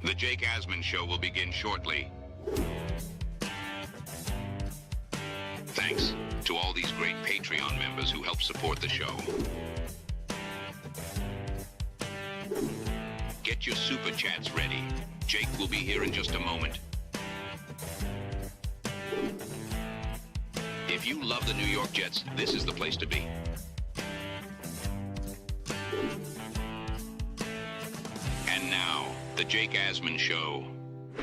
The Jake Asman Show will begin shortly. Thanks to all these great Patreon members who help support the show. Get your super chats ready. Jake will be here in just a moment. If you love the New York Jets, this is the place to be. And now, the Jake Asman Show.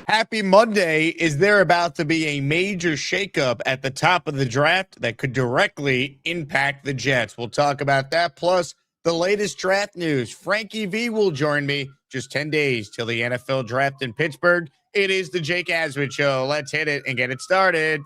Happy Monday. Is there about to be a major shakeup at the top of the draft that could directly impact the Jets? We'll talk about that, plus the latest draft news. Frankie V will join me just 10 days till the NFL draft in Pittsburgh. It is the Jake Asman Show. Let's hit it and get it started.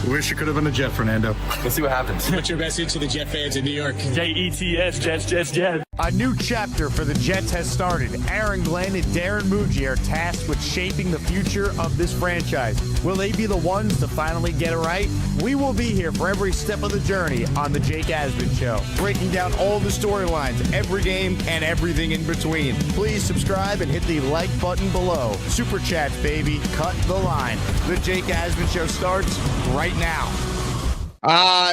Wish you could have been a Jet, Fernando. Let's see what happens. What's your message to the Jet fans in New York? Jets, Jets. A new chapter for the Jets has started. Aaron Glenn and Darren Muji are tasked with shaping the future of this franchise. Will they be the ones to finally get it right? We will be here for every step of the journey on the Jake Asman Show, breaking down all the storylines, every game, and everything in between. Please subscribe and hit the like button below. Super chats, baby. Cut the line. The Jake Asman Show starts right now.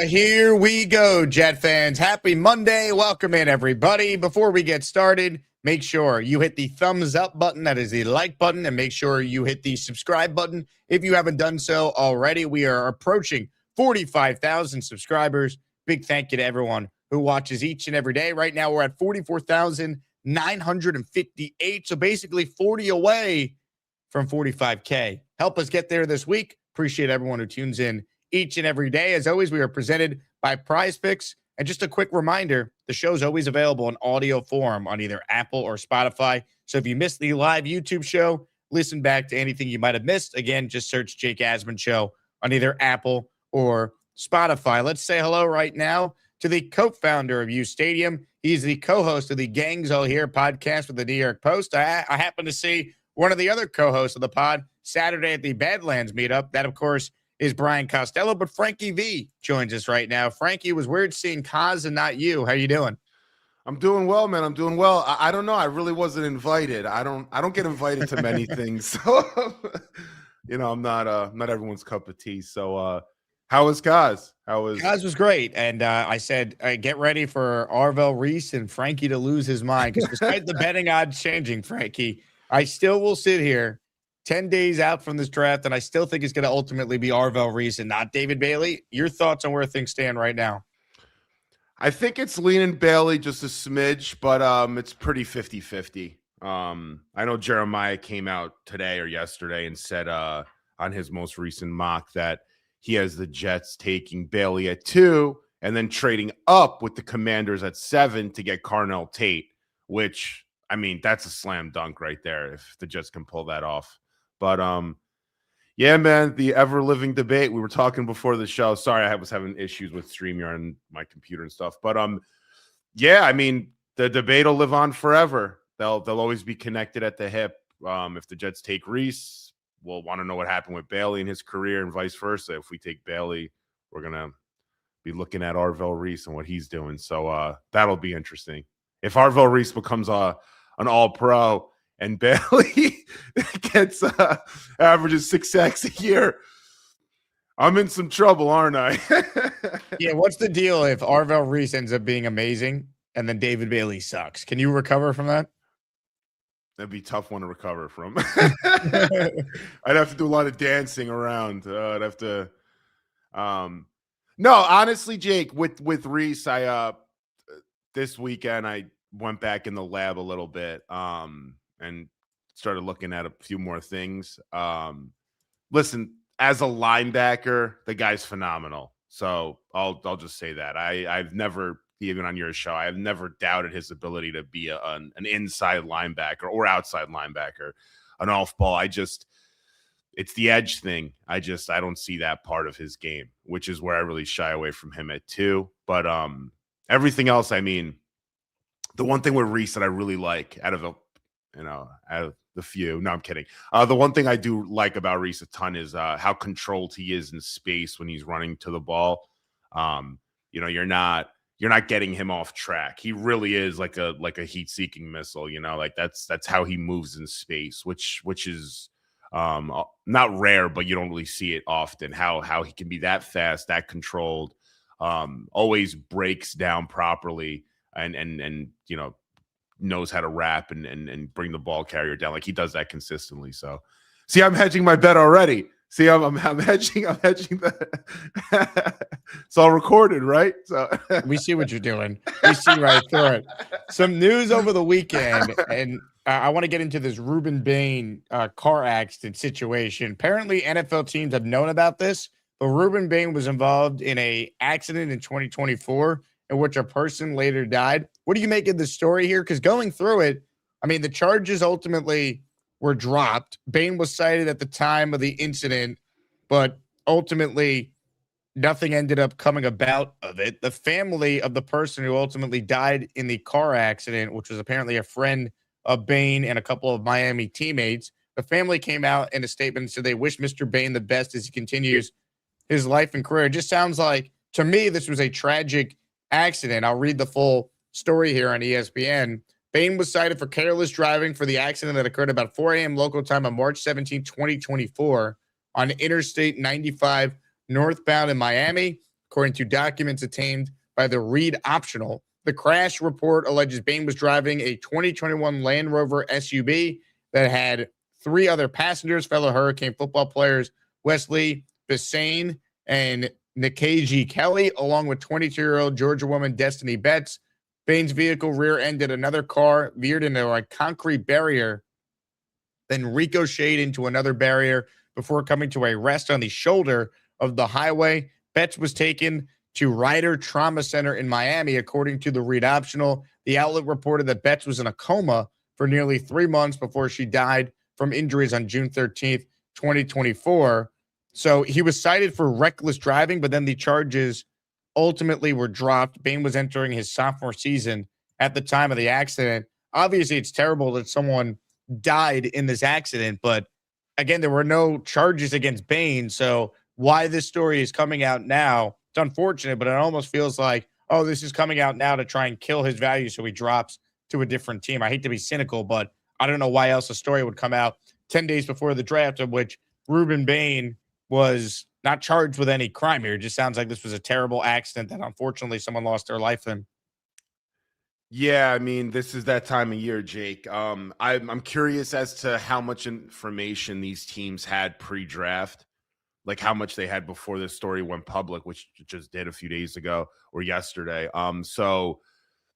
Here we go, Jet fans. Happy Monday. Welcome in, everybody. Before we get started, make sure you hit the thumbs up button. That is the like button. And make sure you hit the subscribe button if you haven't done so already. We are approaching 45,000 subscribers. Big thank you to everyone who watches each and every day. Right now, we're at 44,958. So basically 40 away from 45K. Help us get there this week. Appreciate everyone who tunes in each and every day. As always, we are presented by PrizePicks. And just a quick reminder, the show is always available in audio form on either Apple or Spotify. So if you missed the live YouTube show, listen back to anything you might have missed. Again, just search Jake Asman Show on either Apple or Spotify. Let's say hello right now to the co-founder of uSTADIUM. He's the co-host of the Gangs All Here podcast with the New York Post. I happen to see one of the other co-hosts of the pod Saturday at the Badlands meetup. That, of course, is Brian Costello, but Frankie V joins us right now. Frankie, it was weird seeing Kaz and not you. How you doing? I'm doing well, man. I'm doing well. I don't know. I really wasn't invited. I don't get invited to many things. So, I'm not everyone's cup of tea. So, how was Kaz? Kaz was great. And I said, get ready for Arvell Reese and Frankie to lose his mind. Because despite the betting odds changing, Frankie, I still will sit here 10 days out from this draft, and I still think it's going to ultimately be Arvell Reese and not David Bailey. Your thoughts on where things stand right now? I think it's leaning Bailey just a smidge, but it's pretty 50-50. I know Jeremiah came out today or yesterday and said on his most recent mock that he has the Jets taking Bailey at 2 and then trading up with the Commanders at 7 to get Carnell Tate, which, I mean, that's a slam dunk right there if the Jets can pull that off. But, yeah, man, the ever-living debate. We were talking before the show. Sorry, I was having issues with StreamYard and my computer and stuff. But, yeah, I mean, the debate will live on forever. They'll always be connected at the hip. If the Jets take Reese, we'll want to know what happened with Bailey in his career and vice versa. If we take Bailey, we're going to be looking at Arvell Reese and what he's doing. So that'll be interesting. If Arvell Reese becomes an all-pro, and Bailey gets averages 6 sacks a year, I'm in some trouble, aren't I? Yeah, what's the deal if Arvell Reese ends up being amazing and then David Bailey sucks? Can you recover from that? That'd be a tough one to recover from. I'd have to do a lot of dancing around. I'd have to. No, honestly, Jake, with Reese, this weekend I went back in the lab a little bit. And started looking at a few more things. Listen, as a linebacker, the guy's phenomenal. So I'll just say that. I've never, even on your show, I've never doubted his ability to be an inside linebacker or outside linebacker, an off ball. It's the edge thing. I don't see that part of his game, which is where I really shy away from him at 2. But everything else, I mean, the one thing with Reese that I really like out of the few. No, I'm kidding. The one thing I do like about Reese a ton is how controlled he is in space when he's running to the ball. You're not you're not getting him off track. He really is like a heat-seeking missile, like that's how he moves in space, which is not rare, but you don't really see it often. How he can be that fast, that controlled, always breaks down properly, and knows how to wrap and bring the ball carrier down. Like he does that consistently. So, see, I'm hedging my bet already. See, I'm hedging. I'm hedging the. It's all recorded, right? So we see what you're doing. We see right through it. Some news over the weekend, and I want to get into this Ruben Bane car accident situation. Apparently, NFL teams have known about this, but Ruben Bane was involved in a accident in 2024 in which a person later died. What do you make of the story here? Because going through it, I mean, the charges ultimately were dropped. Bane was cited at the time of the incident, but ultimately nothing ended up coming about of it. The family of the person who ultimately died in the car accident, which was apparently a friend of Bane and a couple of Miami teammates, the family came out in a statement and said they wish Mr. Bane the best as he continues his life and career. It just sounds like, to me, this was a tragic accident. I'll read the full story here on ESPN. Bane was cited for careless driving for the accident that occurred about 4 a.m. local time on March 17, 2024 on Interstate 95 northbound in Miami, according to documents obtained by the Reed Optional. The crash report alleges Bane was driving a 2021 Land Rover SUV that had 3 other passengers, fellow Hurricane football players Wesley Bissane and Nakaji Kelly, along with 22-year-old Georgia woman Destiny Betts. Bane's vehicle rear-ended another car, veered into a concrete barrier, then ricocheted into another barrier before coming to a rest on the shoulder of the highway. Betts was taken to Ryder Trauma Center in Miami, according to the Reed Optional. The outlet reported that Betts was in a coma for nearly 3 months before she died from injuries on June 13th, 2024. So he was cited for reckless driving, but then the charges ultimately were dropped. Bane was entering his sophomore season at the time of the accident. Obviously, it's terrible that someone died in this accident, but again, there were no charges against Bane. So why this story is coming out now, it's unfortunate, but it almost feels like, oh, this is coming out now to try and kill his value so he drops to a different team. I hate to be cynical, but I don't know why else a story would come out 10 days before the draft of which Ruben Bane was not charged with any crime here. It just sounds like this was a terrible accident that unfortunately someone lost their life in. Yeah, I mean, this is that time of year, Jake. I'm curious as to how much information these teams had pre-draft, like how much they had before this story went public, which it just did a few days ago or yesterday. So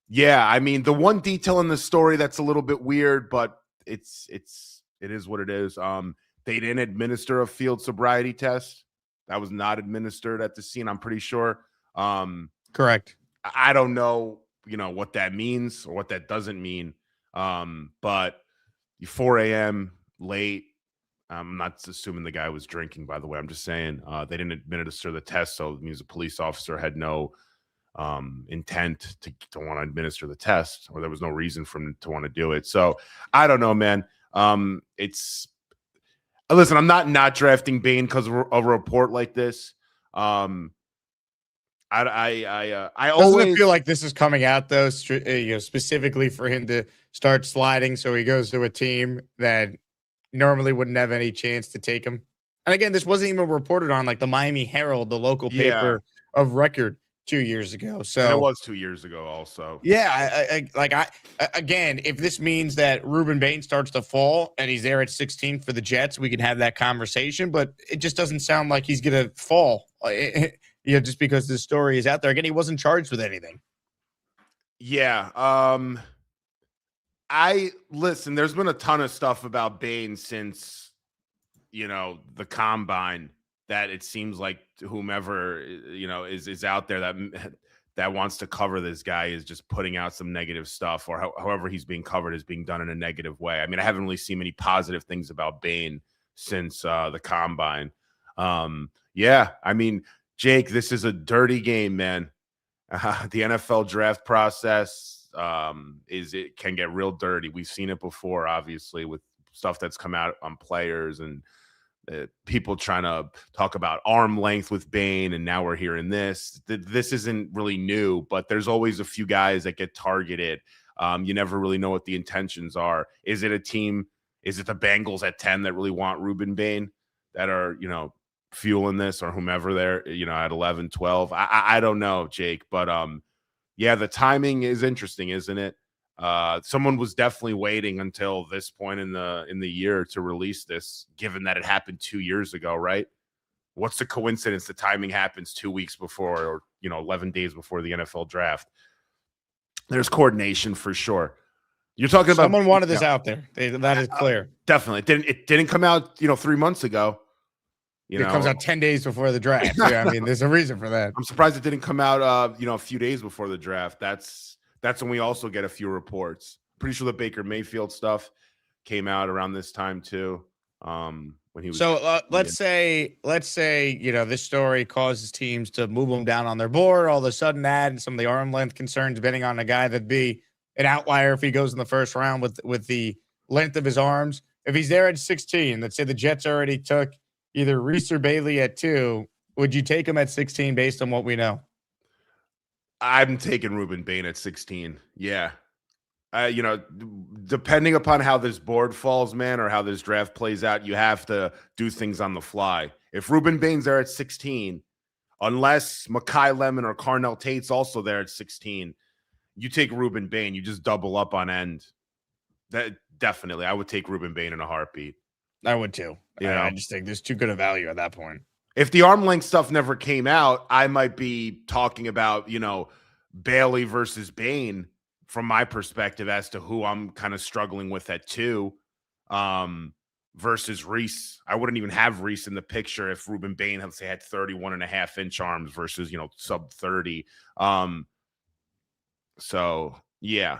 yeah, I mean, the one detail in the story that's a little bit weird, but it is what it is. They didn't administer a field sobriety test. That was not administered at the scene, I'm pretty sure. Correct. I don't know, what that means or what that doesn't mean. But 4 a.m. late, I'm not assuming the guy was drinking, by the way. I'm just saying they didn't administer the test, so it means the police officer had no intent to want to administer the test, or there was no reason for him to want to do it. So I don't know, man. Listen, I'm not drafting Bane because of a report like this. I Doesn't it feel like this is coming out though, specifically for him to start sliding, so he goes to a team that normally wouldn't have any chance to take him? And again, this wasn't even reported on like the Miami Herald, the local paper of record 2 years ago. So and it was 2 years ago also. Yeah, again, if this means that Ruben Bane starts to fall and he's there at 16 for the Jets, we can have that conversation, but it just doesn't sound like he's going to fall. Just because this story is out there. Again, he wasn't charged with anything. Yeah. Listen, there's been a ton of stuff about Bane since, the combine, that it seems like whomever, is out there that wants to cover this guy is just putting out some negative stuff, or however he's being covered is being done in a negative way. I mean, I haven't really seen many positive things about Bane since the combine. Yeah, I mean, Jake, this is a dirty game, man. The NFL draft process it can get real dirty. We've seen it before, obviously, with stuff that's come out on players and people trying to talk about arm length with Bane, and now we're hearing this. This isn't really new, but there's always a few guys that get targeted. You never really know what the intentions are. Is it a team? Is it the Bengals at 10 that really want Ruben Bane that are, fueling this, or whomever they're, at 11, 12? I don't know, Jake, but yeah, the timing is interesting, isn't it? Someone was definitely waiting until this point in the year to release this, given that it happened 2 years ago, right? What's the coincidence the timing happens 2 weeks before, or 11 days before the NFL draft? There's coordination for sure. You're talking about someone wanted this out there. That is clear. Definitely. It didn't come out 3 months ago. It comes out 10 days before the draft. Yeah, I mean, there's a reason for that. I'm surprised it didn't come out a few days before the draft. That's when we also get a few reports. Pretty sure the Baker Mayfield stuff came out around this time too. When he was let's say this story causes teams to move him down on their board. All of a sudden, that and some of the arm length concerns, betting on a guy that'd be an outlier if he goes in the first round with the length of his arms. If he's there at 16, let's say the Jets already took either Reese or Bailey at 2, would you take him at 16 based on what we know? I'm taking Ruben Bane at 16. Yeah. Depending upon how this board falls, man, or how this draft plays out, you have to do things on the fly. If Ruben Bane's there at 16, unless Mekhi Lemon or Carnell Tate's also there at 16, you take Ruben Bane. You just double up on end. That definitely, I would take Ruben Bane in a heartbeat. I would too. I just think there's too good a value at that point. If the arm length stuff never came out, I might be talking about, Bailey versus Bane from my perspective as to who I'm kind of struggling with at 2 versus Reese. I wouldn't even have Reese in the picture if Ruben Bane, let's say, had 31.5-inch arms versus, sub 30. So, yeah.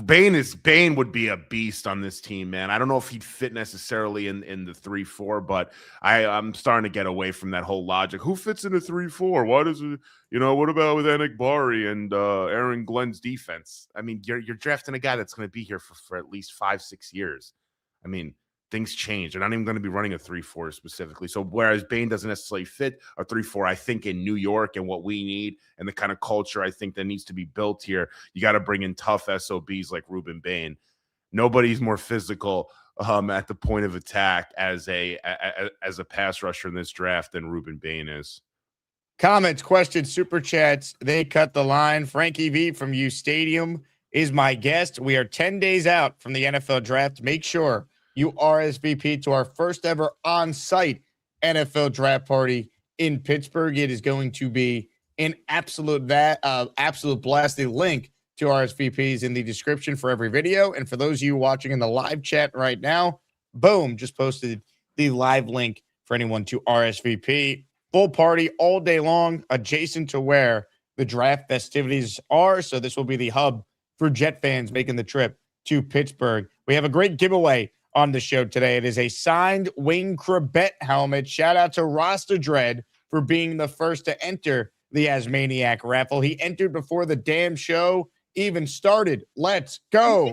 Bane would be a beast on this team, man. I don't know if he'd fit necessarily in the 3-4, but I'm starting to get away from that whole logic. Who fits in a 3-4? What is it? What about with Anik Bari and Aaron Glenn's defense? I mean, you're drafting a guy that's going to be here for at least 5-6 years. I mean, things change. They're not even going to be running a 3-4 specifically. So whereas Bane doesn't necessarily fit a 3-4, I think in New York and what we need and the kind of culture I think that needs to be built here, you got to bring in tough SOBs like Ruben Bane. Nobody's more physical at the point of attack as a pass rusher in this draft than Ruben Bane is. Comments, questions, super chats. They cut the line. Frankie Vitz from uSTADIUM is my guest. We are 10 days out from the NFL draft. Make sure you RSVP to our first ever on-site NFL draft party in Pittsburgh. It is going to be an absolute blast. The link to RSVP is in the description for every video. And for those of you watching in the live chat right now, boom, just posted the live link for anyone to RSVP. Full party all day long, adjacent to where the draft festivities are. So this will be the hub for Jet fans making the trip to Pittsburgh. We have a great giveaway on the show today. It is a signed Wayne Chrebet helmet. Shout out to Rasta Dread for being the first to enter the Asmaniac raffle. He entered before the damn show even started. Let's go.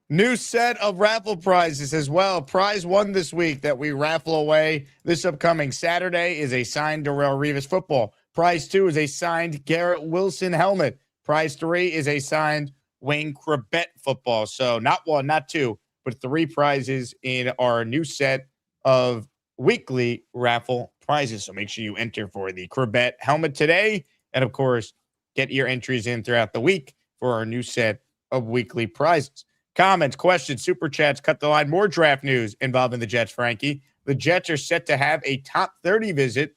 New set of raffle prizes as well. Prize 1 this week that we raffle away this upcoming Saturday is a signed Darrelle Revis football. Prize 2 is a signed Garrett Wilson helmet. Prize 3 is a signed Wayne Chrebet football. So not 1, not 2, but 3 prizes in our new set of weekly raffle prizes. So make sure you enter for the Chrebet helmet today. And of course, get your entries in throughout the week for our new set of weekly prizes. Comments, questions, super chats, cut the line. More draft news involving the Jets, Frankie. The Jets are set to have a top 30 visit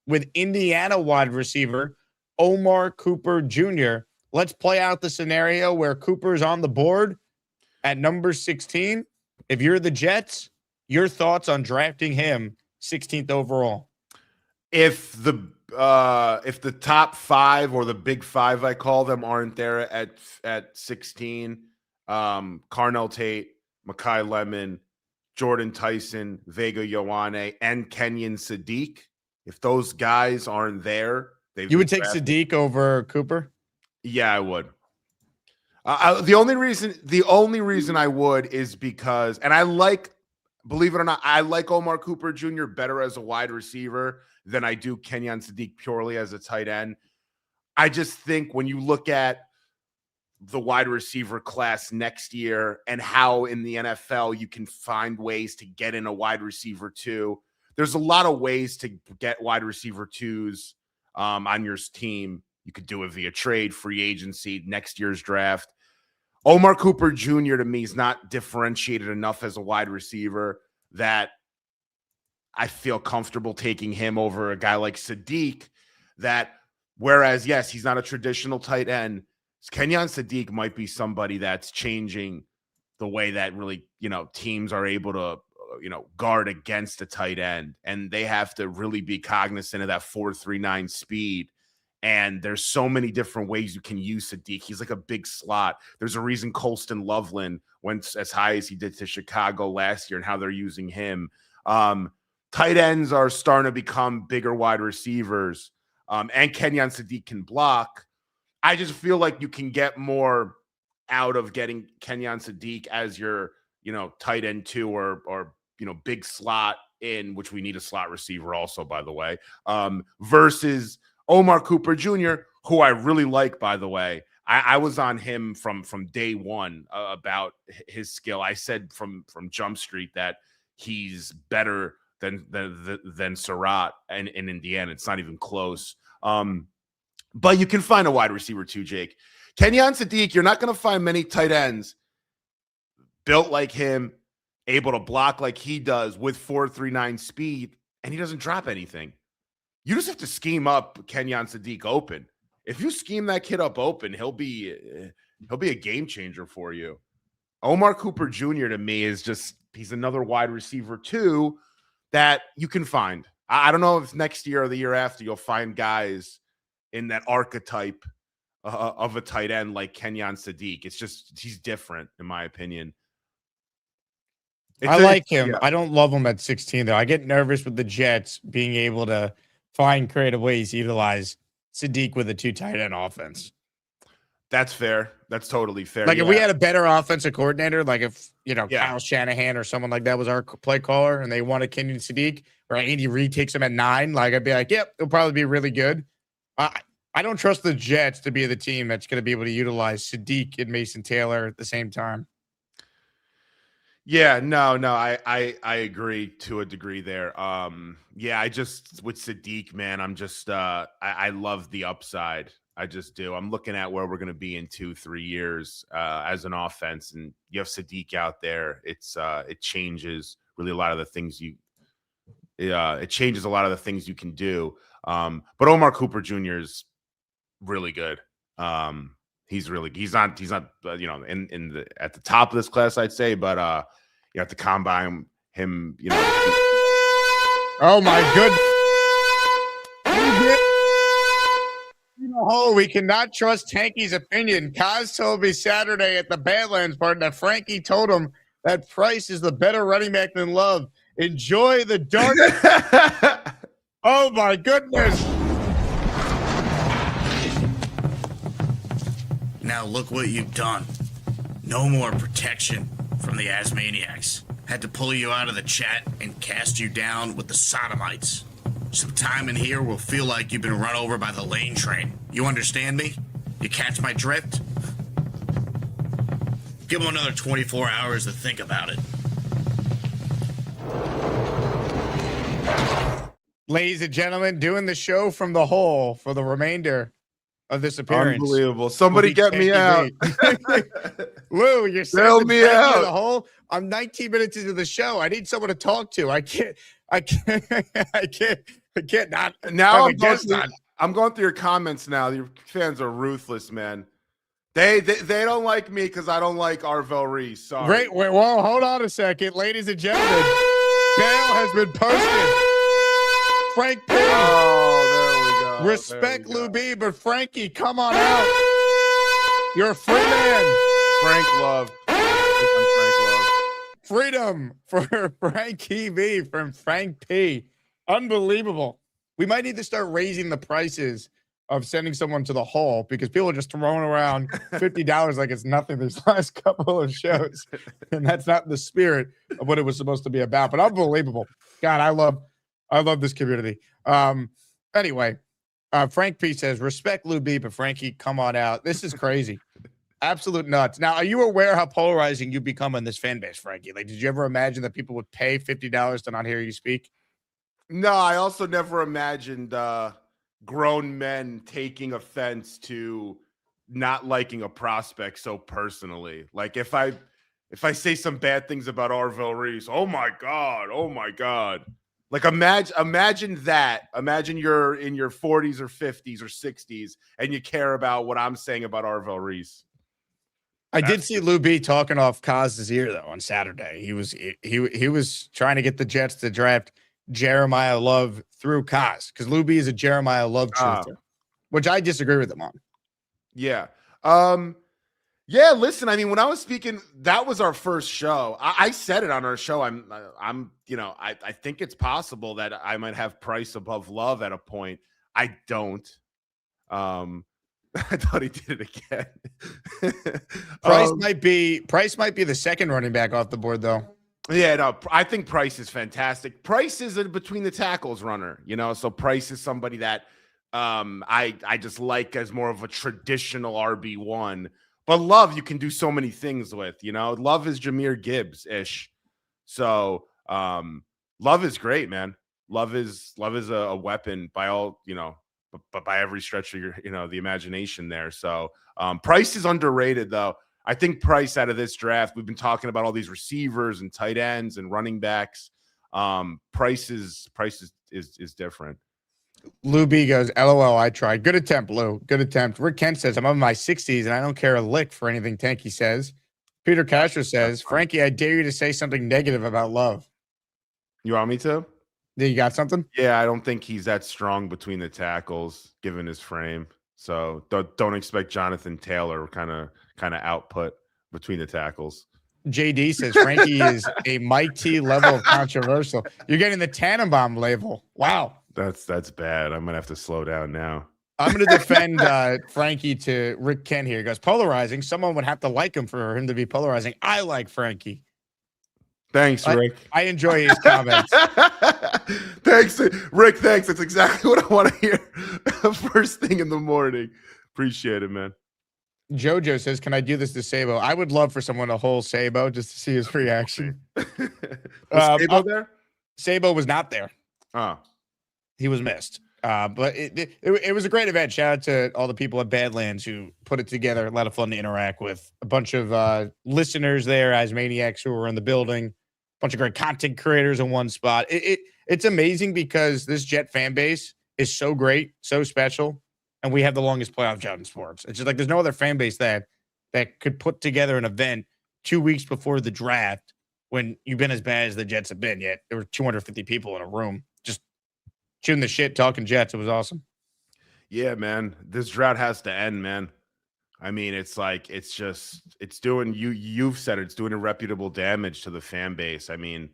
with Indiana wide receiver Omar Cooper Jr. Let's play out the scenario where Cooper's on the board at number 16. If you're the Jets, your thoughts on drafting him 16th overall? If the top 5 or the big 5, I call them, aren't there at 16, Carnell Tate, Mekhi Lemon, Jordan Tyson, Vega Ioane, and Kenyon Sadiq, if those guys aren't there, you would take Sadiq over Cooper? Yeah, I would. The only reason I would is because, and I like, believe it or not, I like Omar Cooper Jr. better as a wide receiver than I do Kenyon Sadiq purely as a tight end. I just think when you look at the wide receiver class next year and how in the NFL you can find ways to get in a wide receiver too. There's a lot of ways to get wide receiver twos on your team. You could do it via trade, free agency, next year's draft. Omar Cooper Jr. to me is not differentiated enough as a wide receiver that I feel comfortable taking him over a guy like Sadiq. That whereas, yes, he's not a traditional tight end, Kenyon Sadiq might be somebody that's changing the way that really, teams are able to, guard against a tight end. And they have to really be cognizant of that 4.39 speed. And there's so many different ways you can use Sadiq. He's like a big slot. There's a reason Colston Loveland went as high as he did to Chicago last year and how they're using him. Tight ends are starting to become bigger wide receivers. And Kenyon Sadiq can block. I just feel like you can get more out of getting Kenyon Sadiq as your, tight end 2 or big slot in, which we need a slot receiver also, by the way, versus Omar Cooper Jr., who I really like, by the way. I was on him from day one about his skill. I said from Jump Street that he's better than Surratt in Indiana. It's not even close. But you can find a wide receiver too, Jake. Kenyon Sadiq, you're not going to find many tight ends built like him, able to block like he does with 4.39 speed, and he doesn't drop anything. You just have to scheme up Kenyon Sadiq open. If you scheme that kid up open, he'll be a game changer for you. Omar Cooper Jr. to me is he's another wide receiver too that you can find. I don't know if next year or the year after you'll find guys in that archetype of a tight end like Kenyon Sadiq. It's just he's different in my opinion. I like him. Yeah. I don't love him at 16 though. I get nervous with the Jets being able to find creative ways to utilize Sadiq with a 2 tight end offense. That's fair. That's totally fair. Like if we had a better offensive coordinator, like if, Kyle Shanahan or someone like that was our play caller and they wanted Kenyon Sadiq or Andy Reid takes him at 9, like I'd be like, yep, it'll probably be really good. I don't trust the Jets to be the team that's going to be able to utilize Sadiq and Mason Taylor at the same time. Yeah, no, I agree to a degree there. I just with Sadiq, man, I'm just I love the upside. I just do. I'm looking at where we're going to be in 2-3 years as an offense, and you have Sadiq out there. It changes really a lot of the things it changes a lot of the things you can do. But Omar Cooper Jr. is really good. He's not at the top of this class, I'd say, but you have to combine him, Oh my goodness. Oh, we cannot trust Tanky's opinion. Kaz told me Saturday at the Badlands part that Frankie told him that Price is the better running back than Love. Enjoy the dark. Oh my goodness. Now look what you've done. No more protection from the Asmaniacs. Had to pull you out of the chat and cast you down with the sodomites. Some time in here will feel like you've been run over by the lane train. You understand me? You catch my drift? Give them another 24 hours to think about it. Ladies and gentlemen, doing the show from the hole for the remainder of this appearance. Unbelievable. Somebody get me out. Lou, you're Bail me out. The hole. I'm 19 minutes into the show. I need someone to talk to. I can't not. Now I'm going through your comments now. Your fans are ruthless, man. They don't like me because I don't like Arvell Reese. Sorry. Wait, well, hold on a second. Ladies and gentlemen, bail has been posted. Frank P. Oh, there we go. Respect Lou B, but Frankie, come on out. You're a free man. Frank Love. Freedom for Frankie V from Frank P. Unbelievable. We might need to start raising the prices of sending someone to the hall because people are just throwing around $50 like it's nothing these last couple of shows. And that's not the spirit of what it was supposed to be about. But unbelievable. God, I love this community. Anyway, Frank P says, respect Lou B, but Frankie, come on out. This is crazy. Absolute nuts. Now, are you aware how polarizing you become in this fan base, Frankie? Like, did you ever imagine that people would pay $50 to not hear you speak? No, I also never imagined grown men taking offense to not liking a prospect so personally. Like if I say some bad things about Orville Reese, oh my God. Like imagine that. Imagine you're in your 40s or 50s or 60s and you care about what I'm saying about Orville Reese. I did see Lou B talking off Kaz's ear though on Saturday. He was trying to get the Jets to draft Jeremiah Love through Kaz because Lou B is a Jeremiah Love truther, which I disagree with him on. Yeah. Yeah, listen, I mean, when I was speaking, that was our first show. I said it on our show. I think it's possible that I might have Price above Love at a point. I don't. I thought he did it again. Price might be the second running back off the board though. Yeah, no, I think Price is fantastic. Price is a between the tackles runner, so Price is somebody that I just like as more of a traditional RB1. But Love, you can do so many things with, Love is Jahmyr Gibbs-ish. So Love is great, man. Love is a weapon by all, but by every stretch of your, the imagination there. So Price is underrated though. I think Price out of this draft, we've been talking about all these receivers and tight ends and running backs. Price is different. Lou B goes, LOL, I tried. Good attempt, Lou. Good attempt. Rick Kent says, I'm in my 60s and I don't care a lick for anything Tanky says. Peter Castro says, Frankie, I dare you to say something negative about Love. You want me to? You got something? Yeah, I don't think he's that strong between the tackles, given his frame. So don't expect Jonathan Taylor kind of output between the tackles. JD says Frankie is a Mike T level of controversial. You're getting the Tannenbaum label. Wow. That's bad. I'm gonna have to slow down now. I'm gonna defend Frankie to Rick Kent here. He goes, polarizing. Someone would have to like him for him to be polarizing. I like Frankie. Thanks, Rick. I enjoy his comments. Thanks, Rick. Thanks. That's exactly what I want to hear first thing in the morning. Appreciate it, man. Jojo says, can I do this to Sabo? I would love for someone to hold Sabo just to see his reaction. Was Sabo there? Sabo was not there. Oh. He was missed. But it was a great event. Shout out to all the people at Badlands who put it together. A lot of fun to interact with. A bunch of listeners there, Asmaniacs who were in the building. A bunch of great content creators in one spot. It's amazing because this Jet fan base is so great, so special, and we have the longest playoff drought in sports. It's just like there's no other fan base that could put together an event 2 weeks before the draft when you've been as bad as the Jets have been. Yet there were 250 people in a room just shooting the shit, talking Jets. It was awesome. Yeah, man. This drought has to end, man. I mean, it's doing, you've said it's doing irreputable damage to the fan base. I mean,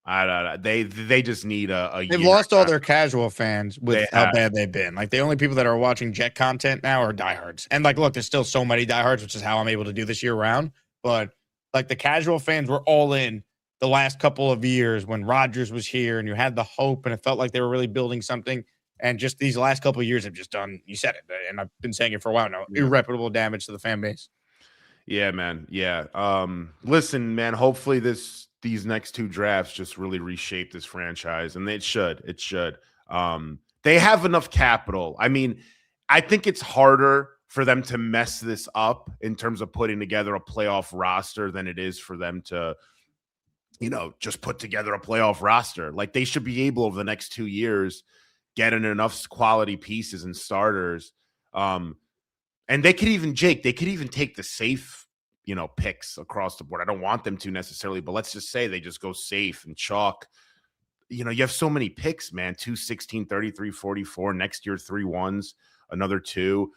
they just need a they've lost all their casual fans with how bad they've been. Like the only people that are watching Jet content now are diehards. And like, look, there's still so many diehards, which is how I'm able to do this year round. But like the casual fans were all in the last couple of years when Rodgers was here and you had the hope and it felt like they were really building something. And just these last couple of years have just done, you said it, and I've been saying it for a while now, irreparable damage to the fan base. Yeah, man. Yeah. Listen, man, hopefully these next two drafts just really reshape this franchise, and it should. It should. They have enough capital. I mean, I think it's harder for them to mess this up in terms of putting together a playoff roster than it is for them to, just put together a playoff roster. Like they should be able over the next 2 years getting enough quality pieces and starters. And they could even take the safe, picks across the board. I don't want them to necessarily, but let's just say they just go safe and chalk. You have so many picks, man. 2, 16, 33, 44. Next year, 3 1s, another 2.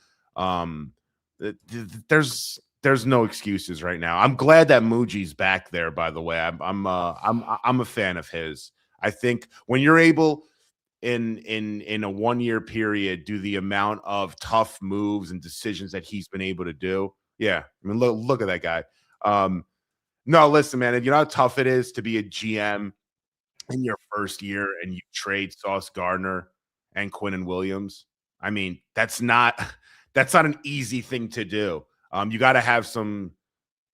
There's no excuses right now. I'm glad that Muji's back there, by the way. I'm a fan of his. I think when you're able, in a 1 year period do the amount of tough moves and decisions that he's been able to do. Yeah, I mean, look at that guy. No, listen, man, you know how tough it is to be a GM in your first year and you trade Sauce Gardner and Quinnen Williams. I mean, that's not an easy thing to do. You got to have some,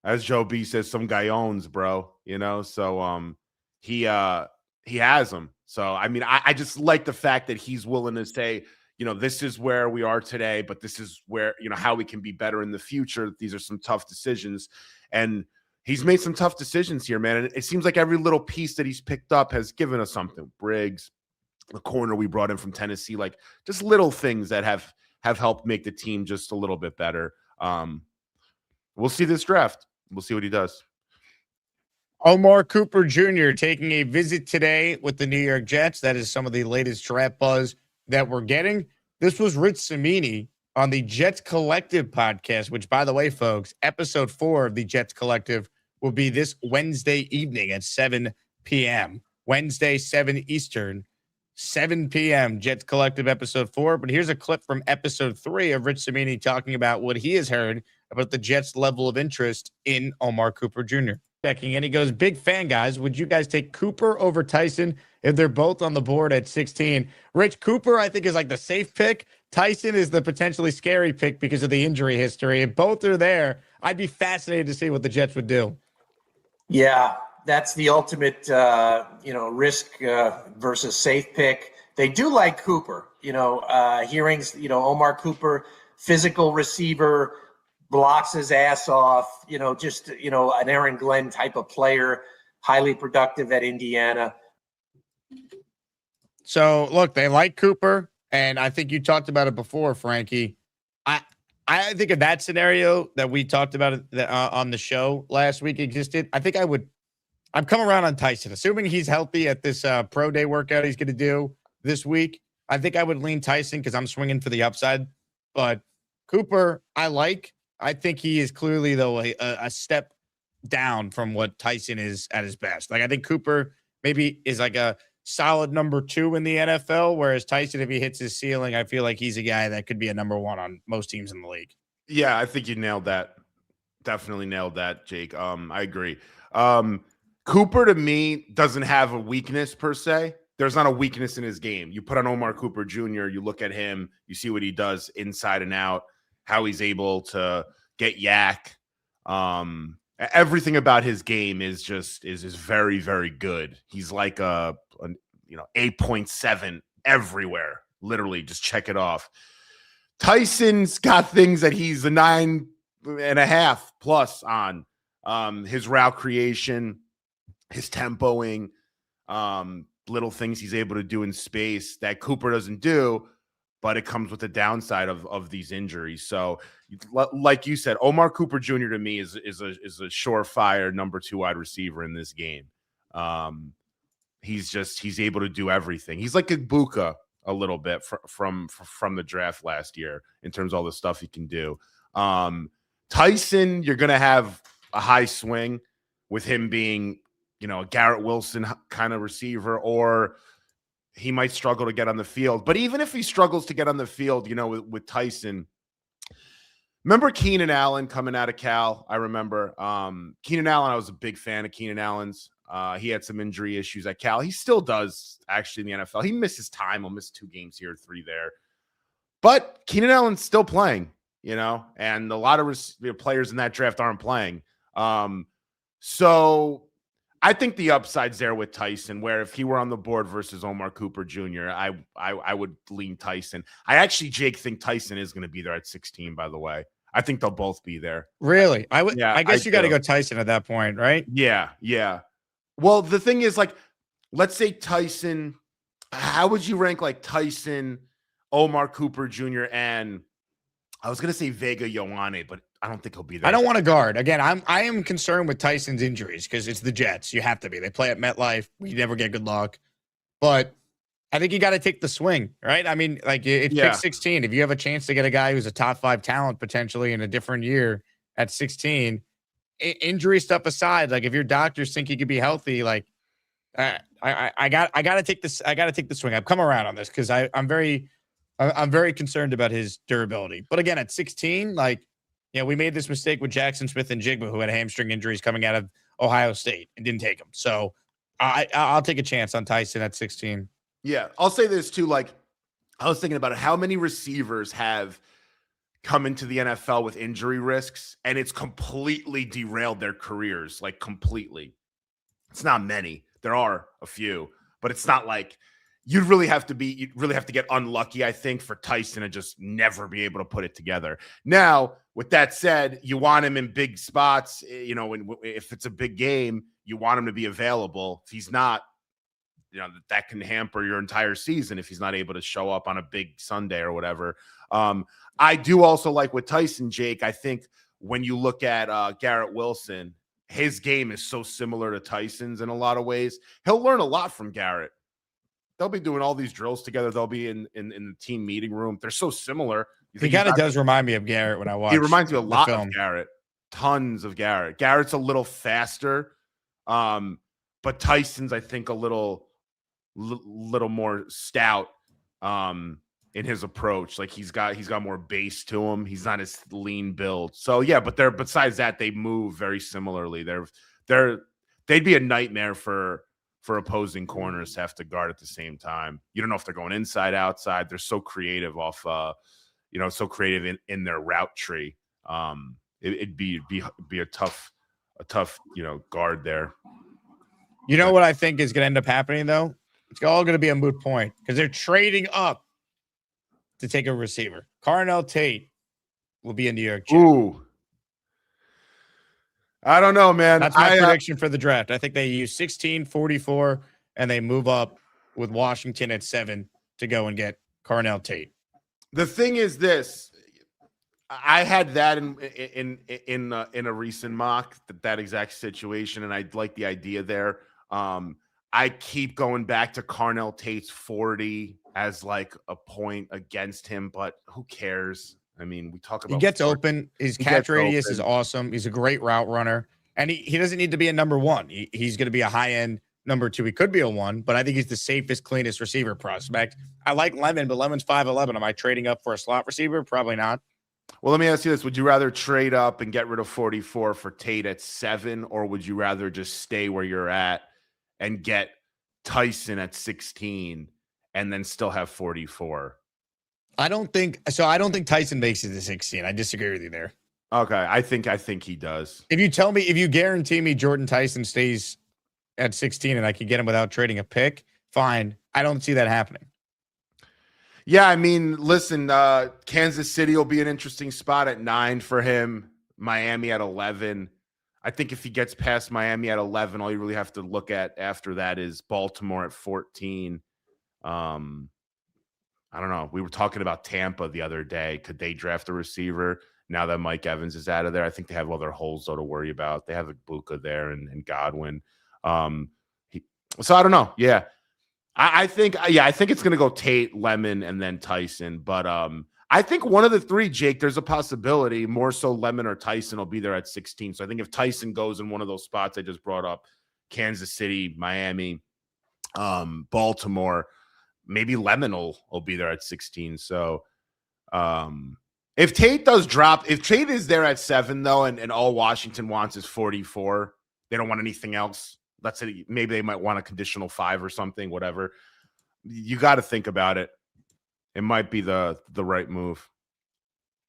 as Joe B says, some guyones, bro. You know, so he has them. So I mean, I just like the fact that he's willing to say, you know, this is where we are today, but this is where, you know, how we can be better in the future. These are some tough decisions, and he's made some tough decisions here, man. And it seems like every little piece that he's picked up has given us something. Briggs, the corner we brought in from Tennessee, like just little things that have helped make the team just a little bit better. We'll see this draft. We'll see what he does. Omar Cooper Jr. taking a visit today with the New York Jets. That is some of the latest draft buzz that we're getting. This was Rich Cimini on the Jets Collective podcast, which, by the way, folks, episode 4 of the Jets Collective will be this Wednesday evening at 7 p.m. Wednesday, 7 Eastern, 7 p.m. Jets Collective episode 4. But here's a clip from episode 3 of Rich Cimini talking about what he has heard about the Jets' level of interest in Omar Cooper Jr. Checking in, he goes, big fan, guys. Would you guys take Cooper over Tyson if they're both on the board at 16? Rich, Cooper, I think, is like the safe pick. Tyson is the potentially scary pick because of the injury history. If both are there, I'd be fascinated to see what the Jets would do. Yeah, that's the ultimate, risk versus safe pick. They do like Cooper. Hearings, Omar Cooper, physical receiver, blocks his ass off, an Aaron Glenn type of player, highly productive at Indiana. So, look, they like Cooper, and I think you talked about it before, Frankie. I think if that scenario that we talked about on the show last week existed, I think I'm coming around on Tyson. Assuming he's healthy at this pro day workout he's going to do this week, I think I would lean Tyson because I'm swinging for the upside. But Cooper, I like. I think he is clearly, though, a step down from what Tyson is at his best. Like, I think Cooper maybe is like a solid number 2 in the NFL, whereas Tyson, if he hits his ceiling, I feel like he's a guy that could be a number 1 on most teams in the league. Yeah, I think you nailed that. Definitely nailed that, Jake. I agree. Cooper, to me, doesn't have a weakness per se. There's not a weakness in his game. You put on Omar Cooper Jr., you look at him, you see what he does inside and out, how he's able to get yak. Everything about his game is very, very good. He's like a 8.7 everywhere. Literally, just check it off. Tyson's got things that he's a 9.5 plus on. His route creation, his tempoing, little things he's able to do in space that Cooper doesn't do, but it comes with the downside of these injuries. So, like you said, Omar Cooper Jr. to me is a surefire number 2 wide receiver in this game. He's able to do everything. He's like Ibuka a little bit from the draft last year in terms of all the stuff he can do. Tyson, you're gonna have a high swing with him being, a Garrett Wilson kind of receiver, or he might struggle to get on the field. But even if he struggles to get on the field, with Tyson, remember Keenan Allen coming out of Cal? I remember Keenan Allen. I was a big fan of Keenan Allen's. He had some injury issues at Cal. He still does, actually, in the NFL. He misses time. He'll miss 2 games here, 3 there. But Keenan Allen's still playing, and a lot of players in that draft aren't playing. So I think the upside's there with Tyson, where if he were on the board versus Omar Cooper Jr., I would lean Tyson. I actually, Jake, think Tyson is going to be there at 16, by the way. I think they'll both be there. Really? I guess you got to go Tyson at that point, right? Yeah. Well, the thing is, like, let's say Tyson, how would you rank like Tyson, Omar Cooper Jr., and I was going to say Vega Ioane, but I don't think he'll be there. I don't want to guard. Again, I am concerned with Tyson's injuries because it's the Jets. You have to be. They play at MetLife. We never get good luck. But I think you got to take the swing, right? I mean, like, it's pick 16. If you have a chance to get a guy who's a top 5 talent potentially in a different year at 16, injury stuff aside, like if your doctors think he could be healthy, like I got to take this. I got to take the swing. I've come around on this because I'm very concerned about his durability. But again, at 16, like, we made this mistake with Jackson Smith and Jigba, who had hamstring injuries coming out of Ohio State and didn't take him. So I'll take a chance on Tyson at 16. Yeah, I'll say this too. Like, I was thinking about it. How many receivers have come into the NFL with injury risks and it's completely derailed their careers? Like, completely. It's not many. There are a few, but it's not like you'd really have to get unlucky, I think, for Tyson to just never be able to put it together. Now, with that said, you want him in big spots. If it's a big game, you want him to be available. If he's not, that can hamper your entire season if he's not able to show up on a big Sunday or whatever. I do also like with Tyson, Jake. I think when you look at Garrett Wilson, his game is so similar to Tyson's in a lot of ways. He'll learn a lot from Garrett. They'll be doing all these drills together. They'll be in the team meeting room. They're so similar. He kind of does remind me of Garrett when I watch. He reminds me a lot of Garrett. Tons of Garrett. Garrett's a little faster, but Tyson's, I think, a little more stout in his approach. Like, he's got more base to him. He's not as lean build. So yeah, but besides that, they move very similarly. They'd be a nightmare for opposing corners to have to guard at the same time. You don't know if they're going inside, outside. They're so creative so creative in their route tree. It'd be a tough guard there. You know what I think is going to end up happening, though? It's all going to be a moot point because they're trading up to take a receiver. Carnell Tate will be in New York. Ooh. I don't know, man. That's my prediction for the draft. I think they use 16, 44, and they move up with Washington at 7 to go and get Carnell Tate. The thing is this. I had that in a recent mock, that exact situation, and I like the idea there. I keep going back to Carnell Tate's 40 as like a point against him, but who cares? I mean, we talk about he gets open. His catch radius is awesome. He's a great route runner, and he doesn't need to be a number 1. He's going to be a high end number 2. He could be a 1, but I think he's the safest, cleanest receiver prospect. I like Lemon, but Lemon's 5'11". Am I trading up for a slot receiver? Probably not. Well, let me ask you this. Would you rather trade up and get rid of 44 for Tate at 7, or would you rather just stay where you're at and get Tyson at 16 and then still have 44? I don't think Tyson makes it to 16. I disagree with you there. Okay. I think he does. If you guarantee me Jordan Tyson stays at 16 and I can get him without trading a pick, fine. I don't see that happening. Yeah, I mean, listen, Kansas City will be an interesting spot at 9 for him. Miami at 11. I think if he gets past Miami at 11, all you really have to look at after that is Baltimore at 14. I don't know. We were talking about Tampa the other day. Could they draft a receiver now that Mike Evans is out of there? I think they have other holes, though, to worry about. They have Ibuka there and Godwin. So I don't know. Yeah. I think it's going to go Tate, Lemon, and then Tyson. But I think one of the 3, Jake, there's a possibility more so Lemon or Tyson will be there at 16. So I think if Tyson goes in one of those spots I just brought up, Kansas City, Miami, Baltimore, maybe Lemon will be there at 16. So if Tate does drop, if Tate is there at 7, though, and all Washington wants is 44, they don't want anything else. Let's say maybe they might want a conditional 5 or something, whatever. You got to think about it. It might be the right move.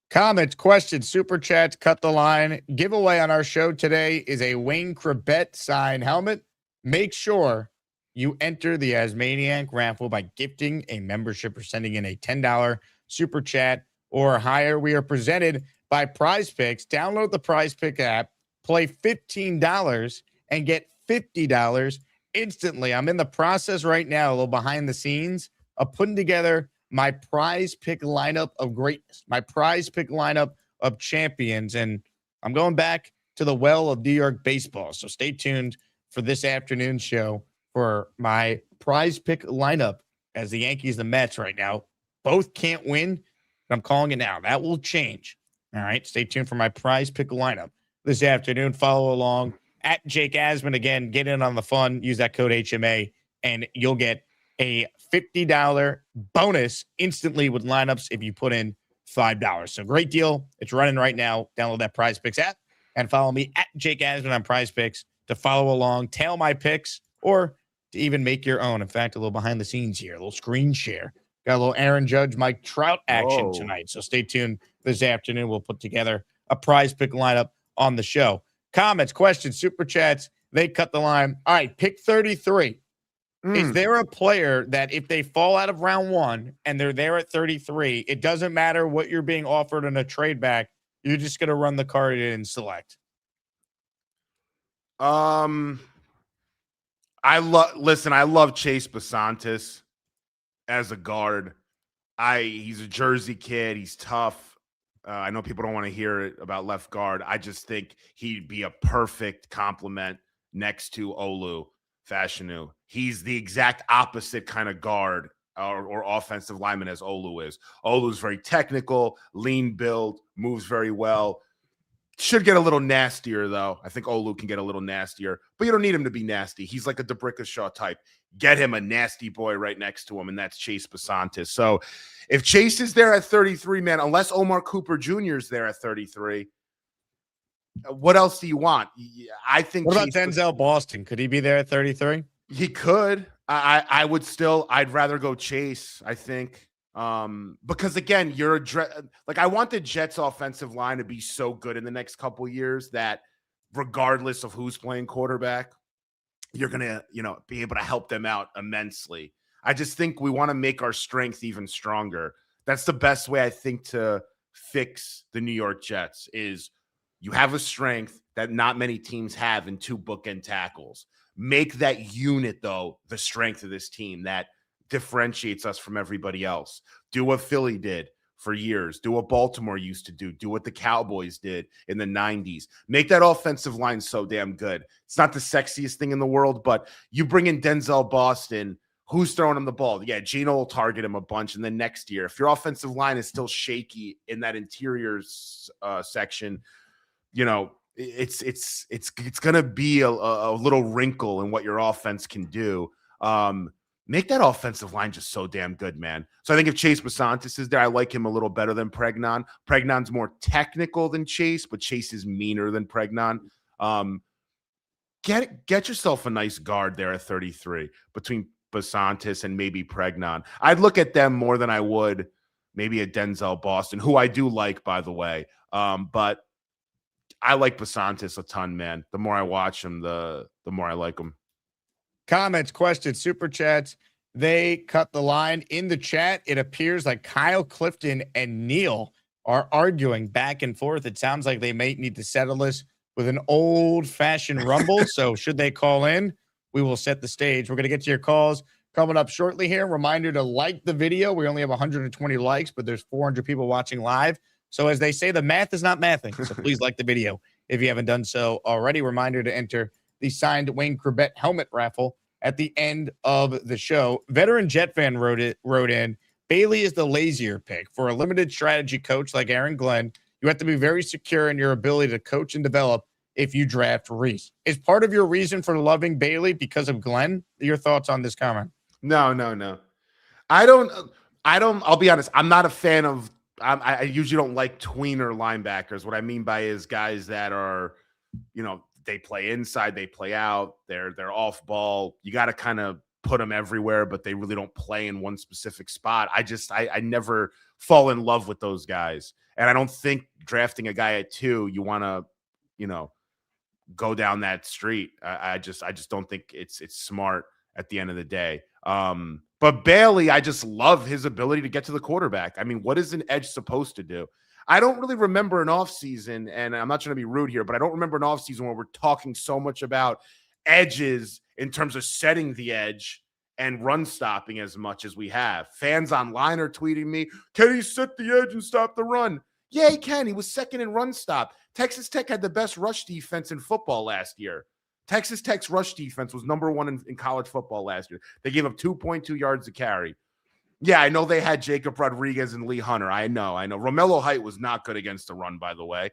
Comments, questions, super chats, cut the line. Giveaway on our show today is a Wayne Krebet signed helmet. Make sure you enter the Asmaniac Raffle by gifting a membership or sending in a $10 super chat or higher. We are presented by PrizePicks. Download the PrizePick app, play $15, and get $50 instantly. I'm in the process right now, a little behind the scenes, of putting together my PrizePick lineup of greatness, my PrizePick lineup of champions, and I'm going back to the well of New York baseball. So stay tuned for this afternoon's show for my PrizePick lineup, as the Yankees and the Mets right now both can't win. I'm calling it now. That will change. All right. Stay tuned for my PrizePick lineup this afternoon. Follow along at Jake Asman. Again, get in on the fun. Use that code HMA, and you'll get a $50 bonus instantly with lineups if you put in $5. So great deal. It's running right now. Download that PrizePicks app and follow me at Jake Asman on PrizePicks to follow along, tail my picks, or to even make your own. In fact, a little behind the scenes here, a little screen share. Got a little Aaron Judge, Mike Trout action tonight. So stay tuned this afternoon. We'll put together a prize pick lineup on the show. Comments, questions, super chats. They cut the line. All right, pick 33. Is there a player that if they fall out of round 1 and they're there at 33, it doesn't matter what you're being offered in a trade back, you're just going to run the card in and select? I love Chase Basantis as a guard. He's a Jersey kid. He's tough. I know people don't want to hear it about left guard. I just think he'd be a perfect complement next to Olu Fashanu. He's the exact opposite kind of guard or offensive lineman as Olu is. Olu's very technical, lean build, moves very well. Should get a little nastier, though. I think Olu can get a little nastier, but you don't need him to be nasty. He's like a DeBrickashaw type. Get him a nasty boy right next to him, and that's Chase Basantis. So if Chase is there at 33, man, unless Omar Cooper Jr. is there at 33, what else do you want? I think. What about Denzel Boston? Could he be there at 33? He could. I would still. I'd rather go Chase, I think. Because again, I want the Jets offensive line to be so good in the next couple years that regardless of who's playing quarterback, you're going to, be able to help them out immensely. I just think we want to make our strength even stronger. That's the best way I think to fix the New York Jets is you have a strength that not many teams have in 2 bookend tackles. Make that unit, though, the strength of this team that differentiates us from everybody else. Do what Philly did for years. Do what Baltimore used to do. Do what the Cowboys did in the 90s. Make that offensive line so damn good. It's not the sexiest thing in the world, but you bring in Denzel Boston, who's throwing him the ball? Yeah, Geno will target him a bunch, and then next year, if your offensive line is still shaky in that interior section, it's going to be a little wrinkle in what your offense can do. Make that offensive line just so damn good, man. So I think if Chase Basantis is there, I like him a little better than Pregnon. Pregnon's more technical than Chase, but Chase is meaner than Pregnon. Get yourself a nice guard there at 33 between Basantis and maybe Pregnon. I'd look at them more than I would maybe a Denzel Boston, who I do like, by the way. But I like Basantis a ton, man. The more I watch him, the more I like him. Comments, questions, super chats. They cut the line in the chat. It appears like Kyle Clifton and Neil are arguing back and forth. It sounds like they may need to settle this with an old-fashioned rumble. So should they call in, we will set the stage. We're going to get to your calls coming up shortly here. Reminder to like the video. We only have 120 likes, but there's 400 people watching live. So as they say, the math is not mathing. So please like the video if you haven't done so already. Reminder to enter the signed Wayne Corbett helmet raffle at the end of the show. Veteran Jet fan wrote in, Bailey is the lazier pick. For a limited strategy coach like Aaron Glenn, you have to be very secure in your ability to coach and develop if you draft Reese. Is part of your reason for loving Bailey because of Glenn? Your thoughts on this comment? No. I'll be honest. I'm not a fan of, I usually don't like tweener linebackers. What I mean by is guys that are, they play inside, they play out, they're off ball. You got to kind of put them everywhere, but they really don't play in one specific spot. I never fall in love with those guys. And I don't think drafting a guy at 2, you want to, go down that street. I just don't think it's smart at the end of the day. But Bailey, I just love his ability to get to the quarterback. I mean, what is an edge supposed to do? I don't really remember an offseason, and I'm not trying to be rude here, but I don't remember an offseason where we're talking so much about edges in terms of setting the edge and run stopping as much as we have. Fans online are tweeting me, can he set the edge and stop the run? Yeah, he can. He was second in run stop. Texas Tech had the best rush defense in football last year. Texas Tech's rush defense was number 1 in college football last year. They gave up 2.2 yards a carry. Yeah, I know they had Jacob Rodriguez and Lee Hunter. I know. Romello Height was not good against the run, by the way.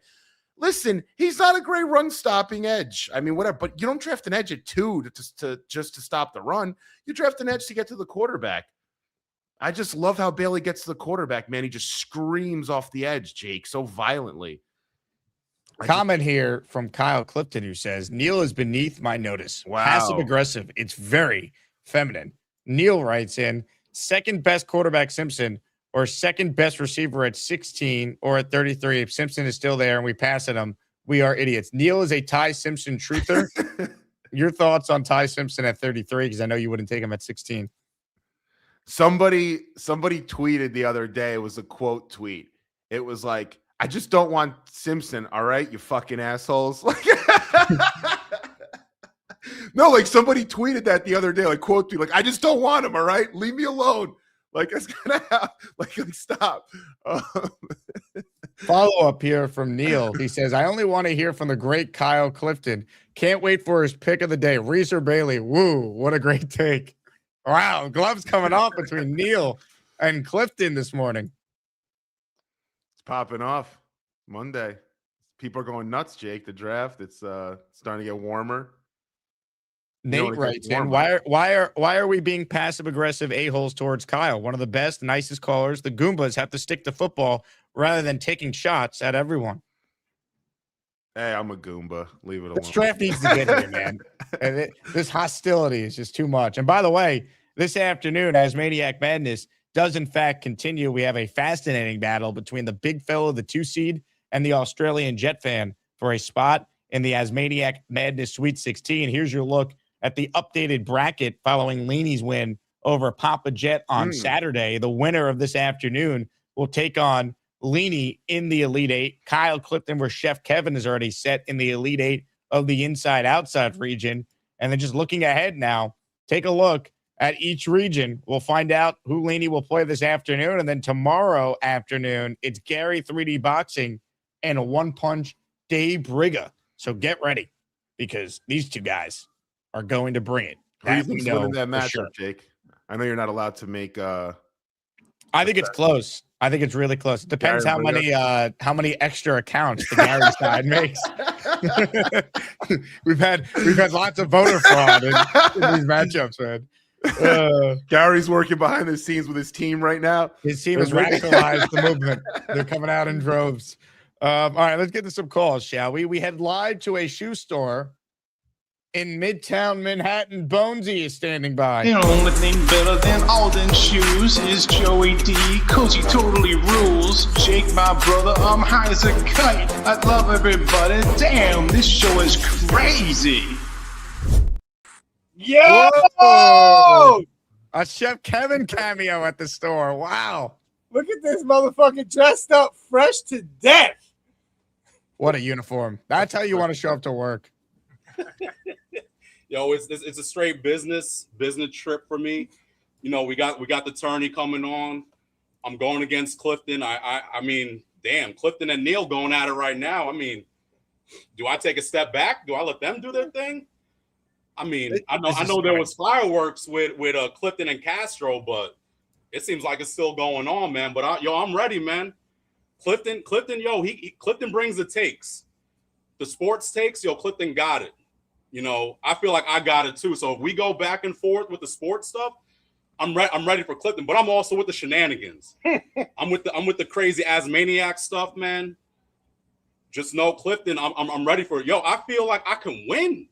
Listen, he's not a great run stopping edge. I mean, whatever, but you don't draft an edge at 2 to just to stop the run. You draft an edge to get to the quarterback. I just love how Bailey gets to the quarterback, man. He just screams off the edge, Jake, so violently. Comment here from Kyle Clifton, who says, Neil is beneath my notice. Wow. Passive aggressive. It's very feminine. Neil writes in, second best quarterback Simpson, or second best receiver at 16 or at 33. If Simpson is still there and we pass at him, we are idiots. Neil is a Ty Simpson truther. Your thoughts on Ty Simpson at 33? Because I know you wouldn't take him at 16. Somebody tweeted the other day. It was a quote tweet. It was like, I just don't want Simpson. All right, you fucking assholes. Like, no, like somebody tweeted that the other day, like quote tweet, like, I just don't want him. All right, leave me alone. Like, it's gonna have, like stop. Follow up here from Neil. He says, I only want to hear from the great Kyle Clifton. Can't wait for his pick of the day. Reese or Bailey. Woo, what a great take. Wow, gloves coming off between Neil and Clifton this morning. It's popping off Monday. People are going nuts, Jake. The draft, it's starting to get warmer. Nate writes in, why are we being passive aggressive a-holes towards Kyle? One of the best, nicest callers. The Goombas have to stick to football rather than taking shots at everyone. Hey, I'm a Goomba. Leave it alone. This draft needs to get here, man. And this hostility is just too much. And by the way, this afternoon, Asmaniac Madness does in fact continue. We have a fascinating battle between the big fellow, the 2 seed, and the Australian Jet fan for a spot in the Asmaniac Madness Sweet 16. Here's your look at the updated bracket following Leanie's win over Papa Jet on Saturday. The winner of this afternoon will take on Leanie in the Elite Eight. Kyle Clifton, where Chef Kevin is already set in the Elite Eight of the inside-outside region. And then just looking ahead now, take a look at each region. We'll find out who Leanie will play this afternoon. And then tomorrow afternoon, it's Gary 3D Boxing and a one-punch Dave Briga. So get ready, because these two guys are going to bring it. Who do you think's winning that matchup, sure, Jake? I know you're not allowed to make I think it's close. I think it's really close. It depends how many extra accounts the Gary side makes. we've had lots of voter fraud in these matchups, man. Gary's working behind the scenes with his team right now. His team has radicalized the movement. They're coming out in droves. All right, let's get to some calls, shall we? We head live to a shoe store in Midtown Manhattan. Bonesy is standing by. The only thing better than Alden shoes is Joey D, cause he totally rules. Jake, my brother, I'm high as a kite. I love everybody. Damn, this show is crazy. Yo! Whoa! A Chef Kevin cameo at the store. Wow. Look at this motherfucker dressed up fresh to death. What a uniform. That's how you want to show up to work. Yo, it's a straight business trip for me. You know, we got the tourney coming on. I'm going against Clifton. I mean, damn, Clifton and Neil going at it right now. I mean, do I take a step back? Do I let them do their thing? I mean, I know there was fireworks with Clifton and Castro, but it seems like it's still going on, man. But I'm ready, man. Clifton, yo, Clifton brings the takes. The sports takes, yo, Clifton got it. You know, I feel like I got it too. So if we go back and forth with the sports stuff, I'm ready for Clifton, but I'm also with the shenanigans. I'm with the crazy Asmaniac stuff, man. Just know, Clifton, I'm ready for it. Yo, I feel like I can win.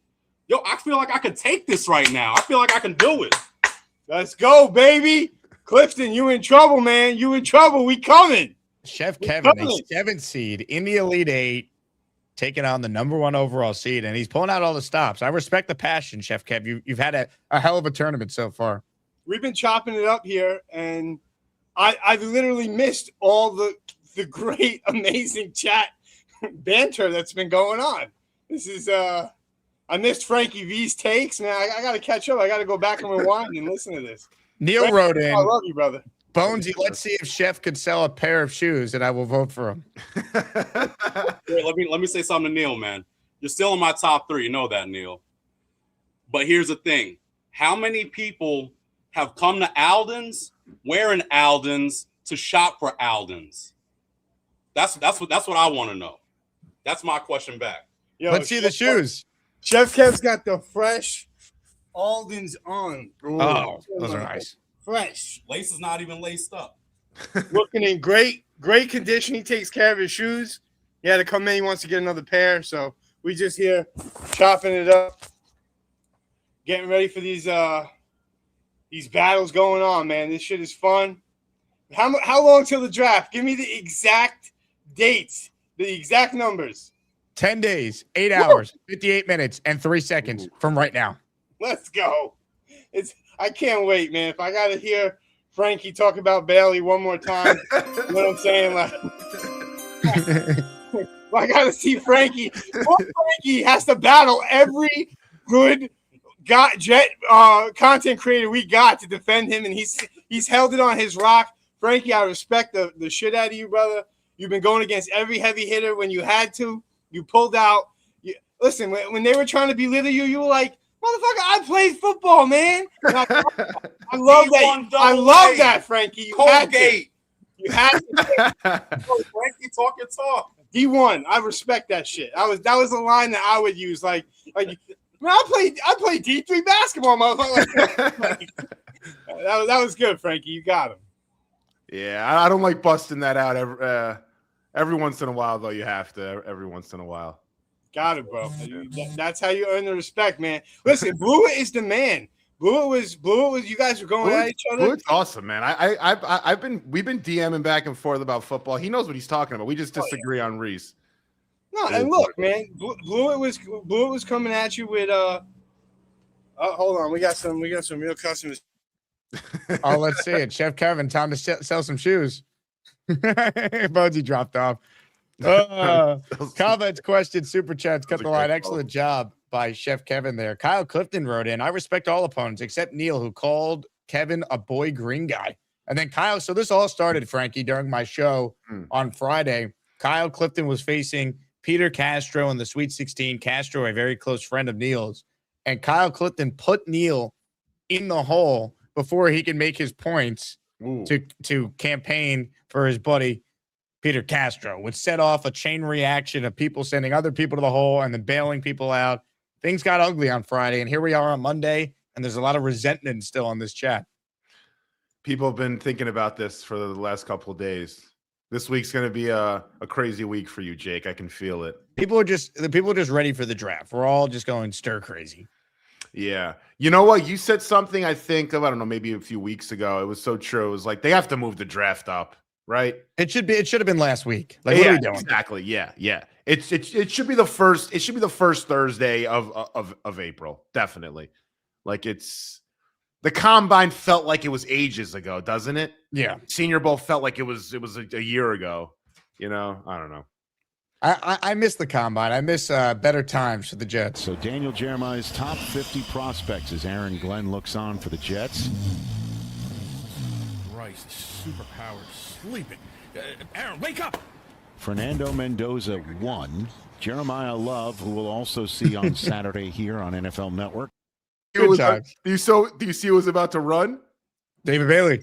Yo, I feel like I can take this right now. I feel like I can do it. Let's go, baby. Clifton, you in trouble, man. You in trouble. We coming. Chef Kevin, a 7th seed in the Elite Eight, taking on the #1 overall seed, and he's pulling out all the stops. I respect the passion, Chef Kev. You've had a hell of a tournament so far. We've been chopping it up here, and I've literally missed all the great, amazing chat banter that's been going on. This is I missed Frankie Vitz takes, man. I got to catch up. I got to go back and rewind and listen to this. Neil Frankie, wrote in, I love you, brother. Bonesy, let's see if Chef could sell a pair of shoes, and I will vote for him. Wait, let me say something to Neil, man. You're still in my top 3. You know that, Neil. But here's the thing. How many people have come to Alden's wearing Alden's to shop for Alden's? That's what I want to know. That's my question back. Yo, Let's see the shoes. Chef Kev's got the fresh Aldens on. Ooh. Oh, those are nice. Fresh. Lace is not even laced up. Looking in great condition. He takes care of his shoes. He had to come in. He wants to get another pair. So we just here chopping it up, getting ready for these battles going on, man. This shit is fun. How long till the draft? Give me the exact dates, the exact numbers. 10 days, 8 hours, 58 minutes, and 3 seconds from right now. Let's go. I can't wait, man. If I got to hear Frankie talk about Bailey one more time, you know what I'm saying? Like, I got to see Frankie. Frankie has to battle every good Jet content creator we got to defend him, and he's held it on his rock. Frankie, I respect the shit out of you, brother. You've been going against every heavy hitter when you had to. You pulled out. Listen, when they were trying to belittle you, you were like, motherfucker, I played football, man. I love that. I love that, Frankie. You had to. You had to. Frankie, talk your talk. D1. I respect that shit. That was a line that I would use. Like man, I played D3 basketball, motherfucker. That was good, Frankie. You got him. Yeah, I don't like busting that out every once in a while, though. You have to every once in a while. Got it, bro. That's how you earn the respect, man. Listen, Blue is the man. Blue was. You guys were going at each other. Blue's awesome, man. We've been DMing back and forth about football. He knows what he's talking about. We just disagree on Reese. No, and look, man, Blue was coming at you with hold on, we got some real customers. Oh, let's see it. Chef Kevin, time to sell some shoes. Bonesy dropped off. Comments, questions, super chats, cut the line. Excellent job by Chef Kevin there. Kyle Clifton wrote in, I respect all opponents except Neil, who called Kevin a boy green guy. And then Kyle, so this all started, Frankie, during my show on Friday. Kyle Clifton was facing Peter Castro in the Sweet 16. Castro, a very close friend of Neil's. And Kyle Clifton put Neil in the hole before he can make his points to campaign for his buddy Peter Castro, which set off a chain reaction of people sending other people to the hole and then bailing people out. Things got ugly on Friday, and here we are on Monday, and there's a lot of resentment still on this chat. People have been thinking about this for the last couple of days. This week's going to be a crazy week for you, Jake. I can feel it. People are just ready for the draft. We're all just going stir crazy. Yeah. You know what? You said something, I think, I don't know, maybe a few weeks ago. It was so true. It was like, they have to move the draft up, right? It should have been last week. Like, what are we doing? Exactly. Yeah. It should be the first Thursday of April. Definitely. Like, the combine felt like it was ages ago, doesn't it? Yeah. Senior Bowl felt like it was a year ago. You know, I don't know. I miss the combine. I miss better times for the Jets. So Daniel Jeremiah's top 50 prospects as Aaron Glenn looks on for the Jets. Rice, superpowers, sleeping. Aaron, wake up! Fernando Mendoza 1. Jeremiah Love, who we'll also see on Saturday here on NFL Network. Good times. Do you see who was about to run? David Bailey.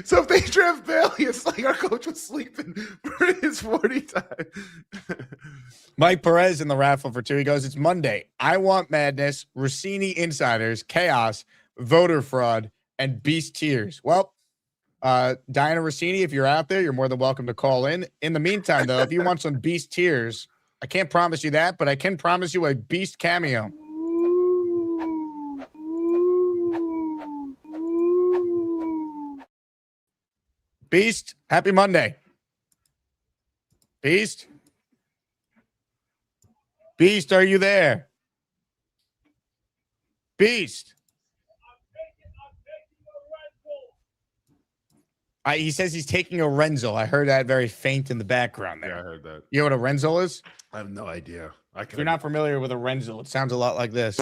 So if they draft Bailey, it's like our coach was sleeping for his 40 time. Mike Perez in the raffle for 2. He goes, it's Monday. I want madness, Rossini insiders, chaos, voter fraud, and beast tears. Well, Diana Rossini, if you're out there, you're more than welcome to call in. In the meantime, though, if you want some beast tears, I can't promise you that, but I can promise you a beast cameo. Beast, happy Monday. Beast? Beast, are you there? Beast. He says he's taking a Renzel. I heard that very faint in the background there. Yeah, I heard that. You know what a Renzel is? I have no idea. If you're not familiar with a Renzel, it sounds a lot like this.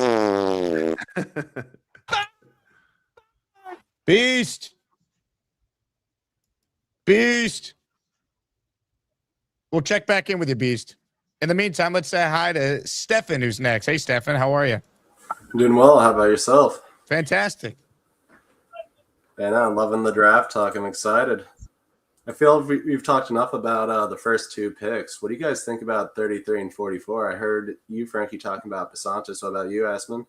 Beast. Beast. We'll check back in with you, Beast. In the meantime, let's say hi to Stefan, who's next. Hey, Stefan, how are you? Doing well. How about yourself? Fantastic. Yeah, I'm loving the draft talk. I'm excited. I feel we've talked enough about the first two picks. What do you guys think about 33 and 44? I heard you, Frankie, talking about Basantis. What about you, Asman?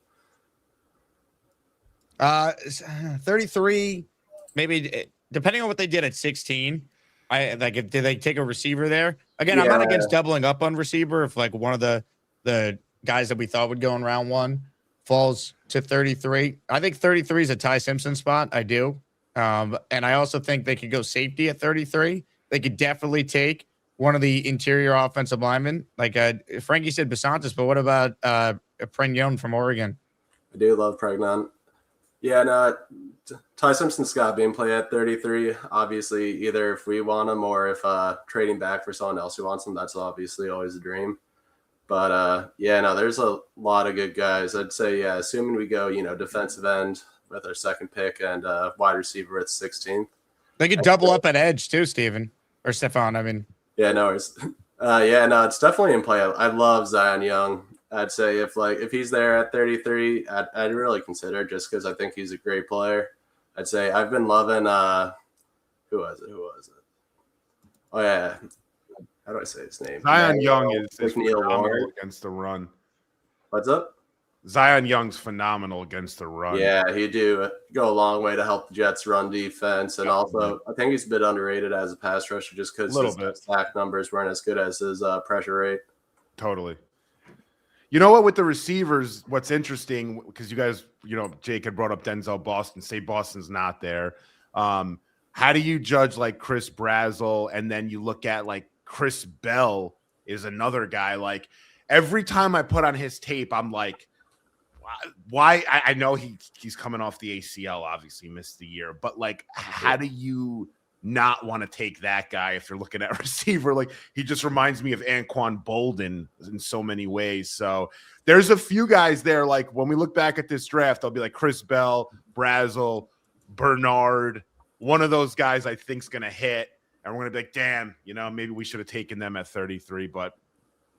33, maybe depending on what they did at 16. Did they take a receiver there? Again, I'm not against doubling up on receiver if like one of the guys that we thought would go in round 1 falls to 33. I think 33 is a Ty Simpson spot. I do. And I also think they could go safety at 33. They could definitely take one of the interior offensive linemen. Like Frankie said Basantis, but what about Pregnon from Oregon? I do love Pregnon. Yeah, no, Ty Simpson's got being play at 33. Obviously, either if we want him or if trading back for someone else who wants him, that's obviously always a dream. But yeah, no, there's a lot of good guys. I'd say, yeah, assuming we go, defensive end with our second pick and wide receiver at 16th. They could double up at edge too, Steven or Stefan. I mean, yeah, no, it's it's definitely in play. I love Zion Young. I'd say if he's there at 33, I'd really consider just because I think he's a great player. I'd say I've been loving who was it? Oh yeah, how do I say his name? Zion Young is phenomenal against the run. What's up? Zion Young's phenomenal against the run. Yeah, he do go a long way to help the Jets' run defense, and also I think he's a bit underrated as a pass rusher just because his sack numbers weren't as good as his pressure rate. Totally. You know what? With the receivers, what's interesting because you guys, Jake had brought up Denzel Boston. Say Boston's not there. How do you judge like Chris Brazzell, and then you look at like Chris Bell is another guy. Like every time I put on his tape, I'm like, why? I know he's coming off the ACL, obviously missed the year, but like, how do you not want to take that guy if you're looking at receiver? Like he just reminds me of Anquan Bolden in so many ways. So there's a few guys there. Like when we look back at this draft, I'll be like Chris Bell, Brazzell, Bernard. One of those guys I think's going to hit, and we're going to be like, damn, maybe we should have taken them at 33, but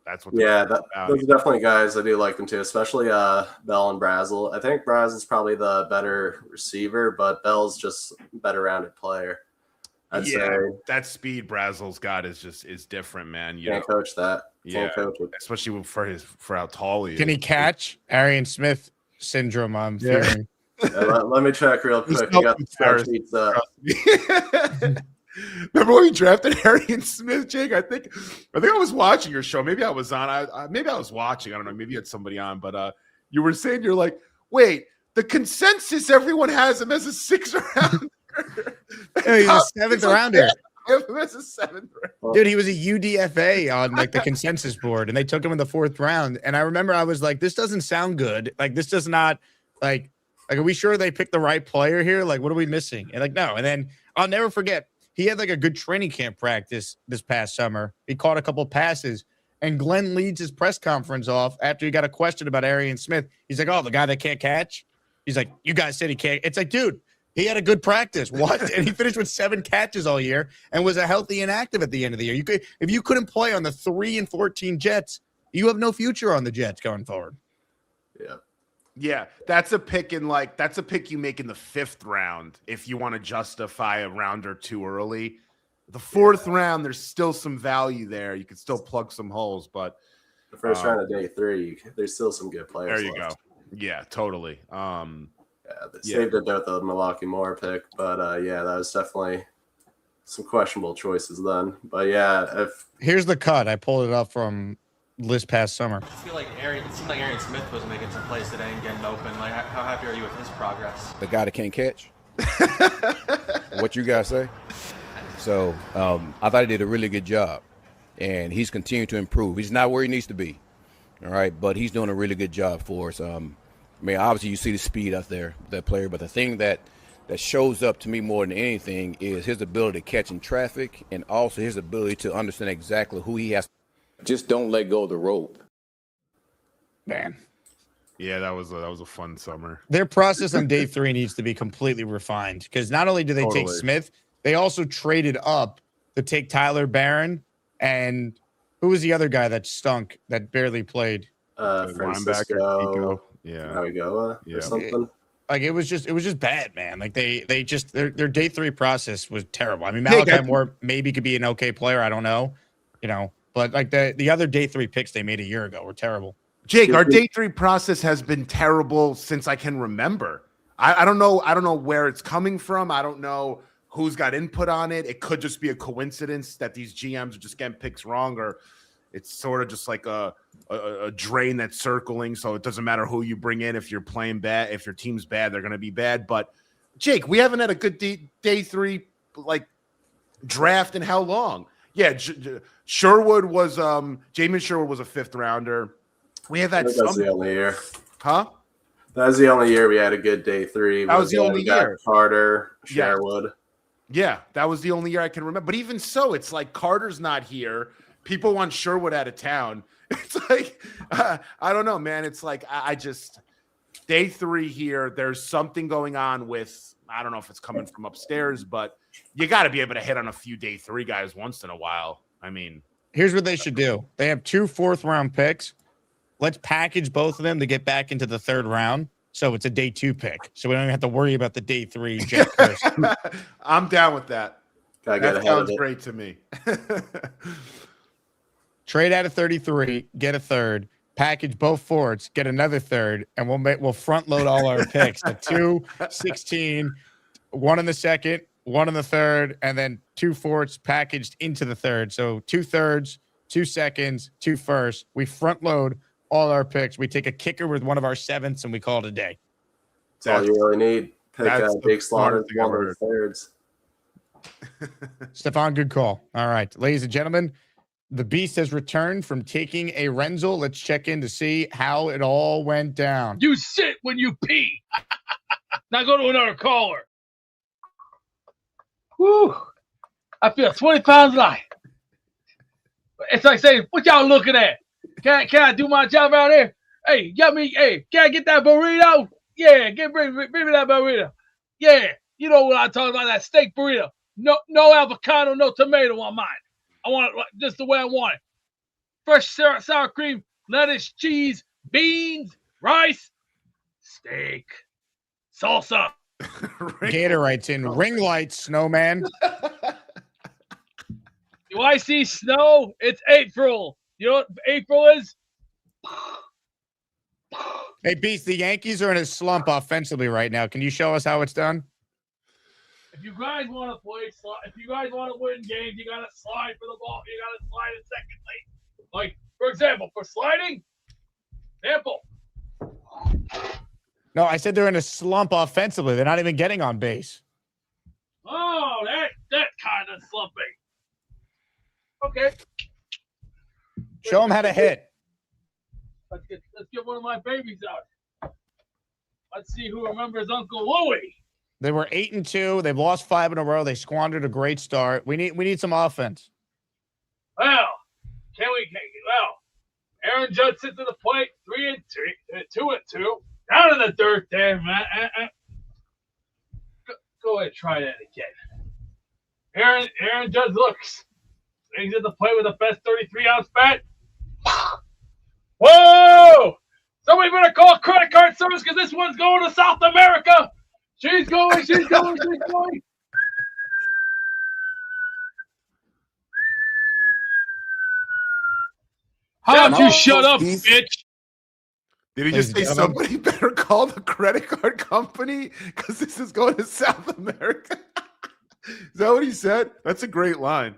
that's what. Yeah, those are definitely guys I do like them too, especially Bell and Brazzell. I think Brazzell's probably the better receiver, but Bell's just a better rounded player. I'd say that speed Brazzell's got is different, man. You can't coach that. Yeah, can't coach it. Especially for how tall he is. Can he catch Arian Smith syndrome? I'm feeling. Let me check real quick. You got the spreadsheets up. Remember when we drafted Arian Smith, Jake? I think I was watching your show. Maybe I was on. Maybe I was watching. I don't know. Maybe you had somebody on, but you were saying you're like, wait, the consensus everyone has him as a 6th round. He's a 7th rounder. That's a 7th round. Dude, he was a UDFA on like the consensus board, and they took him in the 4th round. And I remember I was like, this doesn't sound good. Like this does not like are we sure they picked the right player here? Like, what are we missing? And like, no. And then I'll never forget. He had like a good training camp practice this past summer. He caught a couple passes, and Glenn leads his press conference off after he got a question about Arian Smith. He's like, "Oh, the guy that can't catch." He's like, "You guys said he can't." It's like, dude, he had a good practice. What? And he finished with 7 catches all year and was a healthy and active at the end of the year. If you couldn't play on the 3-14 Jets, you have no future on the Jets going forward. Yeah. Yeah, that's a pick you make in the 5th round if you want to justify a round or two early. The 4th round, there's still some value there. You can still plug some holes, but the first round of day 3, there's still some good players. There you go. Yeah, totally. Saved it with the Milwaukee Moore pick, but that was definitely some questionable choices then. But yeah, here's the cut. I pulled it up from this past summer. I feel like it seemed like Arian Smith was making some plays today and getting open. Like, how happy are you with his progress? The guy that can't catch. What you guys say? So I thought he did a really good job, and he's continued to improve. He's not where he needs to be, all right, but he's doing a really good job for us. Obviously you see the speed out there with that player, but the thing that shows up to me more than anything is his ability to catch in traffic, and also his ability to understand exactly who he has. Just don't let go of the rope. Man. Yeah, that was a fun summer. Their process on day 3 needs to be completely refined because not only do they take Smith, they also traded up to take Tyler Barron, and who was the other guy that stunk that barely played? Francisco. Yeah. Or something. Like it was just bad, man. Like they just their day 3 process was terrible. I mean, Malachi Moore maybe could be an okay player. I don't know, but like the other day 3 picks they made a year ago were terrible. Jake, our day 3 process has been terrible since I can remember. I don't know. I don't know where it's coming from. I don't know who's got input on it. It could just be a coincidence that these GMs are just getting picks wrong, or it's sort of just like a drain that's circling. So it doesn't matter who you bring in. If you're playing bad, if your team's bad, they're going to be bad. But Jake, we haven't had a good day 3 like draft in how long? Yeah, Sherwood was Jamin Sherwood was a 5th rounder. We have had that's the only year, huh? That was the only year we had a good day 3. That was the only year. Carter, Sherwood. Yeah, that was the only year I can remember. But even so, it's like Carter's not here. People want Sherwood out of town. It's like, I don't know, man. It's like, I just, day 3 here, there's something going on with, I don't know if it's coming from upstairs, but you got to be able to hit on a few day 3 guys once in a while. I mean. Here's what they should do. They have 2 4th-round picks. Let's package both of them to get back into the 3rd round. So it's a day 2 pick. So we don't even have to worry about the day 3 jet first. I'm down with that. That sounds great to me. Trade out of 33, get a 3rd, package both forwards, get another 3rd, and we'll front load all our picks. A 2, 16, 1 in the 2nd, 1 in the 3rd, and then 2 forwards packaged into the 3rd. So 2 3rds, 2 2nds, 2 1sts. We front load all our picks. We take a kicker with one of our 7ths, and we call it a day. That's all you really need. Pick Big Slaughter, 1 of the 3rds. Stefan, good call. All right, ladies and gentlemen, the Beast has returned from taking a Renzel. Let's check in to see how it all went down. You sit when you pee. Now go to another caller. Whew. I feel 20 pounds light. It's like saying, what y'all looking at? Can I do my job out here? Hey, can I get that burrito? Yeah, bring me that burrito. Yeah, you know what I'm talking about, that steak burrito. No avocado, no tomato on mine. I want it just the way I want it. Fresh sour cream, lettuce, cheese, beans, rice, steak, salsa. Gator writes in, ring lights, snowman. Do I see snow? It's April. You know what April is? Hey, Beast, the Yankees are in a slump offensively right now. Can you show us how it's done? If you guys want to play, if you guys want to win games, you got to slide for the ball. You got to slide in second base. Like, for example, for sliding, No, I said they're in a slump offensively. They're not even getting on base. Oh, that kind of slumping. Okay. Show them how to hit. Let's get one of my babies out. Let's see who remembers Uncle Louie. They were 8-2. They've lost 5 in a row. They squandered a great start. We need some offense. Well, Aaron Judge sits to the plate, 2-2. Down in the dirt there, man. Go ahead, try that again. Aaron Judge looks. He's at the plate with the best 33-ounce bat. Whoa! Somebody better call credit card service because this one's going to South America. She's going. How about you shut up, bitch? Did he just say somebody better call the credit card company because this is going to South America? Is that what he said? That's a great line.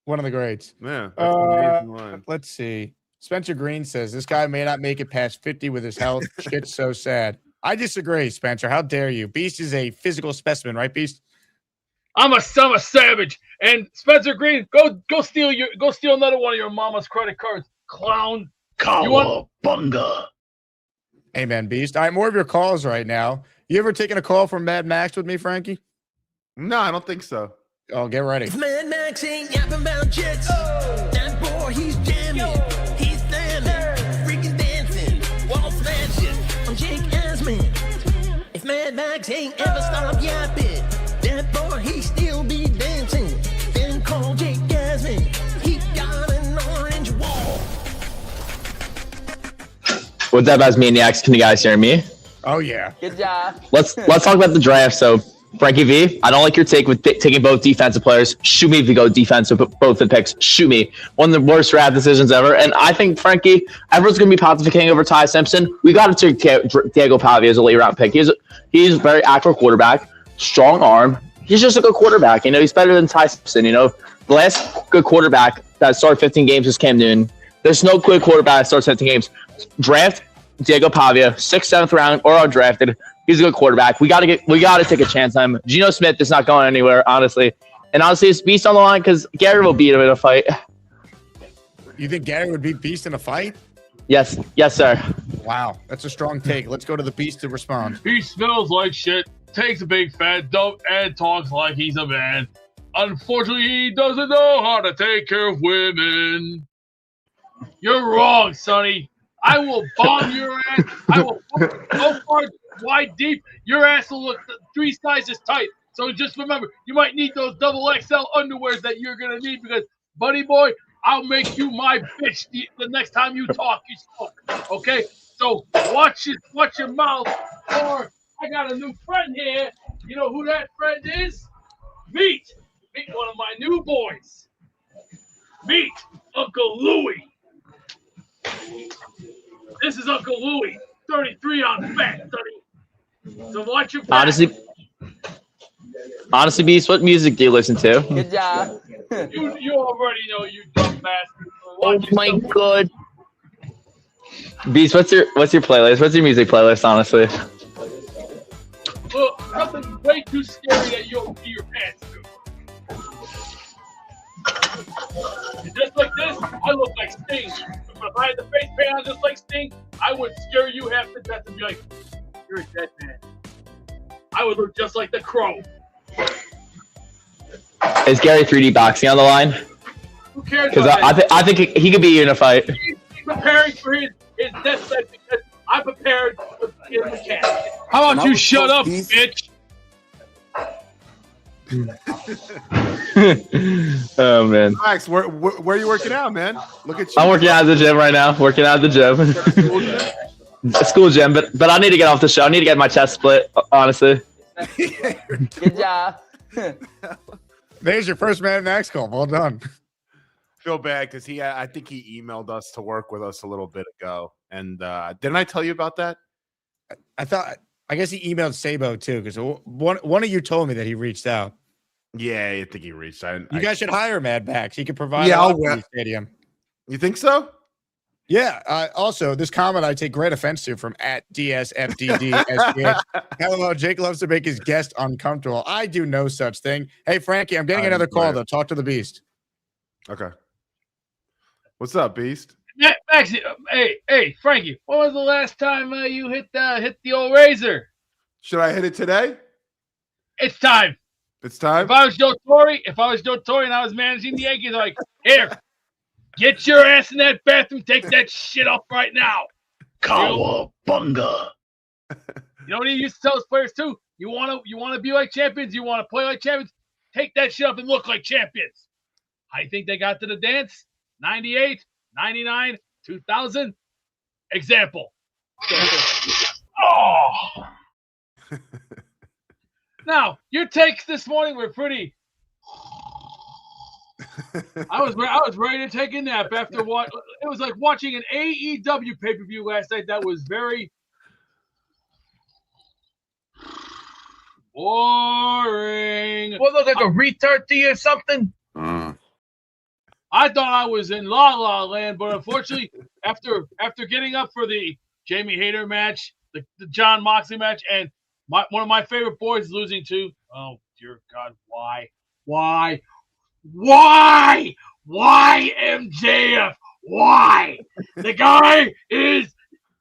One of the greats. Yeah, that's an amazing line. Let's see. Spencer Green says, this guy may not make it past 50 with his health. Shit's so sad. I disagree, Spencer. How dare you? Beast is a physical specimen, right, Beast? I'm a savage. And Spencer Green, go steal another one of your mama's credit cards, clown. Cowabunga. Amen, Beast. All right, more of your calls right now. You ever taken a call from Mad Max with me, Frankie? No, I don't think so. Oh, get ready. If Mad Max ain't yapping about jets, that boy, he's jamming. He's slamming, freaking dancing, wall smashing. I'm Jake Asman. If Mad Max ain't ever stopped yapping, that boy, he still be dancing. Then call Jake Asman. He got an orange wall. What's up, Asmaniacs? Can you guys hear me? Oh, yeah. Good job. Let's talk about the draft. So, Frankie V, I don't like your take with taking both defensive players. Shoot me if you go defensive, both the picks. Shoot me. One of the worst draft decisions ever. And I think, Frankie, everyone's going to be pontificating over Ty Simpson. We got to take Diego Pavia as a late-round pick. He's a very accurate quarterback, strong arm. He's just a good quarterback. You know, he's better than Ty Simpson. You know, the last good quarterback that started 15 games was Cam Newton. There's no good quarterback that starts 15 games. Draft Diego Pavia, 6th, 7th round, or undrafted. He's a good quarterback. We gotta take a chance on him. Geno Smith is not going anywhere, honestly. And honestly, it's Beast on the line because Gary will beat him in a fight. You think Gary would beat Beast in a fight? Yes, sir. Wow, that's a strong take. Let's go to the Beast to respond. Beast smells like shit, takes a big fat dump, and talks like he's a man. Unfortunately, he doesn't know how to take care of women. You're wrong, Sonny. I will bomb your ass. I will go far, wide, deep. Your ass will look 3 sizes tight. So just remember, you might need those double XL underwears that you're going to need because, buddy boy, I'll make you my bitch the next time you talk. Okay? So watch your mouth, or I got a new friend here. You know who that friend is? Meet one of my new boys. Meet Uncle Louie. This is Uncle Louie, 33 on fat, Sonny. So watch your back. Honestly, Beast, what music do you listen to? Good job. You already know, you dumb bastard. Oh my god. Beast, what's your playlist? What's your music playlist, honestly? Look, nothing way too scary that you'll pee your pants to. And just like this, I look like Sting. But if I had the face paint on just like Sting, I would scare you half to death and be like, you're a dead man. I would look just like the Crow. Is Gary 3D boxing on the line? Who cares? Because I think he could be in a fight. He's preparing for his death set because I'm prepared for his mechanic. How about you shut up, bitch? Oh man, Max, where are you working out, man? Look at you. I'm working out at the gym right now. Working out at the gym. School gym, but I need to get off the show. I need to get my chest split, honestly. Good job. There's your first Man Max call. Well done. Feel bad because I think he emailed us to work with us a little bit ago. And didn't I tell you about that? I guess he emailed Sabo too, because one of you told me that he reached out. Yeah, I think he reached out. You guys should hire Mad Max. He could provide stadium. You think so? Yeah. Also, this comment I take great offense to from @DSFDDSPH. Hello, Jake loves to make his guest uncomfortable. I do no such thing. Hey, Frankie, I'm getting another call, though. Talk to the Beast. Okay. What's up, Beast? Max, hey, Frankie, when was the last time you hit the old razor? Should I hit it today? It's time. It's time? If I was Joe Torre and I was managing the Yankees, like, here, get your ass in that bathroom, take that shit up right now. Cowabunga. You know what he used to tell his players too? You wanna be like champions, you wanna play like champions, take that shit up and look like champions. How do you think they got to the dance? 98, 99, 2000. Example. Oh. Now, your takes this morning were pretty. I was ready to take a nap after what it was like watching an AEW pay-per-view last night. That was very boring. What, look like a retard to you or something? I thought I was in La La Land, but unfortunately, after getting up for the Jamie Hayter match, the John Moxley match, and one of my favorite boys losing to, oh dear God, why MJF? Why? The guy is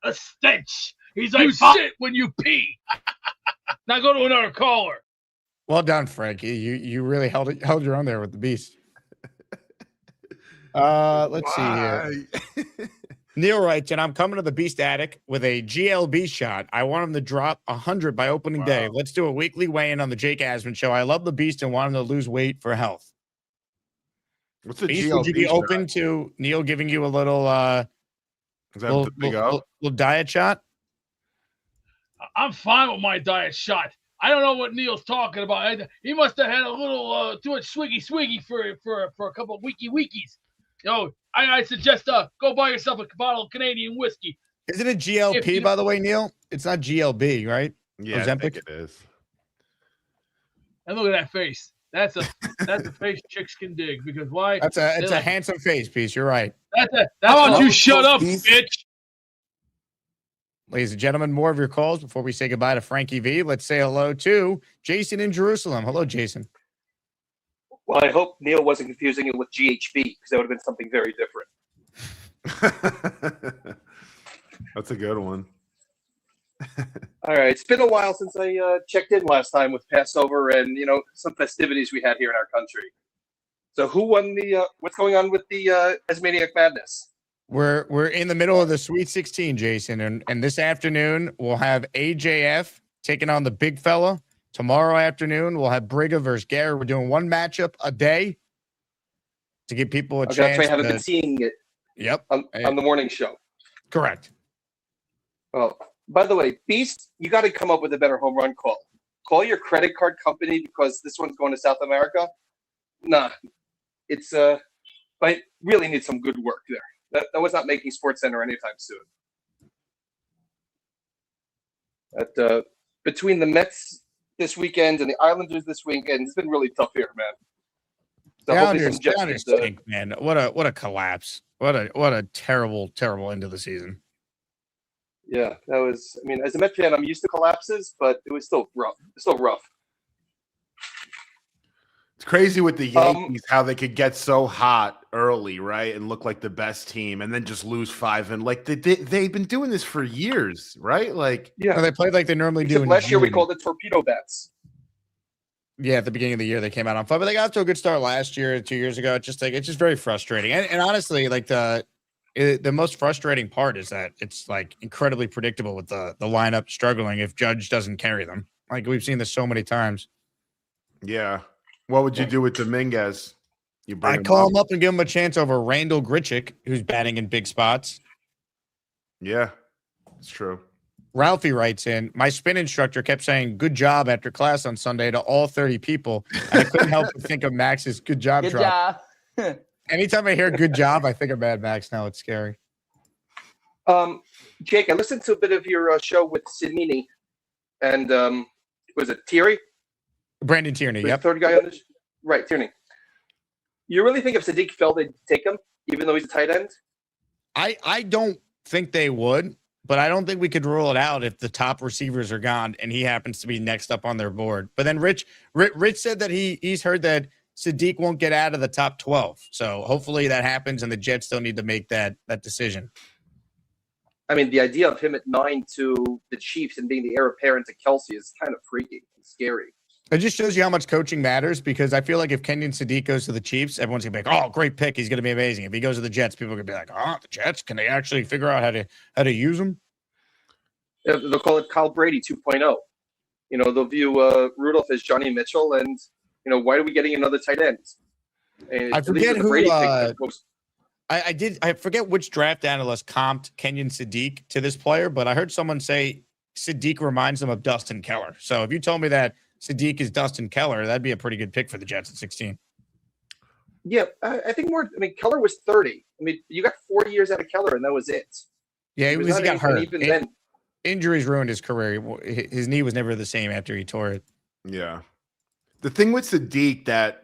a stench. He's like, you shit when you pee. Now go to another caller. Well done, Frankie. You really held your own there with the Beast. Let's see here. Neil writes, and I'm coming to the Beast Attic with a GLB shot. I want him to drop 100 by opening day. Let's do a weekly weigh-in on the Jake Asman show. I love the Beast and want him to lose weight for health. What's the Beast, GLB would you be shot? open to Neil giving you a little Is that little diet shot? I'm fine with my diet shot. I don't know what Neil's talking about. He must have had a little too much swiggy for a couple of weekies. I suggest go buy yourself a bottle of Canadian whiskey. Isn't it GLP, by the way, Neil? It's not GLB, right? Yeah, Ozempic? I think it is. And look at that face. That's a face chicks can dig because why? It's a handsome face piece. You're right. How about you shut up, bitch? Ladies and gentlemen, more of your calls before we say goodbye to Frankie V. Let's say hello to Jason in Jerusalem. Hello, Jason. Well, I hope Neil wasn't confusing it with GHB because that would have been something very different. That's a good one. All right. It's been a while since I checked in last time with Passover and, some festivities we had here in our country. So who won what's going on with the Asmaniac Madness? We're in the middle of the Sweet 16, Jason, and this afternoon we'll have AJF taking on the big fella. Tomorrow afternoon we'll have Briga versus Gary. We're doing one matchup a day to give people a chance. That's why I haven't been seeing it. Yep, on the morning show. Correct. Well, by the way, Beast, you got to come up with a better home run call. Call your credit card company because this one's going to South America. Nah, it's but really needs some good work there. That was not making SportsCenter anytime soon. But between the Mets this weekend and the Islanders this weekend, it's been really tough here, man. So Downers stink, man. What a collapse. What a terrible end of the season. Yeah, that was. I mean, as a Met fan, I'm used to collapses, but it was still rough. It's crazy with the Yankees how they could get so hot early, right, and look like the best team, and then just lose 5. And like they've been doing this for years, right? Like, yeah, they played like they normally do. Last year we called it torpedo bats. Yeah, at the beginning of the year they came out on fire, but they got to a good start last year, 2 years ago. It's just very frustrating. And honestly, like the most frustrating part is that it's like incredibly predictable with the lineup struggling if Judge doesn't carry them. Like we've seen this so many times. Yeah. What would you do with Dominguez? I'd call him up and give him a chance over Randall Grichuk, who's batting in big spots. Yeah, it's true. Ralphie writes in, my spin instructor kept saying good job after class on Sunday to all 30 people. And I couldn't help but think of Max's good job drop. Anytime I hear good job, I think of Mad Max now. It's scary. Jake, I listened to a bit of your show with Sidney and was it Tierney? Brandon Tierney, yep. Third guy on this? Right, Tierney. You really think if Sadiq fell, they'd take him, even though he's a tight end? I don't think they would, but I don't think we could rule it out if the top receivers are gone and he happens to be next up on their board. But then Rich said that he's heard that Sadiq won't get out of the top 12. So hopefully that happens and the Jets still need to make that decision. I mean, the idea of him at 9 to the Chiefs and being the heir apparent to Kelsey is kind of freaky and scary. It just shows you how much coaching matters because I feel like if Kenyon Sadiq goes to the Chiefs, everyone's going to be like, oh, great pick. He's going to be amazing. If he goes to the Jets, people are going to be like, oh, the Jets, can they actually figure out how to use him? Yeah, they'll call it Kyle Brady 2.0. They'll view Rudolph as Johnny Mitchell and, why are we getting another tight end? And I forget who I forget which draft analyst comped Kenyon Sadiq to this player, but I heard someone say Sadiq reminds them of Dustin Keller. So if you told me that Sadiq is Dustin Keller, that'd be a pretty good pick for the Jets at 16. Yeah, I think more. I mean, Keller was 30. I mean, you got 4 years out of Keller, and that was it. Yeah, he got hurt. Even then, injuries ruined his career. His knee was never the same after he tore it. Yeah. The thing with Sadiq that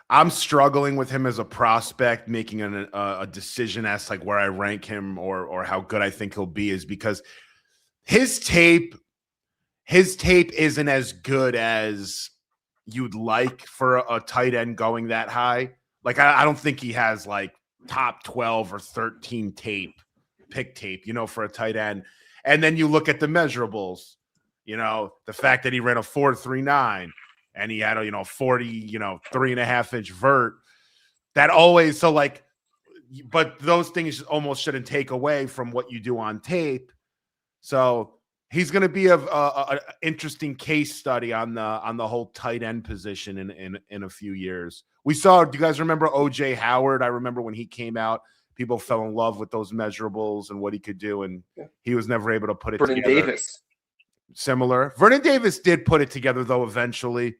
I'm struggling with him as a prospect, making a decision as like where I rank him or how good I think he'll be is because his tape isn't as good as you'd like for a tight end going that high. Like, I don't think he has like top 12 or 13 pick tape, for a tight end. And then you look at the measurables, the fact that he ran a 4.39 and he had a, 40, 3.5-inch vert that always, so like, but those things almost shouldn't take away from what you do on tape. So he's going to be a interesting case study on the whole tight end position in a few years. We saw. Do you guys remember O.J. Howard? I remember when he came out, people fell in love with those measurables and what he could do, and he was never able to put it together. Davis. similar. Vernon Davis did put it together though. Eventually,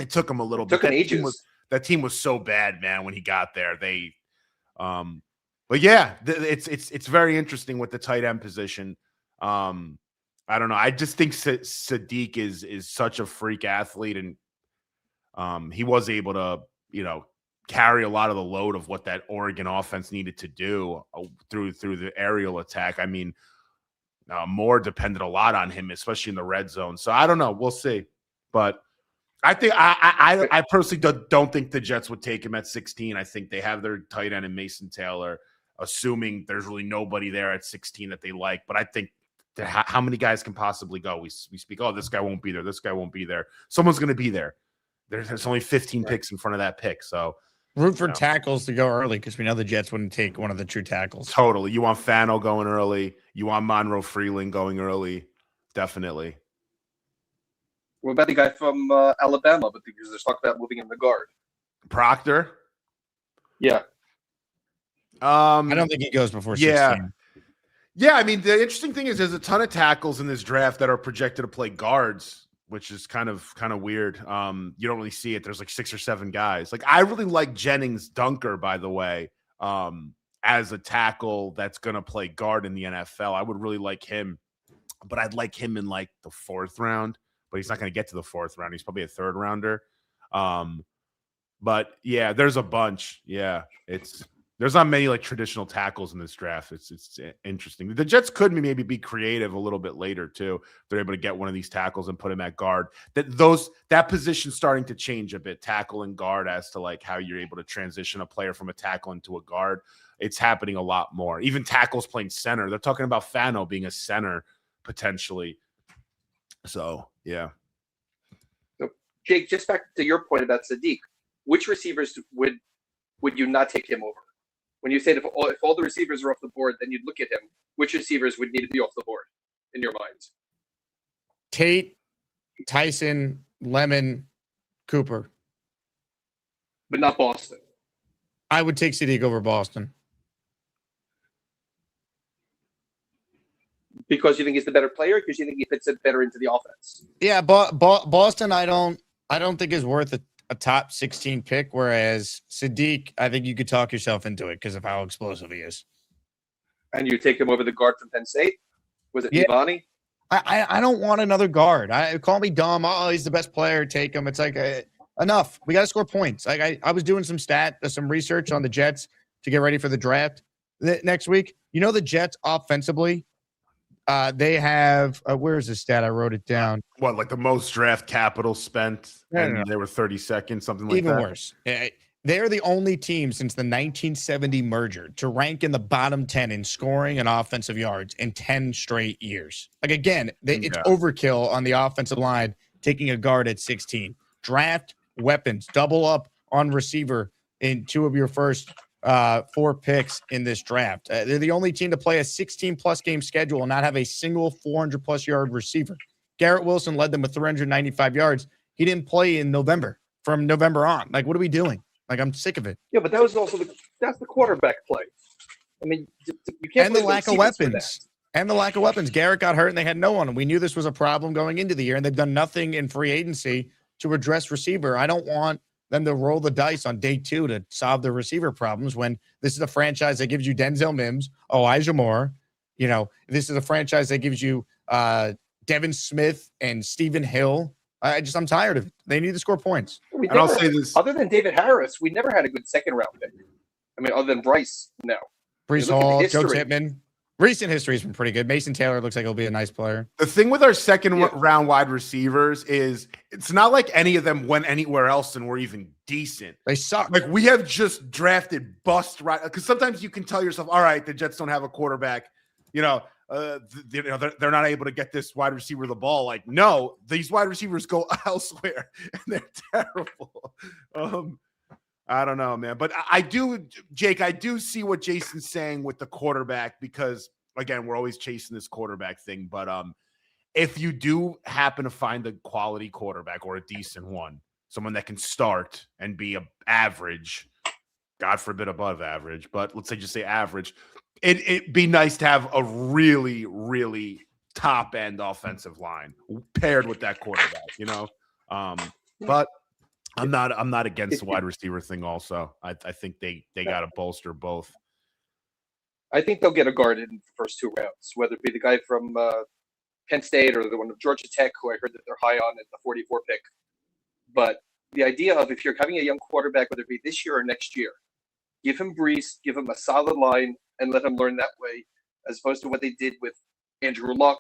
it took him a little bit. Took him ages. That team was so bad, man. When he got there, but yeah, it's very interesting with the tight end position. I don't know. I just think Sadiq is such a freak athlete, and he was able to, carry a lot of the load of what that Oregon offense needed to do through the aerial attack. I mean, Moore depended a lot on him, especially in the red zone. So I don't know. We'll see. But I think I personally don't think the Jets would take him at 16. I think they have their tight end in Mason Taylor, assuming there's really nobody there at 16 that they like. But I think how many guys can possibly go? We speak, oh, this guy won't be there. This guy won't be there. Someone's going to be there. There's only 15 picks in front of that pick. So root for tackles to go early because we know the Jets wouldn't take one of the true tackles. Totally. You want Fano going early. You want Monroe Freeland going early. Definitely. What about the guy from Alabama? But because there's talk about moving in the guard. Proctor? Yeah. I don't think he goes before 16. Yeah, I mean, the interesting thing is there's a ton of tackles in this draft that are projected to play guards, which is kind of weird. You don't really see it. There's like 6 or 7 guys. Like I really like Jennings Dunker, by the way, as a tackle that's going to play guard in the NFL. I would really like him, but I'd like him in like the 4th round, but he's not going to get to the 4th round. He's probably a 3rd rounder. But yeah, there's a bunch. Yeah, there's not many like traditional tackles in this draft. It's interesting. The Jets could maybe be creative a little bit later too. They're able to get one of these tackles and put him at guard. That position's starting to change a bit, tackle and guard, as to like how you're able to transition a player from a tackle into a guard. It's happening a lot more. Even tackles playing center. They're talking about Fano being a center potentially. So yeah. So, Jake, just back to your point about Sadiq, which receivers would you not take him over? When you said if all the receivers are off the board, then you'd look at him. Which receivers would need to be off the board in your minds? Tate, Tyson, Lemon, Cooper. But not Boston. I would take Sadiq over Boston. Because you think he's the better player, because you think he fits it better into the offense? Yeah, Boston I don't think is worth a top 16 pick, whereas Sadiq, I think you could talk yourself into it because of how explosive he is. And you take him over the guard from Penn State? Was it Ivani? I don't want another guard. Call me dumb. Oh, he's the best player. Take him. It's like enough. We got to score points. I was doing some research on the Jets to get ready for the draft next week. You know, the Jets offensively, they have where is the stat? I wrote it down. What, like the most draft capital spent, and they were 32nd, something like that? Even worse. They're the only team since the 1970 merger to rank in the bottom 10 in scoring and offensive yards in 10 straight years. Like, again, it's overkill on the offensive line taking a guard at 16. Draft weapons, double up on receiver in 2 of your first 4 picks in this draft. They're the only team to play a 16-plus game schedule and not have a single 400-plus yard receiver. Garrett Wilson led them with 395 yards. He didn't play in November, from November on. Like, what are we doing? Like, I'm sick of it. Yeah, but that was also that's the quarterback play. I mean, you can't. And the lack of weapons. And the lack of weapons. Garrett got hurt, and they had no one. And we knew this was a problem going into the year, and they've done nothing in free agency to address receiver. I don't want them to roll the dice on day 2 to solve their receiver problems when this is a franchise that gives you Denzel Mims, Elijah Moore. You know, this is a franchise that gives you Devin Smith and Stephen Hill. I'm tired of it. They need to score points. And I'll say this. Other than David Harris, we never had a good 2nd round pick. I mean, other than Bryce, no. Brees Hall, Joe Tippmann. Recent history has been pretty good. Mason Taylor looks like he'll be a nice player. The thing with our 2nd round wide receivers is it's not like any of them went anywhere else and were even decent. They suck. Like, we have just drafted bust right, because sometimes you can tell yourself, all right, the Jets don't have a quarterback. They're not able to get this wide receiver the ball. Like, no, these wide receivers go elsewhere and they're terrible. I don't know, man. But I do see what Jason's saying with the quarterback, because, again, we're always chasing this quarterback thing. But if you do happen to find a quality quarterback or a decent one, someone that can start and be a average, God forbid above average, but let's say just say average, it'd be nice to have a really, really top end offensive line paired with that quarterback, but I'm not against the wide receiver thing also. I think they got to bolster both. I think they'll get a guard in the first 2 rounds, whether it be the guy from Penn State or the one of Georgia Tech, who I heard that they're high on at the 44 pick. But the idea of if you're having a young quarterback, whether it be this year or next year, give him Reese, give him a solid line, and let him learn that way, as opposed to what they did with Andrew Luck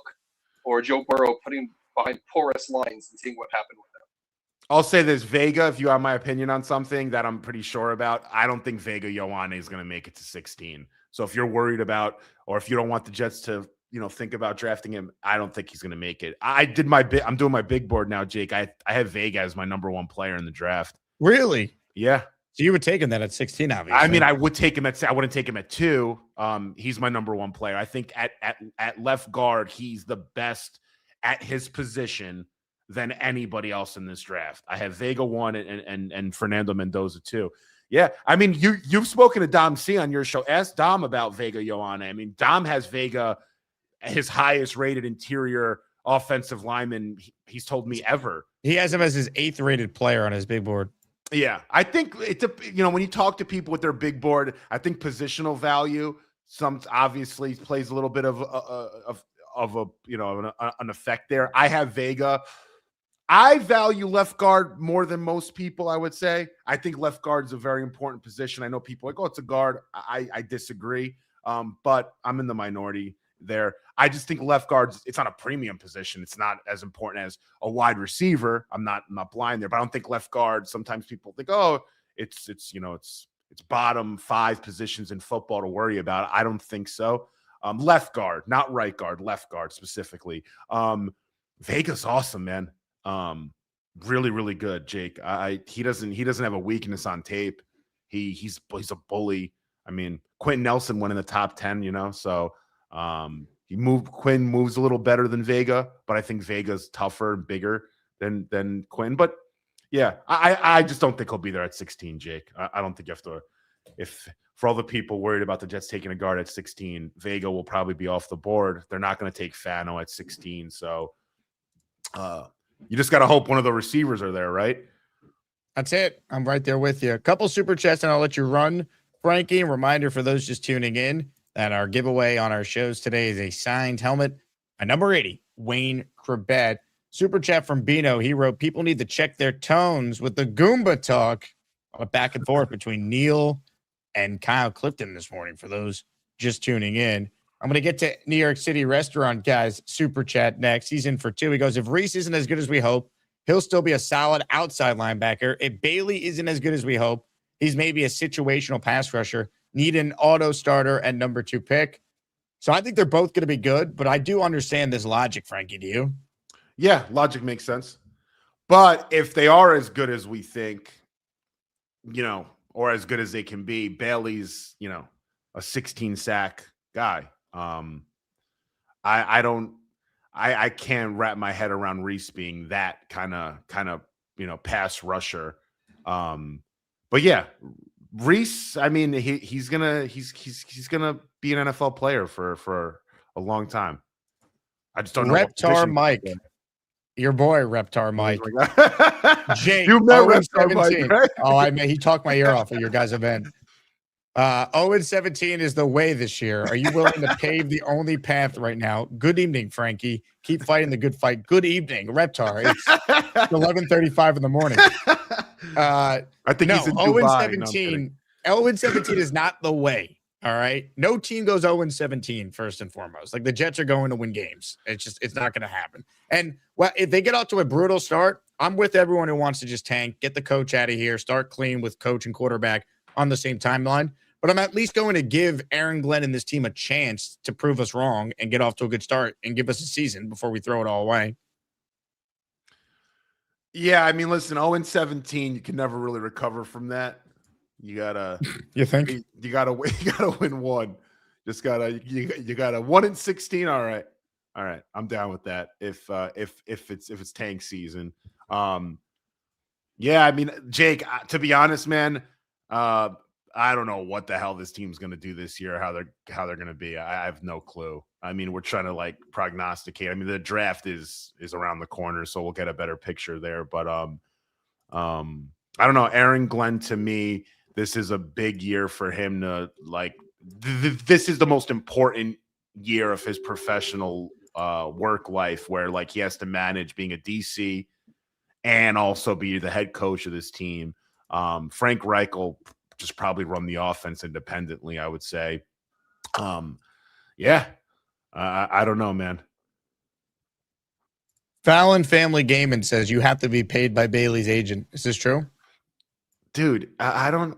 or Joe Burrow, putting behind porous lines and seeing what happened with them. I'll say this, Vega, if you have my opinion on something that I'm pretty sure about, I don't think Vega Ioane is going to make it to 16. So if you're worried about, or if you don't want the Jets to, think about drafting him, I don't think he's going to make it. I'm doing my big board now, Jake. I have Vega as my number 1 player in the draft. Really? Yeah. So you would take him then at 16, obviously. I mean, I would take him I wouldn't take him at 2. He's my number 1 player. I think at left guard, he's the best at his position than anybody else in this draft. I have Vega 1 and Fernando Mendoza 2. Yeah, I mean, you've spoken to Dom C on your show. Ask Dom about Vega Ioane. I mean, Dom has Vega his highest rated interior offensive lineman he's told me ever. He has him as his 8th rated player on his big board. Yeah, I think when you talk to people with their big board, I think positional value obviously plays a little bit of an effect there. I have Vega. I value left guard more than most people, I would say. I think left guard is a very important position. I know people are like, oh, it's a guard. I disagree, but I'm in the minority there. I just think left guard, it's not a premium position. It's not as important as a wide receiver. I'm not blind there, but I don't think left guard. Sometimes people think, oh, it's bottom 5 positions in football to worry about. I don't think so. Left guard, not right guard, left guard specifically. Vega's awesome, man. Really, really good, Jake. He doesn't have a weakness on tape. He's a bully. I mean, Quentin Nelson went in the top 10, so Quinn moves a little better than Vega, but I think Vega's tougher and bigger than Quinn. But yeah, I just don't think he'll be there at 16, Jake. I don't think you have to. If for all the people worried about the Jets taking a guard at 16, Vega will probably be off the board. They're not going to take Fano at 16, so you just got to hope one of the receivers are there, right? That's it. I'm right there with you. A couple super chats, and I'll let you run, Frankie. A reminder for those just tuning in that our giveaway on our shows today is a signed helmet by number 80, Wayne Krebet. Super chat from Bino. He wrote, people need to check their tones with the Goomba talk on a back and forth between Neil and Kyle Clifton this morning. For those just tuning in, I'm going to get to New York City restaurant guys super chat next. He's in for 2. He goes, if Reese isn't as good as we hope, he'll still be a solid outside linebacker. If Bailey isn't as good as we hope, he's maybe a situational pass rusher. Need an auto starter at number 2 pick. So I think they're both going to be good, but I do understand this logic, Frankie. Do you? Yeah, logic makes sense. But if they are as good as we think, or as good as they can be, Bailey's, a 16 sack guy. I can't wrap my head around Reese being that kind of pass rusher. But yeah, Reese, I mean, he's gonna be an NFL player for a long time. I just don't know. Reptar Mike, your boy Reptar Mike. Jake, you met Reptar Mike, right? Oh, he talked my ear off at your guys' event. 0-17 is the way this year. Are you willing to pave the only path right now? Good evening, Frankie. Keep fighting the good fight. Good evening, Reptar. It's 11:35 in the morning. I think he's in Dubai. 0-17. 0-17 is not the way. All right. No team goes 0-17 first and foremost. Like the Jets are going to win games. It's not going to happen. And if they get out to a brutal start, I'm with everyone who wants to just tank, get the coach out of here, start clean with coach and quarterback on the same timeline. But I'm at least going to give Aaron Glenn and this team a chance to prove us wrong and get off to a good start and give us a season before we throw it all away. Yeah, I mean, listen, 0-17, you can never really recover from that. You gotta. You think? You gotta win one. Just gotta. You gotta 1-16. All right. I'm down with that. If it's tank season. Yeah, I mean, Jake. To be honest, man. I don't know what the hell this team's going to do this year, how they're going to be. I have no clue. I mean, we're trying to like prognosticate. I mean, the draft is around the corner, so we'll get a better picture there. But I don't know. Aaron Glenn, to me, this is a big year for him to like. This is the most important year of his professional work life, where like he has to manage being a DC and also be the head coach of this team. Frank Reich will just probably run the offense independently, I would say. Yeah, I don't know, man. Fallon Family Gaming says you have to be paid by Bailey's agent. Is this true? Dude, I don't.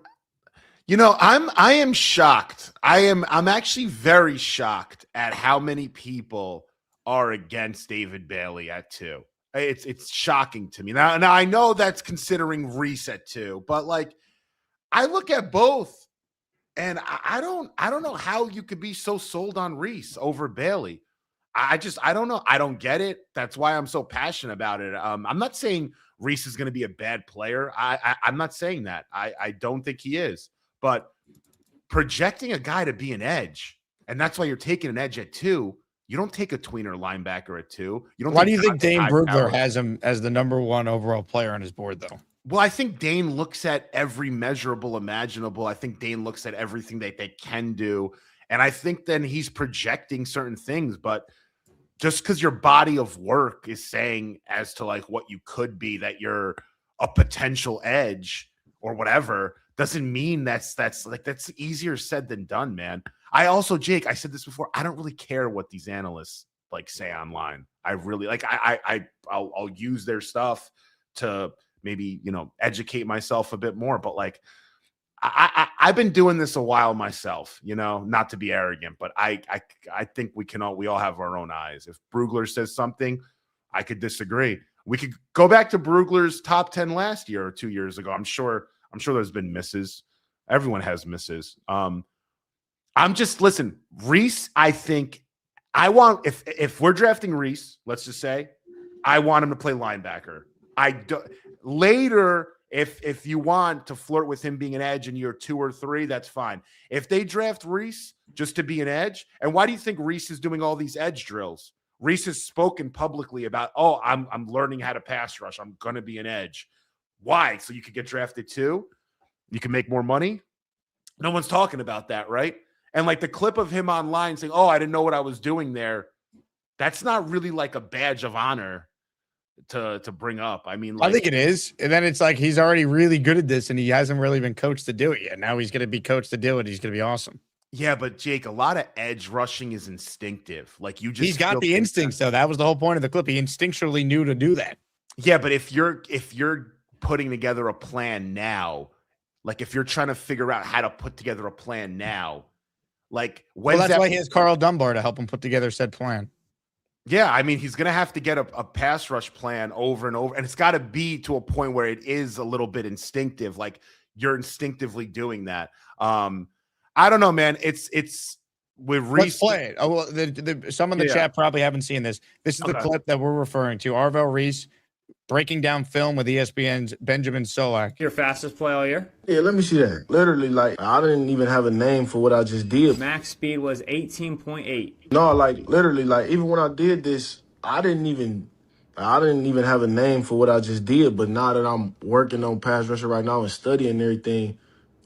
You know, I am shocked. I'm actually very shocked at how many people are against David Bailey at 2. It's shocking to me. Now I know that's considering Reese at 2, but like I look at both and I don't know how you could be so sold on Reese over Bailey. I don't know. I don't get it. That's why I'm so passionate about it. I'm not saying Reese is going to be a bad player. I'm not saying that. I don't think he is. But projecting a guy to be an edge, and that's why you're taking an edge at 2. You don't take a tweener linebacker at 2. You don't. Why do you think Dane Brugler has him as the number 1 overall player on his board, though? Well, I think Dane looks at every measurable imaginable. I think Dane looks at everything that they can do. And I think then he's projecting certain things. But just because your body of work is saying as to like what you could be, that you're a potential edge or whatever, doesn't mean that's easier said than done, man. I also, Jake, I said this before, I don't really care what these analysts like say online. I really like I'll use their stuff to maybe, you know, educate myself a bit more. But like I've been doing this a while myself, you know, not to be arrogant, but I think we all have our own eyes. If Brugler says something, I could disagree. We could go back to Brugler's top 10 last year or 2 years ago. I'm sure there's been misses. Everyone has misses. Listen, Reese, I think I want, if we're drafting Reese, let's just say, I want him to play linebacker. Later, if you want to flirt with him being an edge in year 2 or 3, that's fine. If they draft Reese just to be an edge, and why do you think Reese is doing all these edge drills? Reese has spoken publicly about, I'm learning how to pass rush. I'm going to be an edge. Why? So you could get drafted too? You can make more money? No one's talking about that, right? And like the clip of him online saying, I didn't know what I was doing there. That's not really like a badge of honor to bring up. I mean, like, I think it is. And then it's like he's already really good at this and he hasn't really been coached to do it yet. Now he's going to be coached to do it. He's going to be awesome. Yeah, but Jake, a lot of edge rushing is instinctive. Like he's got the instincts though. That was the whole point of the clip. He instinctually knew to do that. Yeah, but if you're putting together a plan now, like if you're trying to figure out how to put together a plan now, like that's why he has Carl Dunbar to help him put together said plan. Yeah, I mean, he's going to have to get a pass rush plan over and over, and it's got to be to a point where it is a little bit instinctive, like you're instinctively doing that. I don't know, man. It's with Reese. Let's play it. Oh, well, some of the chat probably haven't seen this. This is the clip that we're referring to. Arvell Reese breaking down film with ESPN's Benjamin Solak. Your fastest play all year? Yeah, let me see that. Literally, like, I didn't even have a name for what I just did. Max speed was 18.8. No, like, literally, like, even when I did this, I didn't even have a name for what I just did. But now that I'm working on pass rusher right now and studying everything,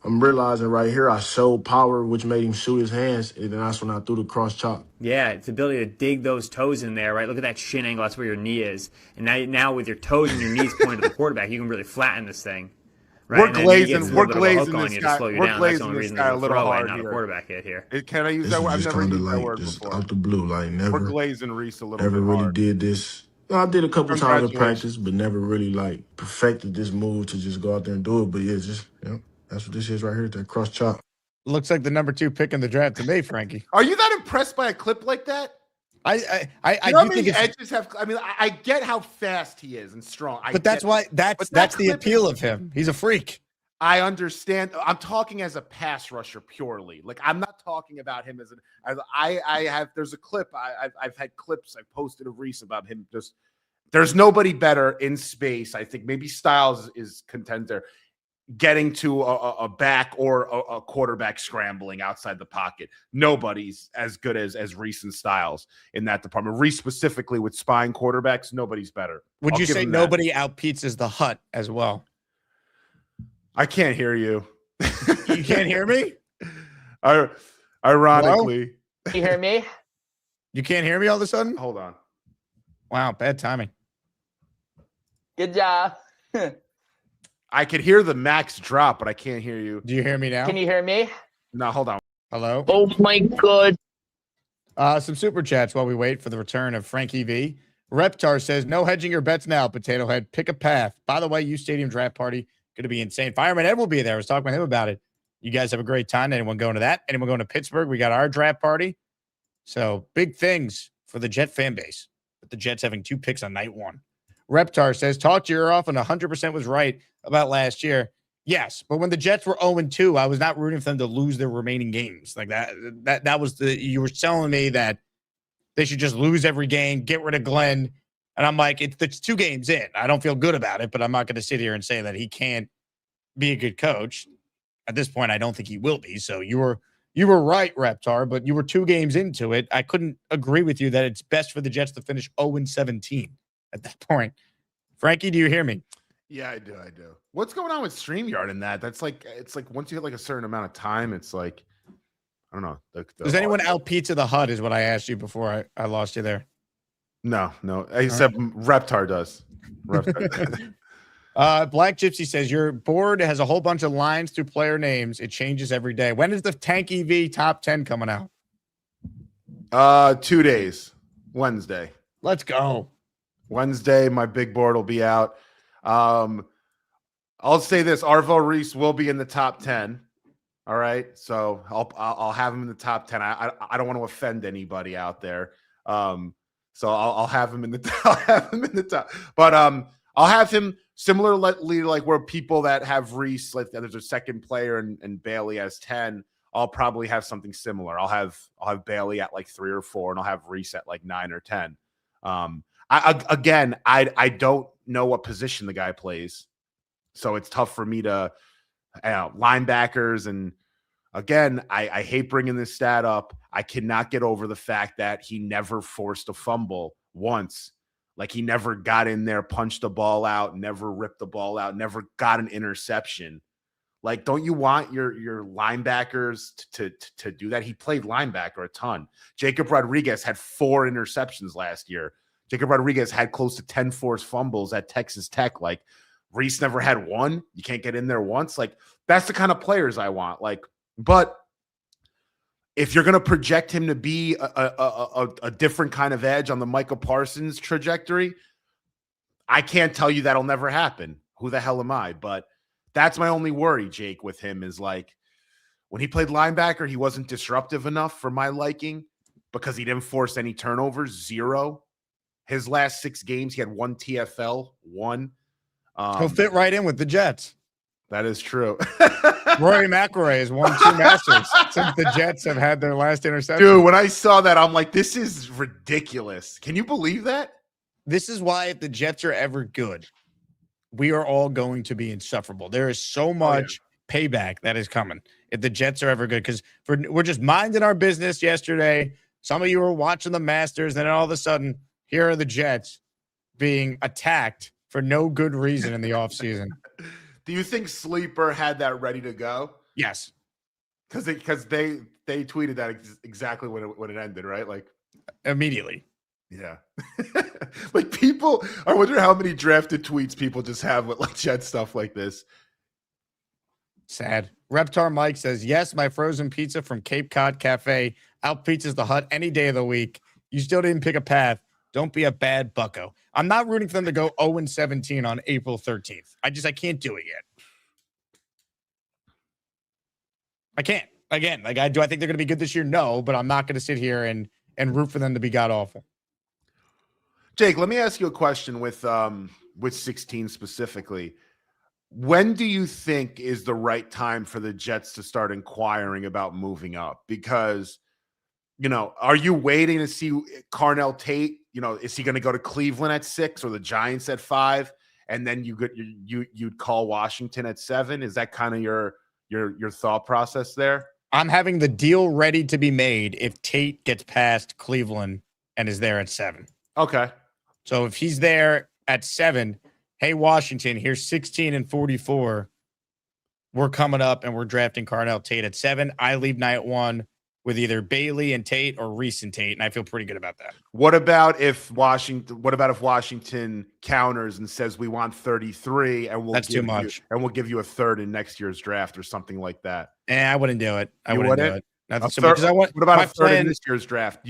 I'm realizing right here I showed power, which made him shoot his hands, and then that's when I threw the cross chop. Yeah, it's the ability to dig those toes in there, right? Look at that shin angle. That's where your knee is. And now with your toes and your knees pointed to the quarterback, you can really flatten this thing. Right? We're glazing this guy. We're glazing this guy a little hard here. Quarterback hit here. Can I use that word? I've never used that word before. Out the blue, like never. We're glazing Reese a little bit Never really hard. did this. I did a couple times in practice, but never really like perfected this move to just go out there and do it. But yeah, that's what this is right here, that cross chop. Looks like the number 2 pick in the draft today, Frankie. Are you that impressed by a clip like that? I do think edges have. I mean, I get how fast he is and strong. But that's the appeal of him. He's a freak. I understand. I'm talking as a pass rusher purely. Like I'm not talking about him as I have. There's a clip. I've had clips I've posted of Reese about him. Just there's nobody better in space. I think maybe Styles is contender. getting to a back or a quarterback scrambling outside the pocket. Nobody's as good as Reese and Styles in that department. Reese specifically with spying quarterbacks, nobody's better. Would you say nobody out-pizzas the hut as well? I can't hear you. You can't hear me? Ironically. Can you hear me? You can't hear me all of a sudden? Hold on. Wow, bad timing. Good job. I could hear the max drop, but I can't hear you. Do you hear me now? Can you hear me? No, hold on. Hello? Oh my God. Some super chats while we wait for the return of Frankie V. Reptar says, no hedging your bets now, Potato Head. Pick a path. By the way, uSTADIUM draft party. Going to be insane. Fireman Ed will be there. I was talking with him about it. You guys have a great time. Anyone going to that? Anyone going to Pittsburgh? We got our draft party. So big things for the Jet fan base. With the Jets having 2 picks on night 1. Reptar says, talked your ear off and 100% was right about last year. Yes, but when the Jets were 0-2, I was not rooting for them to lose their remaining games. Like that was you were telling me that they should just lose every game, get rid of Glenn. And I'm like, it's 2 games in. I don't feel good about it, but I'm not going to sit here and say that he can't be a good coach. At this point, I don't think he will be. So you were right, Reptar, but you were 2 games into it. I couldn't agree with you that it's best for the Jets to finish 0-17 at that point. Frankie, do you hear me? Yeah, I do. What's going on with StreamYard in that? It's like once you hit like a certain amount of time, it's like, I don't know. Does anyone out pizza the hut is what I asked you before I lost you there. No. Except Reptar does. Reptar. Black Gypsy says, your board has a whole bunch of lines through player names. It changes every day. When is the Tanky V top 10 coming out? 2 days. Wednesday. Let's go. Wednesday, my big board will be out. I'll say this: Arvo Reese will be in the top 10. All right, so I'll have him in the top 10. I don't want to offend anybody out there, so I'll have him in the top. But I'll have him similarly like where people that have Reese, like there's a second player and Bailey as 10. I'll probably have something similar. I'll have Bailey at like 3 or 4, and I'll have Reese at like 9 or 10. I don't know what position the guy plays, so it's tough for me to linebackers. And again, I hate bringing this stat up. I cannot get over the fact that he never forced a fumble once. Like he never got in there, punched the ball out, never ripped the ball out, never got an interception. Like, don't you want your linebackers to do that? He played linebacker a ton. Jacob Rodriguez had 4 interceptions last year. Jacob Rodriguez had close to 10 forced fumbles at Texas Tech. Like, Reese never had 1. You can't get in there once. Like, that's the kind of players I want. Like, but if you're going to project him to be a different kind of edge on the Micah Parsons trajectory, I can't tell you that'll never happen. Who the hell am I? But that's my only worry, Jake, with him is like when he played linebacker, he wasn't disruptive enough for my liking because he didn't force any turnovers, 0. His last 6 games, he had 1 TFL, 1. He'll fit right in with the Jets. That is true. Rory McIlroy has won 2 Masters since the Jets have had their last interception. Dude, when I saw that, I'm like, this is ridiculous. Can you believe that? This is why if the Jets are ever good, we are all going to be insufferable. There is so much payback that is coming if the Jets are ever good. Because we're just minding our business yesterday. Some of you were watching the Masters, and then all of a sudden, here are the Jets being attacked for no good reason in the offseason. Do you think Sleeper had that ready to go? Yes. Because they tweeted that exactly when it ended, right? Like immediately. Yeah. Like people, I wonder how many drafted tweets people just have with like Jet stuff like this. Sad. Reptar Mike says, yes, my frozen pizza from Cape Cod Cafe out pizzas the hut any day of the week. You still didn't pick a path. Don't be a bad bucko. I'm not rooting for them to go 0-17 on April 13th. I can't do it yet. I can't. Again, like do I think they're going to be good this year? No, but I'm not going to sit here and root for them to be god awful. Jake, let me ask you a question with 16 specifically. When do you think is the right time for the Jets to start inquiring about moving up? Because, are you waiting to see Carnell Tate? Is he going to go to Cleveland at 6 or the Giants at 5? and then you'd call Washington at 7. Is that kind of your thought process there? I'm having the deal ready to be made if Tate gets past Cleveland and is there at 7. Okay. So if he's there at 7, hey, Washington, here's 16 and 44. We're coming up and we're drafting Carnell Tate at 7. I leave night 1 with either Bailey and Tate or Reese and Tate, and I feel pretty good about that. What about if Washington counters and says we want 33 and That's too much. We'll give you a third in next year's draft or something like that? I wouldn't do it. I You wouldn't do wouldn't? it. That's A too much. third- What about a third in this year's draft?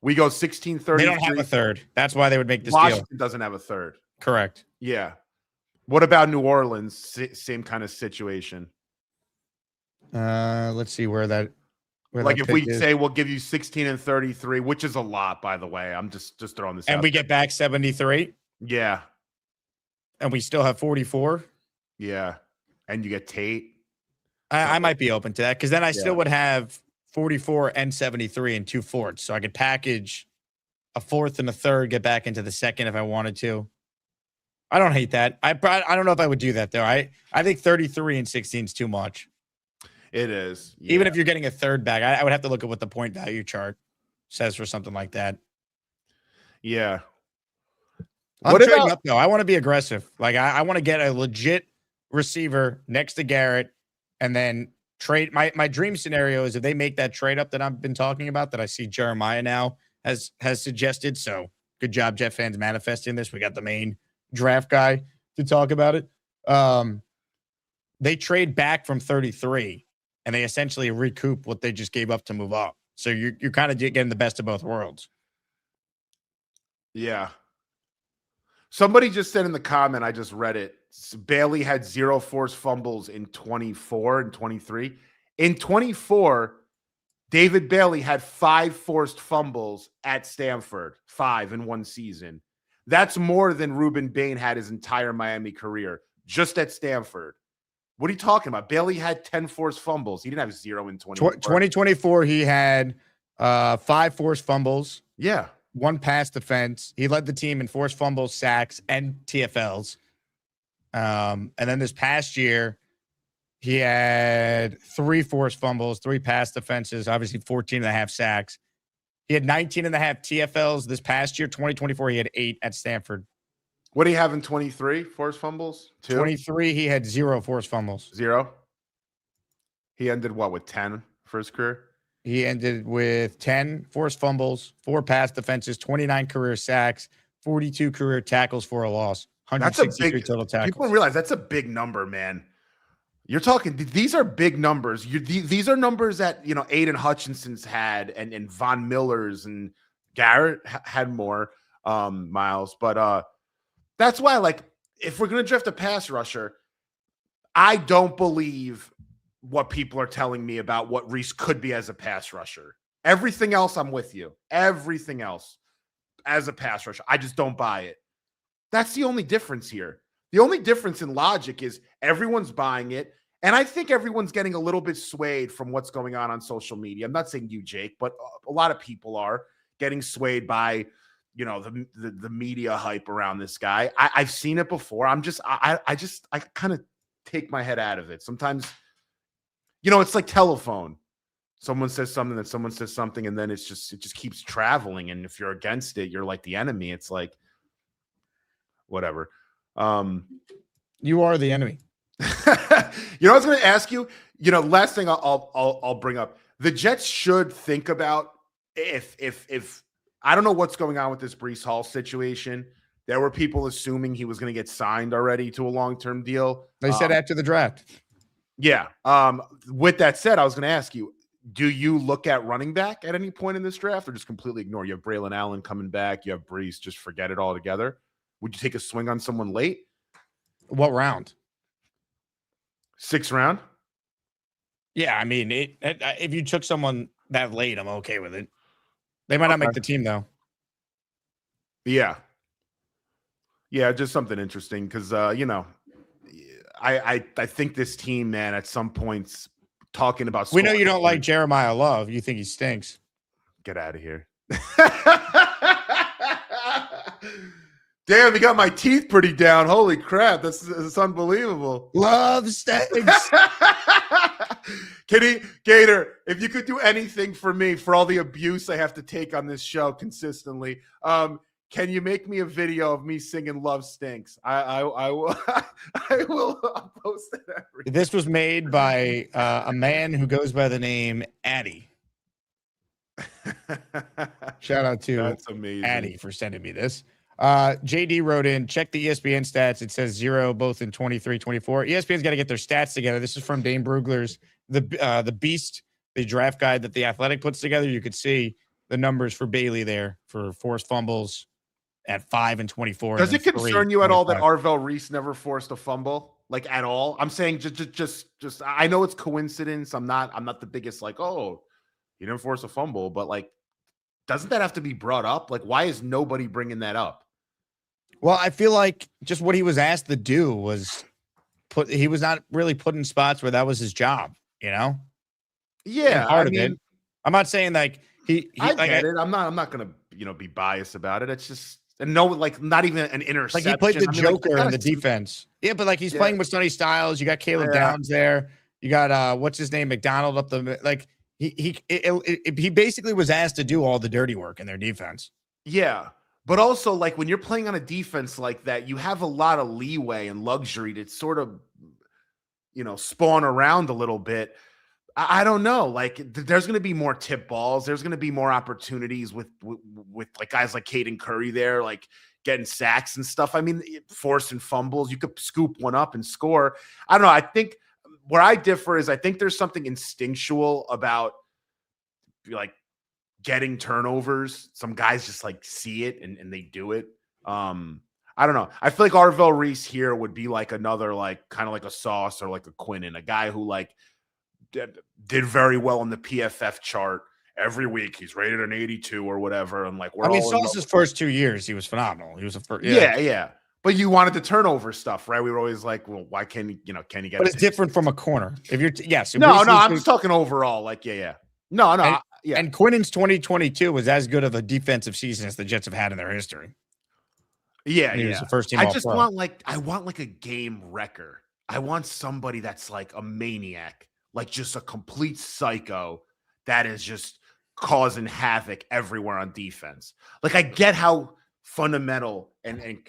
We go 16, 33. They don't have a third. That's why they would make this Washington deal. doesn't have a third. Correct. Yeah. What about New Orleans? Same kind of situation. Let's see where that. Like if we say we'll give you 16 and 33, which is a lot, by the way. I'm just throwing this out. And we get back 73. Yeah. And we still have 44. Yeah. And you get Tate. I might be open to that because then I still Yeah. would have 44 and 73 and 2 fourths. So I could package a fourth and a third, get back into the second if I wanted to. I don't hate that. I don't know if I would do that though. I think 33 and 16 is too much. It is. Even if you're getting a third back, I would have to look at what the point value chart says for something like that. Yeah. I'm trading up though. I want to be aggressive. Like I want to get a legit receiver next to Garrett and then trade. My dream scenario is if they make that trade up that I've been talking about that I see Jeremiah now has suggested. So good job, Jet fans, manifesting this. We got the main draft guy to talk about it. They trade back from 33 and they essentially recoup what they just gave up to move up. So you're kind of getting the best of both worlds. Yeah. Somebody just said in the comment, I just read it. Bailey had 0 forced fumbles in 24 and 23. In 24, David Bailey had 5 forced fumbles at Stanford, 5 in one season. That's more than Ruben Bane had his entire Miami career, just at Stanford. What are you talking about? Bailey had 10 forced fumbles. He didn't have 0 in 24. 2024, he had 5 forced fumbles. Yeah. 1 pass defense. He led the team in forced fumbles, sacks, and TFLs. And then this past year, he had 3 forced fumbles, 3 pass defenses, obviously 14 and a half sacks. He had 19 and a half TFLs this past year. 2024, he had 8 at Stanford. What do you have in 23? Forced fumbles? 2? 23, he had 0 forced fumbles. 0? He ended what, with 10 for his career? He ended with 10 forced fumbles, 4 pass defenses, 29 career sacks, 42 career tackles for a loss, 163 total tackles. People don't realize that's a big number, man. You're talking, these are big numbers. These are numbers that, Aiden Hutchinson's had and Von Miller's and Garrett had more, Miles. But that's why, if we're going to draft a pass rusher, I don't believe what people are telling me about what Reese could be as a pass rusher. Everything else, I'm with you. Everything else as a pass rusher, I just don't buy it. That's the only difference here. The only difference in logic is everyone's buying it. And I think everyone's getting a little bit swayed from what's going on social media. I'm not saying you, Jake, but a lot of people are getting swayed by, the media hype around this guy. I've seen it before. I kind of take my head out of it. Sometimes, it's like telephone. Someone says something, then someone says something, and then it just keeps traveling. And if you're against it, you're like the enemy. It's like, whatever. You are the enemy. I was going to ask you, last thing I'll bring up, the Jets should think about if I don't know what's going on with this Breece Hall situation. There were people assuming he was going to get signed already to a long-term deal. They said after the draft. Yeah. With that said, I was going to ask you, do you look at running back at any point in this draft or just completely ignore? You have Braylon Allen coming back. You have Breece. Just forget it altogether. Would you take a swing on someone late? What round? 6th round? Yeah, I mean, if you took someone that late, I'm okay with it. They might not make the team, though. Yeah. Yeah, just something interesting because, I think this team, man, at some points talking about... We know you don't like Jeremiah Love. You think he stinks. Get out of here. Damn, he got my teeth pretty down. Holy crap. That's unbelievable. Love stakes. Gator, if you could do anything for me for all the abuse I have to take on this show consistently, can you make me a video of me singing Love Stinks? I will I will post it every This was made by a man who goes by the name Addy. Shout out to That's amazing. Addy for sending me this. JD wrote in, check the ESPN stats. It says 0 both in 23, 24. ESPN's got to get their stats together. This is from Dane Brugler's the Beast, the draft guide that the Athletic puts together. You could see the numbers for Bailey there for forced fumbles at 5 and 24. Does it concern you at all that 25. Arvell Reese never forced a fumble? Like at all? I'm saying just I know it's coincidence. I'm not the biggest like, oh, he didn't force a fumble, but like, doesn't that have to be brought up? Like, why is nobody bringing that up? Well, I feel like just what he was asked to do was he was not really put in spots where that was his job, you know? Yeah, Part of it. I'm not saying like I get it. I'm not gonna be biased about it. It's just like not even an interception. Like he played the Joker in the defense. defense. Yeah, but like he's playing with Sonny Styles. You got Caleb Downs there. You got what's his name, McDonald up the like. He basically was asked to do all the dirty work in their defense. Yeah. But also, like, when you're playing on a defense like that, you have a lot of leeway and luxury to sort of, spawn around a little bit. I don't know. Like, there's going to be more tip balls. There's going to be more opportunities with like guys like Caden Curry there, like getting sacks and stuff. I mean, forcing fumbles. You could scoop one up and score. I don't know. I think where I differ is I think there's something instinctual about, like, getting turnovers. Some guys just like see it and they do it. I don't know. I feel like Arvell Reese here would be like another, like kind of like a Sauce or like a Quinnen, a guy who like did very well on the PFF chart every week. He's rated an 82 or whatever. And like, Sauce's first 2 years, he was phenomenal. He was a first. Yeah. But you wanted the turnover stuff, right? We were always like, well, why can he get But it's different from a corner. If you're, yes. No, I'm just talking overall. Like, yeah. No. Yeah. And Quinnen's 2022 was as good of a defensive season as the Jets have had in their history. Yeah, He was the first team I just All-Pro. want like a game wrecker. I want somebody that's like a maniac, like just a complete psycho that is just causing havoc everywhere on defense. Like I get how fundamental and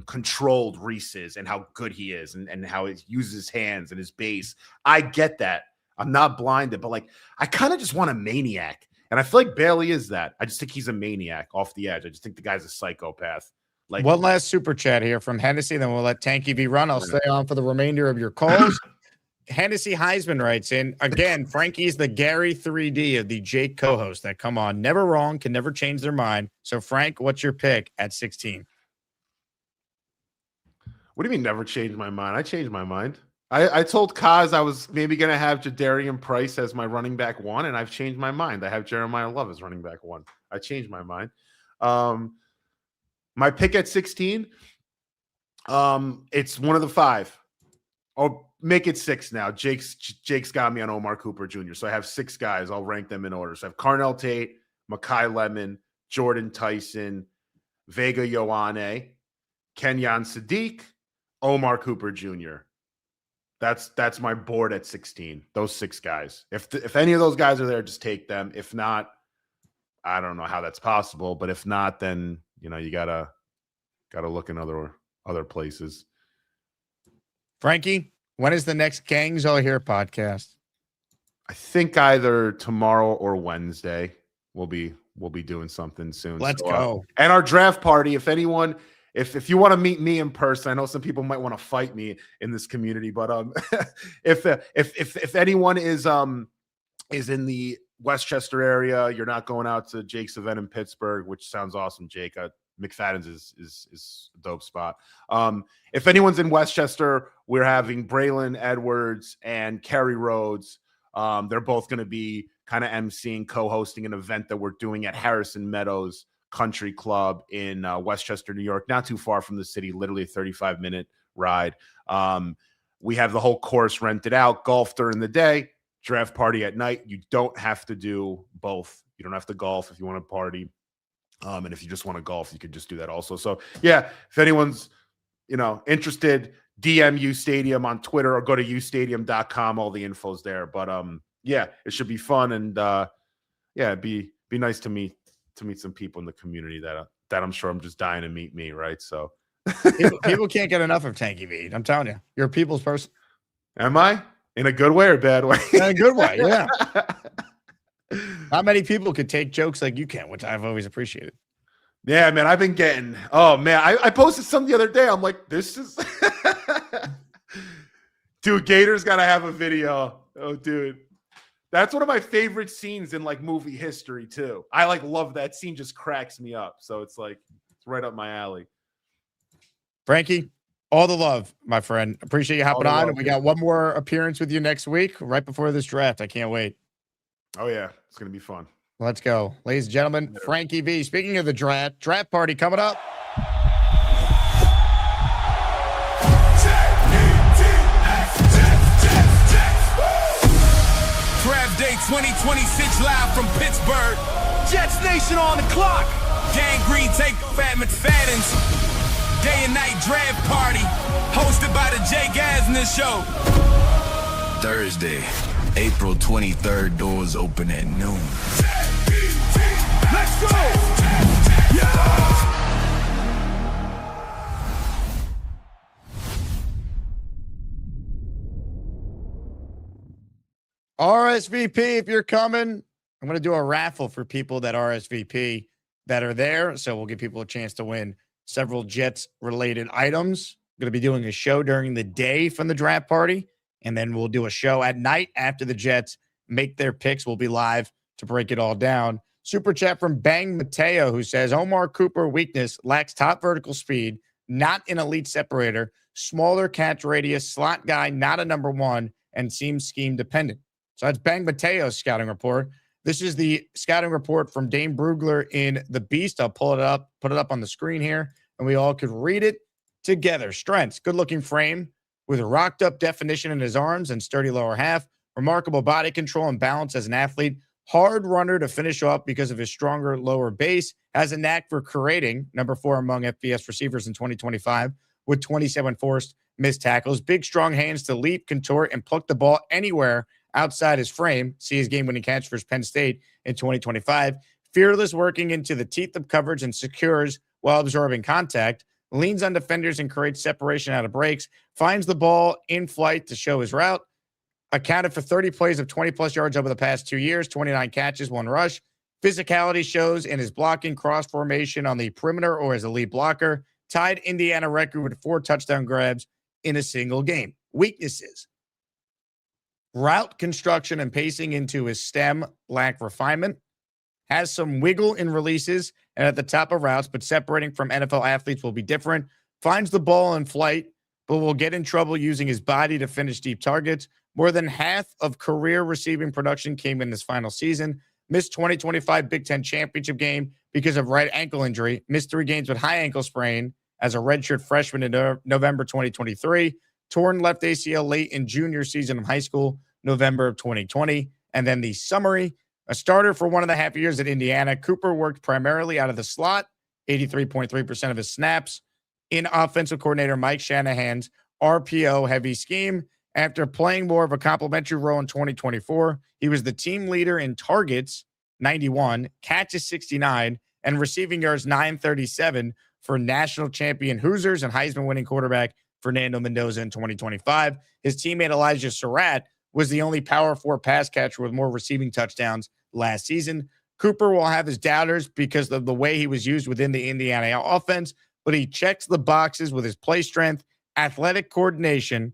controlled Reese is and how good he is and how he uses his hands and his base. I get that. I'm not blinded, but like I kind of just want a maniac. And I feel like Bailey is that. I just think he's a maniac off the edge. I just think the guy's a psychopath. Like one last super chat here from Hennessy, then we'll let Tanky V run. I'll stay on for the remainder of your calls. Hennessy Heisman writes in again, Frankie's the Gary 3D of the Jake co-host that come on. Never wrong, can never change their mind. So Frank, what's your pick at 16? What do you mean never changed my mind? I changed my mind. I told Kaz I was maybe going to have Jadarian Price as my running back 1, and I've changed my mind. I have Jeremiah Love as running back 1. I changed my mind. My pick at 16, it's one of the 5. I'll make it 6 now. Jake's got me on Omar Cooper Jr., so I have 6 guys. I'll rank them in order. So I have Carnell Tate, Mekhi Lemon, Jordan Tyson, Vega Ioane, Kenyon Sadiq, Omar Cooper Jr. That's my board at 16. Those 6 guys. If any of those guys are there, just take them. If not, I don't know how that's possible. But if not, then you gotta look in other places. Frankie, when is the next Gangs All Here podcast? I think either tomorrow or Wednesday. We'll be doing something soon. Let's go. And our draft party. If anyone. If you want to meet me in person, I know some people might want to fight me in this community, but if anyone is in the Westchester area, you're not going out to Jake's event in Pittsburgh, which sounds awesome, Jake. McFadden's is a dope spot. If anyone's in Westchester, we're having Braylon Edwards and Kerry Rhodes. They're both going to be kind of emceeing, co-hosting an event that we're doing at Harrison Meadows Country Club in Westchester, New York, not too far from the city, literally a 35-minute ride. We have the whole course rented out, golf during the day, draft party at night. You don't have to do both. You don't have to golf if you want to party. And if you just want to golf, you could just do that also. So yeah, if anyone's, interested, DM uSTADIUM on Twitter or go to uSTADIUM.com. All the info's there. But yeah, it should be fun. And it'd be nice to meet some people in the community that I'm sure I'm just dying to meet me. Right. So people can't get enough of Tanky V. I'm telling you, you're a people's person. Am I? In a good way or a bad way? In a good way, yeah. Not many people could take jokes like you can, which I've always appreciated. Yeah, man, I've been getting. Oh man, I posted some the other day. I'm like, this is, dude. Gator's got to have a video. Oh, dude, that's one of my favorite scenes in like movie history too. I like love that scene. Just cracks me up. So it's like it's right up my alley. Frankie, all the love, my friend. Appreciate you hopping on. And we got one more appearance with you next week, right before this draft. I can't wait. Oh yeah, it's gonna be fun. Let's go. Ladies and gentlemen, Frankie V. Speaking of the draft party coming up. Draft Day 2026 live from Pittsburgh. Jets Nation on the clock. Gang Green take Fat McFadden's day and night draft party hosted by the Jake Asmaniac Show. Thursday, April 23rd, doors open at noon. Let's go! RSVP, if you're coming, I'm going to do a raffle for people that RSVP that are there. So we'll give people a chance to win several Jets-related items. I'm going to be doing a show during the day from the draft party, and then we'll do a show at night after the Jets make their picks. We'll be live to break it all down. Super chat from Bang Mateo, who says, Omar Cooper weakness, lacks top vertical speed, not an elite separator, smaller catch radius, slot guy, not a number one, and seems scheme dependent. So that's Bang Mateo's scouting report. This is the scouting report from Dane Brugler in The Beast. I'll pull it up, put it up on the screen here, and we all could read it together. Strengths, good-looking frame with a rocked-up definition in his arms and sturdy lower half, remarkable body control and balance as an athlete, hard runner to finish off because of his stronger lower base, has a knack for creating, number 4 among FBS receivers in 2025, with 27 forced missed tackles, big, strong hands to leap, contort, and pluck the ball anywhere outside his frame. See his game-winning catch for Penn State in 2025. Fearless, working into the teeth of coverage and secures while absorbing contact, leans on defenders and creates separation out of breaks, finds the ball in flight to show his route, accounted for 30 plays of 20-plus yards over the past 2 years, 29 catches, 1 rush. Physicality shows in his blocking, cross formation on the perimeter or as a lead blocker, tied Indiana record with 4 touchdown grabs in a single game. Weaknesses: route construction and pacing into his stem lack refinement, has some wiggle in releases and at the top of routes, but separating from NFL athletes will be different, finds the ball in flight, but will get in trouble using his body to finish deep targets. More than half of career receiving production came in this final season. Missed 2025 Big Ten championship game because of right ankle injury. Missed 3 games with high ankle sprain as a redshirt freshman in November 2023. Torn left ACL late in junior season of high school, November of 2020. And then the summary: a starter for 1.5 years at Indiana, Cooper worked primarily out of the slot, 83.3% of his snaps, in offensive coordinator Mike Shanahan's RPO-heavy scheme. After playing more of a complementary role in 2024, he was the team leader in targets, 91, catches, 69, and receiving yards, 937 for national champion Hoosiers and Heisman-winning quarterback Fernando Mendoza in 2025. His teammate Elijah Surratt was the only Power 4 pass catcher with more receiving touchdowns last season. Cooper will have his doubters because of the way he was used within the Indiana offense, but he checks the boxes with his play strength, athletic coordination,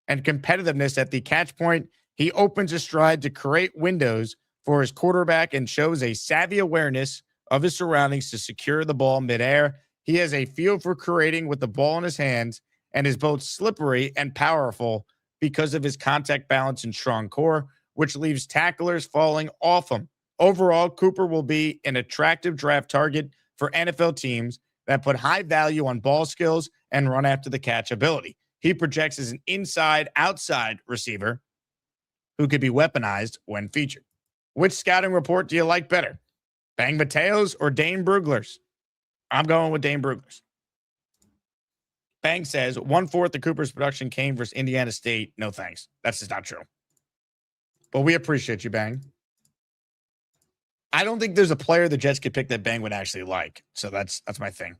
and competitiveness at the catch point. He opens a stride to create windows for his quarterback and shows a savvy awareness of his surroundings to secure the ball midair. He has a feel for creating with the ball in his hands and is both slippery and powerful because of his contact balance and strong core, which leaves tacklers falling off him. Overall, Cooper will be an attractive draft target for NFL teams that put high value on ball skills and run after the catch ability. He projects as an inside-outside receiver who could be weaponized when featured. Which scouting report do you like better? Bang Mateos or Dane Bruglers? I'm going with Dane Bruglers. Bang says 1/4 of Cooper's production came versus Indiana State. No thanks. That's just not true. But we appreciate you, Bang. I don't think there's a player the Jets could pick that Bang would actually like. So that's my thing.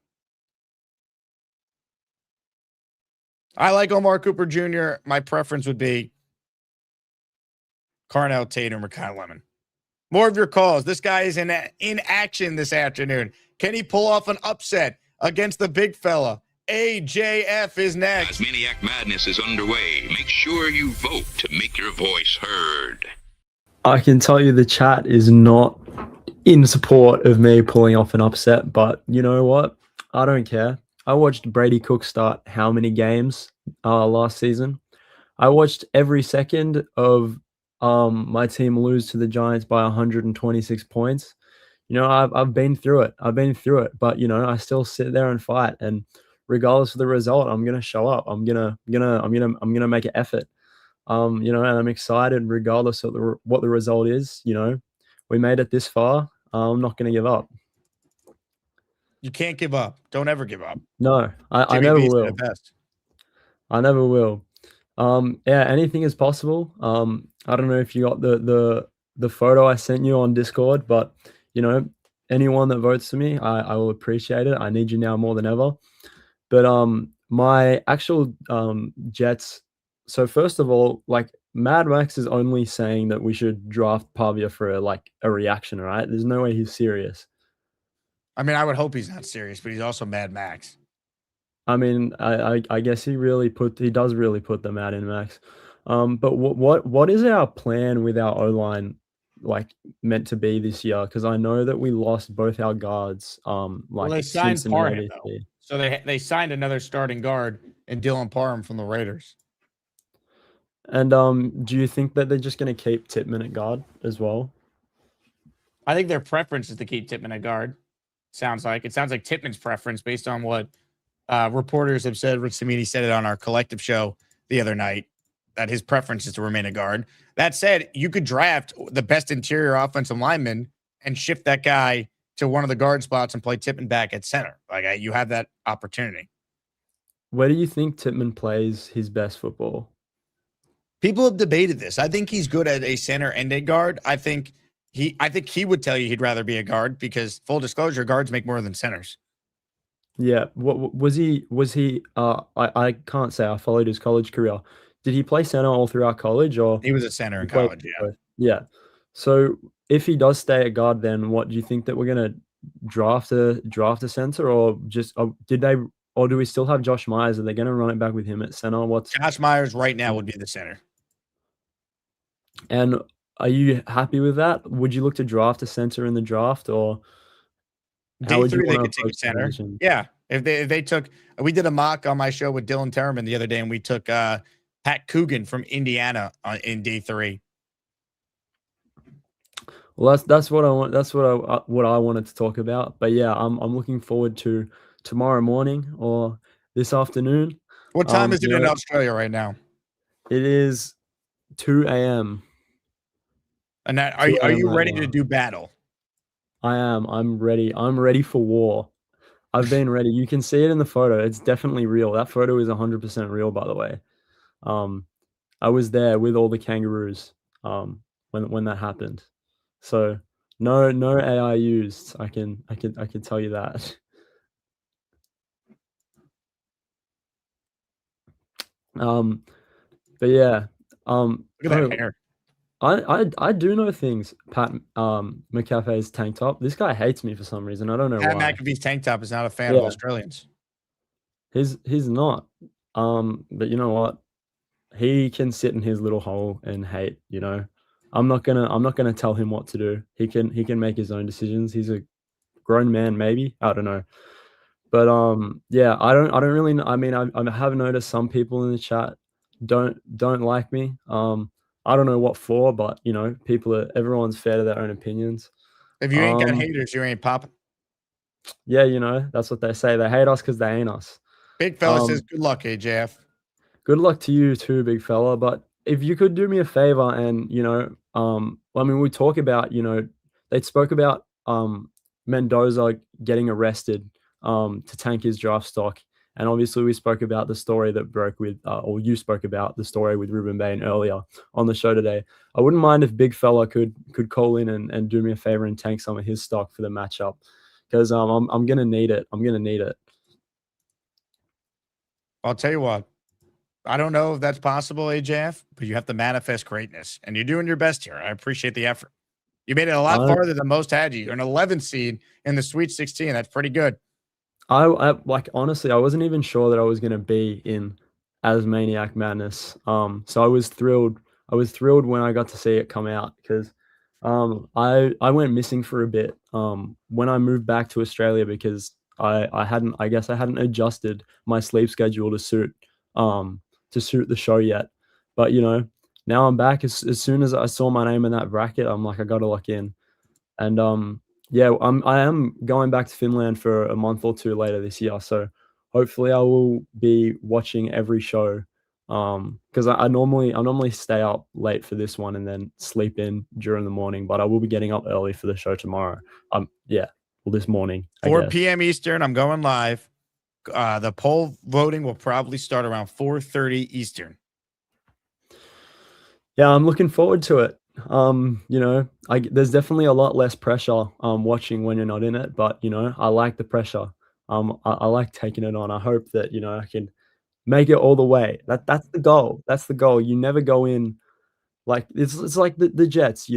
I like Omar Cooper Jr. My preference would be Carnell Tatum or Kyle Lemon. More of your calls. This guy is in action this afternoon. Can he pull off an upset against the big fella? AJF is next. Asmaniac Madness is underway. Make sure you vote to make your voice heard. I can tell you the chat is not in support of me pulling off an upset, but you know what? I don't care. I watched Brady Cook start how many games last season? I watched every second of my team lose to the Giants by 126 points. You know, I've been through it. But you know, I still sit there and fight. And regardless of the result, I'm gonna show up. I'm gonna make an effort. You know, and I'm excited regardless of what the result is. You know, we made it this far. I'm not gonna give up. You can't give up. Don't ever give up. No, I never will. I never will. Yeah, anything is possible. I don't know if you got the photo I sent you on Discord, but you know, anyone that votes for me, I will appreciate it. I need you now more than ever. But my actual Jets. So first of all, like Mad Max is only saying that we should draft Pavia for a reaction, right? There's no way he's serious. I mean, I would hope he's not serious, but he's also Mad Max. I mean, I guess he does really put them out in Max. But what is our plan with our O-line meant to be this year? Because I know that we lost both our guards. Well, they signed Parham, though. So they signed another starting guard in Dylan Parham from the Raiders. And do you think that they're just going to keep Tippmann at guard as well? I think their preference is to keep Tippmann at guard. It sounds like Tippmann's preference based on what reporters have said. Rich Samini said it on our collective show the other night that his preference is to remain a guard. That said, you could draft the best interior offensive lineman and shift that guy to one of the guard spots and play Tippmann back at center. You have that opportunity. Where do you think Tippmann plays his best football? People have debated this. I think he's good at a center and a guard. I think he would tell you he'd rather be a guard because, full disclosure, guards make more than centers. Yeah. What was he? I can't say. I followed his college career. Did he play center all throughout college, or he was a center in college? Yeah. Yeah. So if he does stay at guard, then what do you think that we're gonna draft a center, or just do we still have Josh Myers? Are they gonna run it back with him at center? Josh Myers right now would be the center. And are you happy with that? Would you look to draft a center in the draft, or how would you they could take a center? Yeah, if they took, we did a mock on my show with Dylan Terman the other day, and we took Pat Coogan from Indiana in day 3. Well, that's what I want. That's what I wanted to talk about. But yeah, I'm looking forward to tomorrow morning or this afternoon. What time is it in Australia right now? It is 2 a.m. And are you ready to do battle? I am. I'm ready. I'm ready for war. I've been ready. You can see it in the photo. It's definitely real. That photo is 100% real, by the way. I was there with all the kangaroos when that happened. So no AI used. I can tell you that. But yeah. Look at that hair. I do know things. Pat McAfee's tank top. This guy hates me for some reason. I don't know Pat why. McAfee's tank top is not a fan of Australians. He's not. But you know what? He can sit in his little hole and hate. You know, I'm not gonna tell him what to do. He can make his own decisions. He's a grown man, maybe. I don't know. But yeah, I don't really. I mean, I have noticed some people in the chat don't like me. I don't know what for, but you know, everyone's fair to their own opinions. If you ain't got haters, you ain't popping. Yeah, you know, that's what they say. They hate us because they ain't us. Big fella says, good luck, AJF. Good luck to you too, big fella. But if you could do me a favor and, you know, I mean, we talk about, you know, they spoke about Mendoza getting arrested to tank his draft stock. And obviously we spoke about the story that broke with, or you spoke about the story with Ruben Bain earlier on the show today. I wouldn't mind if Big Fella could call in and do me a favor and tank some of his stock for the matchup, because I'm going to need it. I'm going to need it. I'll tell you what, I don't know if that's possible, AJF, but you have to manifest greatness, and you're doing your best here. I appreciate the effort. You made it a lot farther than most had you. You're an 11th seed in the Sweet 16. That's pretty good. I like, honestly, I wasn't even sure that I was going to be in Asmaniac Madness. So I was thrilled. I was thrilled when I got to see it come out, because I went missing for a bit when I moved back to Australia, because I hadn't adjusted my sleep schedule to suit the show yet. But now I'm back. As soon as I saw my name in that bracket, I'm like, I got to lock in. And yeah, I am going back to Finland for a month or two later this year. So hopefully I will be watching every show, because I normally stay up late for this one and then sleep in during the morning. But I will be getting up early for the show tomorrow. This morning. 4 p.m. Eastern. I'm going live. The poll voting will probably start around 4:30 Eastern. Yeah, I'm looking forward to it. There's definitely a lot less pressure watching when you're not in it, but I like the pressure. I like taking it on. I hope that I can make it all the way. That's the goal. That's the goal. You never go in like it's like the Jets.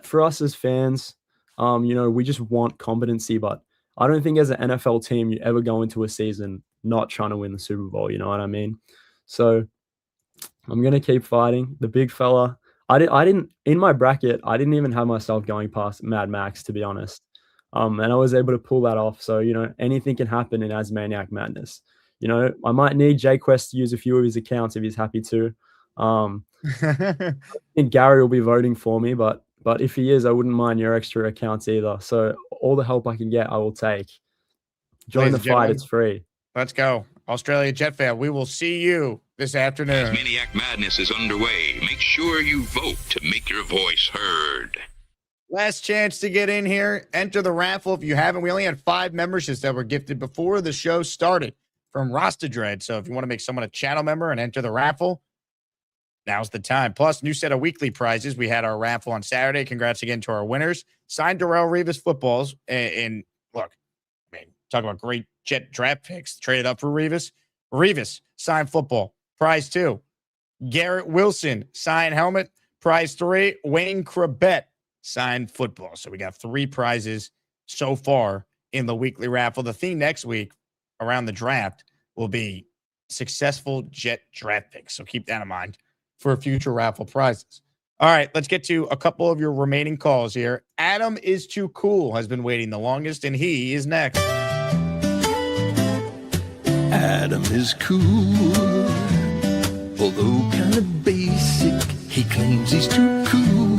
For us as fans, we just want competency, but I don't think as an NFL team you ever go into a season not trying to win the Super Bowl. You know what I mean? So I'm gonna keep fighting. The big fella. I didn't in my bracket. I didn't even have myself going past Mad Max, to be honest. And I was able to pull that off. So anything can happen in Asmaniac Madness. I might need JQuest to use a few of his accounts if he's happy to. I think Gary will be voting for me, but if he is, I wouldn't mind your extra accounts either. So all the help I can get, I will take. Join the fight. It's free. Let's go. Australia Jet fan, we will see you this afternoon. Asmaniac Madness is underway. Make sure you vote to make your voice heard. Last chance to get in here. Enter the raffle if you haven't. We only had 5 memberships that were gifted before the show started from Rasta Dread. So if you want to make someone a channel member and enter the raffle, now's the time. Plus, new set of weekly prizes. We had our raffle on Saturday. Congrats again to our winners. Signed Darrelle Revis footballs. And look, talk about great Jet draft picks. Traded up for Revis. Revis, signed football. Prize 2. Garrett Wilson, signed helmet. Prize 3. Wayne Krabet, signed football. So we got 3 prizes so far in the weekly raffle. The theme next week around the draft will be successful Jet draft picks. So keep that in mind for future raffle prizes. All right, let's get to a couple of your remaining calls here. Adam is too cool has been waiting the longest, and he is next. Adam is cool, although kind of basic. He claims he's too cool,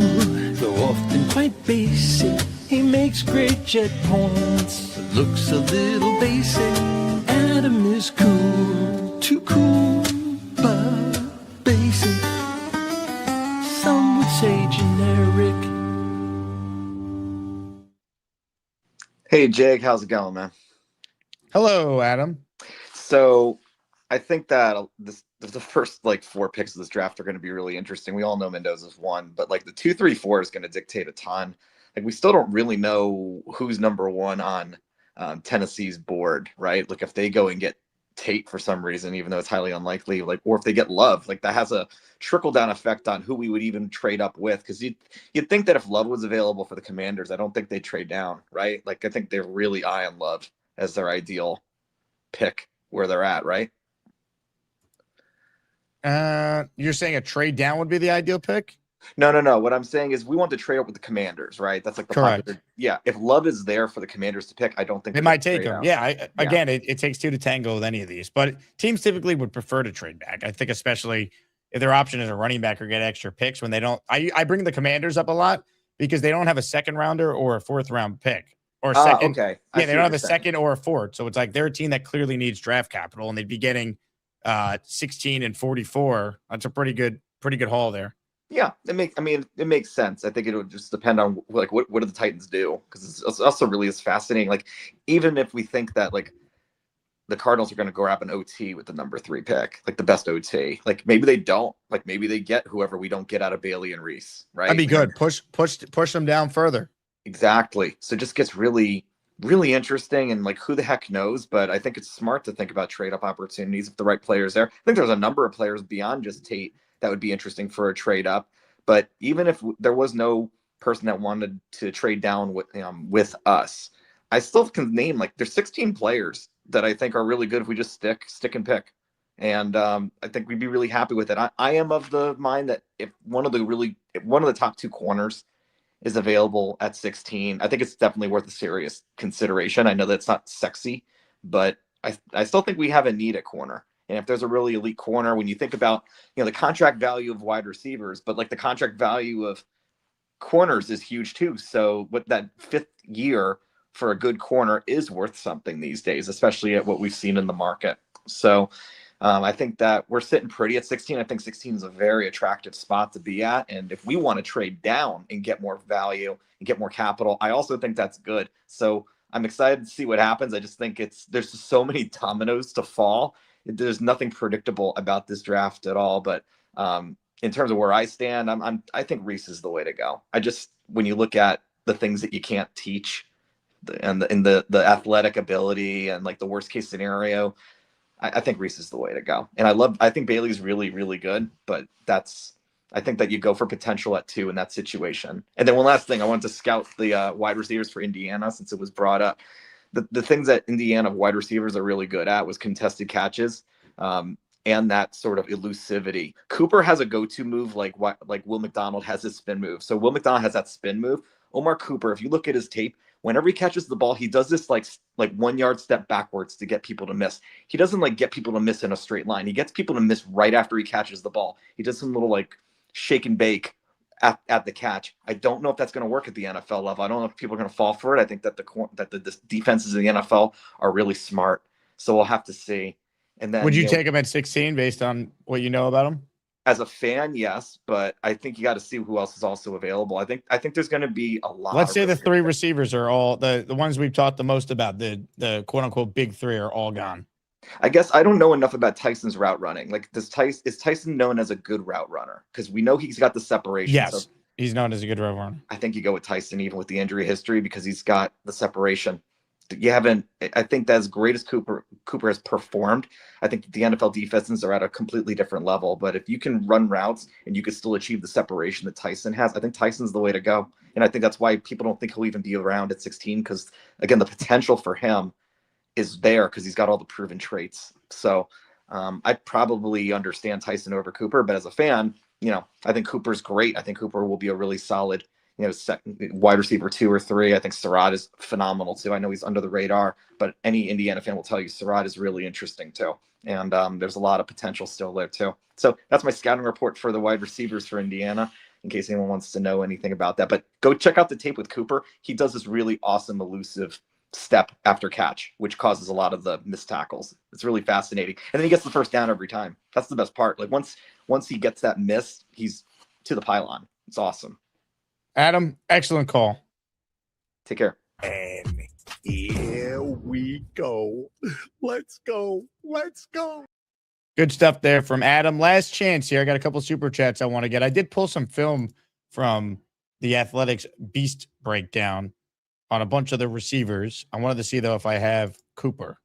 though often quite basic. He makes great jet points, but looks a little basic. Adam is cool, too cool, but basic. Some would say generic. Hey, Jake, how's it going, man? Hello, Adam. So I think that the first 4 picks of this draft are going to be really interesting. We all know Mendoza's 1, but the 2, 3, 4 is going to dictate a ton. We still don't really know who's number 1 on Tennessee's board, right? If they go and get Tate for some reason, even though it's highly unlikely, or if they get Love, that has a trickle down effect on who we would even trade up with. Because you'd think that if Love was available for the Commanders, I don't think they'd trade down, right? I think they're really eye on Love as their ideal pick where they're at, right? You're saying a trade down would be the ideal pick? No. What I'm saying is we want to trade up with the Commanders, right? That's the correct. Yeah. If Love is there for the Commanders to pick, I don't think they might take him. Yeah. Again, it takes 2 to tango with any of these, but teams typically would prefer to trade back. I think especially if their option is a running back or get extra picks when they don't. I bring the Commanders up a lot because they don't have a second rounder or a 4th round pick. Or second. Okay. Yeah, they don't have a second or a 4th. So it's they're a team that clearly needs draft capital, and they'd be getting 16 and 44. That's a pretty good haul there. Yeah, it makes sense. I think it would just depend on like what do the Titans do, because it's also really is fascinating. Like even if we think that like the Cardinals are going to go grab an OT with the number 3 pick, like the best OT, like maybe they don't, like maybe they get whoever we don't get out of Bailey and Reese, right? That'd be good. Push them down further. Exactly. So it just gets really, really interesting, and like who the heck knows? But I think it's smart to think about trade up opportunities if the right players there. I think there's a number of players beyond just Tate that would be interesting for a trade up. But even if there was no person that wanted to trade down with us, I still can name like there's 16 players that I think are really good if we just stick and pick. And I think we'd be really happy with it. I am of the mind that if one of the top 2 corners is available at 16, I think it's definitely worth a serious consideration. I know that's not sexy, but I still think we have a need at corner. And if there's a really elite corner, when you think about, the contract value of wide receivers, but like the contract value of corners is huge too. So with that 5th year for a good corner is worth something these days, especially at what we've seen in the market. So I think that we're sitting pretty at 16. I think 16 is a very attractive spot to be at. And if we want to trade down and get more value and get more capital, I also think that's good. So I'm excited to see what happens. I just think there's just so many dominoes to fall. There's nothing predictable about this draft at all. But in terms of where I stand, I think Reese is the way to go. When you look at the things that you can't teach, and the athletic ability and like the worst case scenario, I think Reese is the way to go. And I think Bailey's really, really good, but I think that you go for potential at 2 in that situation. And then one last thing, I wanted to scout the wide receivers for Indiana since it was brought up. The things that Indiana wide receivers are really good at was contested catches and that sort of elusivity. Cooper has a go-to move like Will McDonald has his spin move. So Will McDonald has that spin move. Omar Cooper, if you look at his tape, whenever he catches the ball, he does this like 1 yard step backwards to get people to miss. He doesn't like get people to miss in a straight line. He gets people to miss right after he catches the ball. He does some little like shake and bake at the catch. I don't know if that's going to work at the NFL level. I don't know if people are going to fall for it. I think that the defenses in the NFL are really smart. So we'll have to see. And then would you take him at 16 based on what you know about him? As a fan, yes, but I think you got to see who else is also available. I think there's going to be a lot. Let's say the 3 receivers are all the ones we've talked the most about. The quote unquote big 3 are all gone. I guess I don't know enough about Tyson's route running. Like, is Tyson known as a good route runner? Because we know he's got the separation. Yes, so he's known as a good route runner. I think you go with Tyson even with the injury history because he's got the separation. I think that as great as Cooper has performed, I think the NFL defenses are at a completely different level. But if you can run routes and you can still achieve the separation that Tyson has, I think Tyson's the way to go. And I think that's why people don't think he'll even be around at 16 because, again, the potential for him is there because he's got all the proven traits. So I probably understand Tyson over Cooper. But as a fan, I think Cooper's great. I think Cooper will be a really solid second wide receiver 2 or 3. I think Surratt is phenomenal too. I know he's under the radar, but any Indiana fan will tell you Surratt is really interesting too. And there's a lot of potential still there too. So that's my scouting report for the wide receivers for Indiana, in case anyone wants to know anything about that. But go check out the tape with Cooper. He does this really awesome, elusive step after catch, which causes a lot of the missed tackles. It's really fascinating. And then he gets the first down every time. That's the best part. Like once he gets that miss, he's to the pylon. It's awesome. Adam, excellent call. Take care. And here we go. Let's go. Good stuff there from Adam. Last chance here. I got a couple super chats I want to get. I did pull some film from the Athletics Beast breakdown on a bunch of the receivers. I wanted to see, though, if I have Cooper.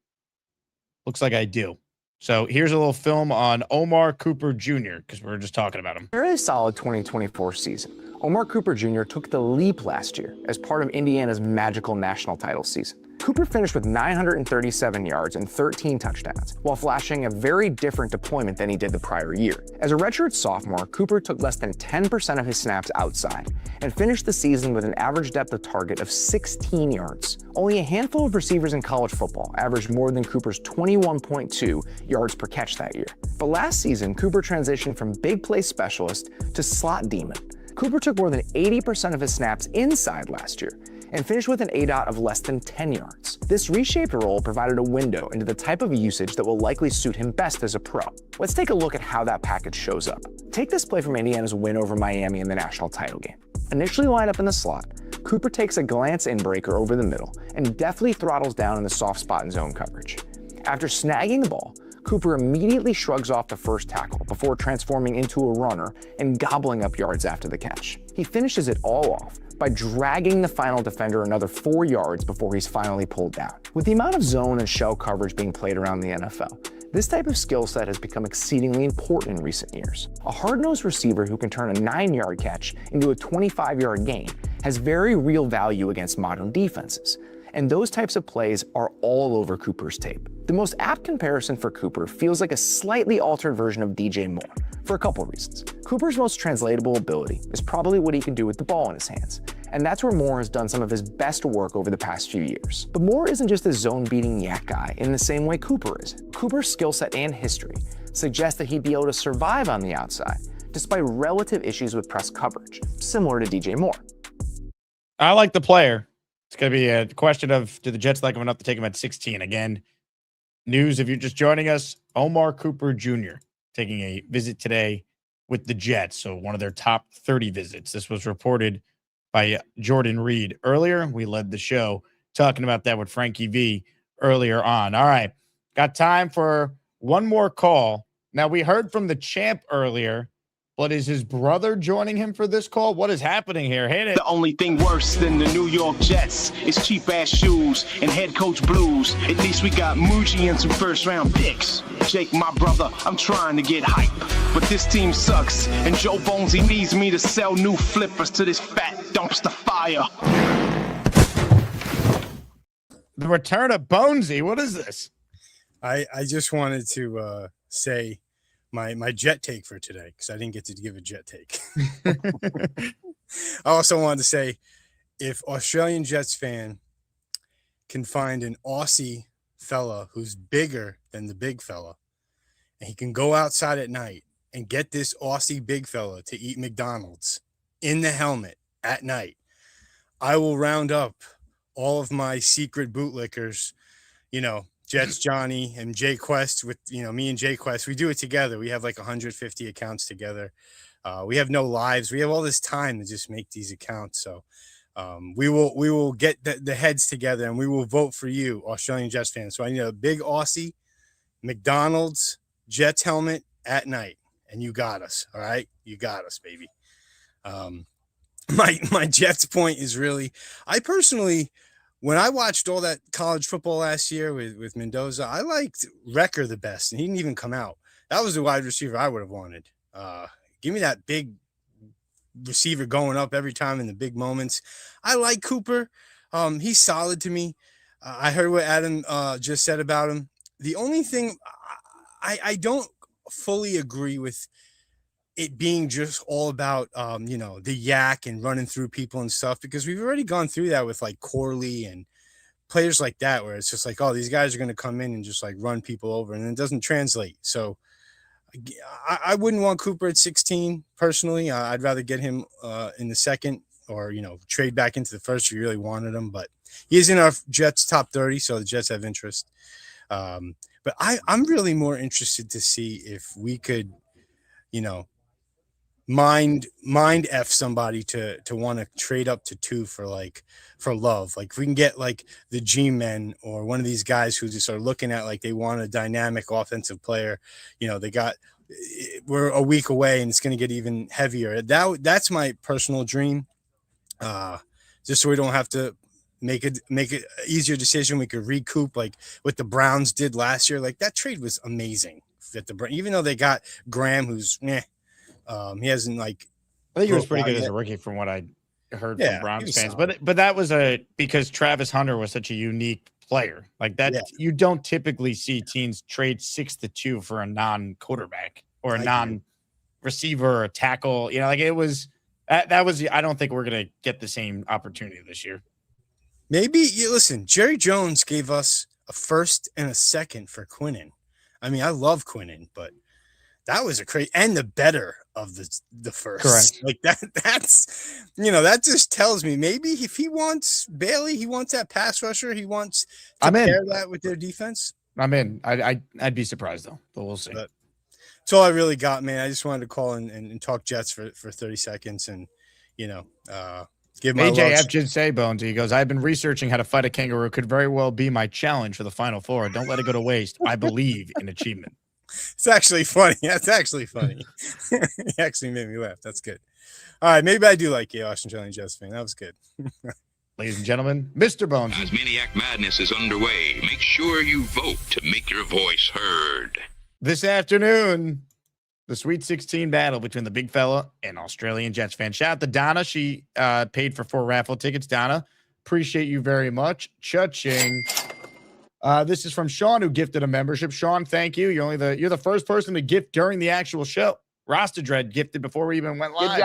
Looks like I do. So here's a little film on Omar Cooper Jr. because we were just talking about him. For a solid 2024 season, Omar Cooper Jr. took the leap last year as part of Indiana's magical national title season. Cooper finished with 937 yards and 13 touchdowns, while flashing a very different deployment than he did the prior year. As a redshirt sophomore, Cooper took less than 10% of his snaps outside and finished the season with an average depth of target of 16 yards. Only a handful of receivers in college football averaged more than Cooper's 21.2 yards per catch that year. But last season, Cooper transitioned from big play specialist to slot demon. Cooper took more than 80% of his snaps inside last year, and finished with an ADOT of less than 10 yards. This reshaped role provided a window into the type of usage that will likely suit him best as a pro. Let's take a look at how that package shows up. Take this play from Indiana's win over Miami in the national title game. Initially lined up in the slot, Cooper takes a glance in breaker over the middle and deftly throttles down in the soft spot in zone coverage. After snagging the ball, Cooper immediately shrugs off the first tackle before transforming into a runner and gobbling up yards after the catch. He finishes it all off by dragging the final defender another 4 yards before he's finally pulled down. With the amount of zone and shell coverage being played around the NFL, this type of skill set has become exceedingly important in recent years. A hard-nosed receiver who can turn a 9-yard catch into a 25-yard gain has very real value against modern defenses. And those types of plays are all over Cooper's tape. The most apt comparison for Cooper feels like a slightly altered version of DJ Moore, for a couple of reasons. Cooper's most translatable ability is probably what he can do with the ball in his hands, and that's where Moore has done some of his best work over the past few years. But Moore isn't just a zone-beating yak guy in the same way Cooper is. Cooper's skill set and history suggest that he'd be able to survive on the outside, despite relative issues with press coverage, similar to DJ Moore. I like the player. It's going to be a question of, do the Jets like him enough to take him at 16? Again, news, if you're just joining us, Omar Cooper Jr. taking a visit today with the Jets, so one of their top 30 visits. This was reported by Jordan Reed earlier. We led the show talking about that with Frankie V earlier on. All right, got time for one more call. Now, we heard from the champ earlier, but is his brother joining him for this call? What is happening here? Hit it. The only thing worse than the New York Jets is cheap-ass shoes and head coach blues. At least we got Muji and some first-round picks. Jake, my brother, I'm trying to get hype, but this team sucks, and Joe Bonesy needs me to sell new flippers to this fat dumpster fire. The return of Bonesy. What is this? I just wanted to say my jet take for today, because I didn't get to give a jet take. I also wanted to say, if Australian Jets fan can find an Aussie fella who's bigger than the big fella, and he can go outside at night and get this Aussie big fella to eat McDonald's in the helmet at night, I will round up all of my secret bootlickers, Jets Johnny and Jay Quest with, me and Jay Quest. We do it together. We have like 150 accounts together. We have no lives. We have all this time to just make these accounts. So we will get the heads together and we will vote for you, Australian Jets fans. So I need a big Aussie, McDonald's, Jets helmet at night. And you got us. All right. You got us, baby. My Jets point is really, I personally, when I watched all that college football last year with Mendoza, I liked Wrecker the best, and he didn't even come out. That was the wide receiver I would have wanted. Give me that big receiver going up every time in the big moments. I like Cooper. He's solid to me. I heard what Adam just said about him. The only thing I don't fully agree with it being just all about, the yak and running through people and stuff, because we've already gone through that with like Corley and players like that, where it's just like, oh, these guys are going to come in and just like run people over, and it doesn't translate. So I wouldn't want Cooper at 16 personally. I'd rather get him in the second, or, trade back into the first if you really wanted him, but he is in our Jets top 30. So the Jets have interest. But I'm really more interested to see if we could, mind F somebody to want to trade up to 2 for Love. Like if we can get like the G-men or one of these guys who just are looking at like they want a dynamic offensive player, we're a week away and it's going to get even heavier. That's my personal dream. Just so we don't have to make it easier decision. We could recoup like what the Browns did last year. Like that trade was amazing. Even though they got Graham, who's he hasn't like. I think he was pretty good as a rookie, from what I heard from Browns fans. But that was because Travis Hunter was such a unique player like that. Yeah. You don't typically see teams trade 6-2 for a non-quarterback or a non-receiver or a tackle. It was that was. I don't think we're gonna get the same opportunity this year. Maybe listen. Jerry Jones gave us a first and a second for Quinnen. I mean, I love Quinnen, but That was a crazy, and the better of the first. Correct. Like that's that just tells me maybe if he wants Bailey, he wants that pass rusher, he wants to pair that with their defense. I'm in. I'd be surprised though, but we'll see. But that's all I really got, man. I just wanted to call and talk Jets for 30 seconds and give my AJF did say, Bones, he goes, I've been researching how to fight a kangaroo. Could very well be my challenge for the Final Four. Don't let it go to waste. I believe in achievement. It's actually funny. That's actually funny. He actually made me laugh. That's good. All right, maybe I do like you, Austin Jelly Jets fan. That was good. Ladies and gentlemen, Mr. Bones. Asmaniac Madness is underway. Make sure you vote to make your voice heard. This afternoon, the Sweet 16 battle between the big fella and Australian Jets fan. Shout out to Donna. She paid for 4 raffle tickets. Donna, appreciate you very much. Cha-ching. This is from Sean, who gifted a membership. Sean, thank you. You're the first person to gift during the actual show. Rasta Dread gifted before we even went live.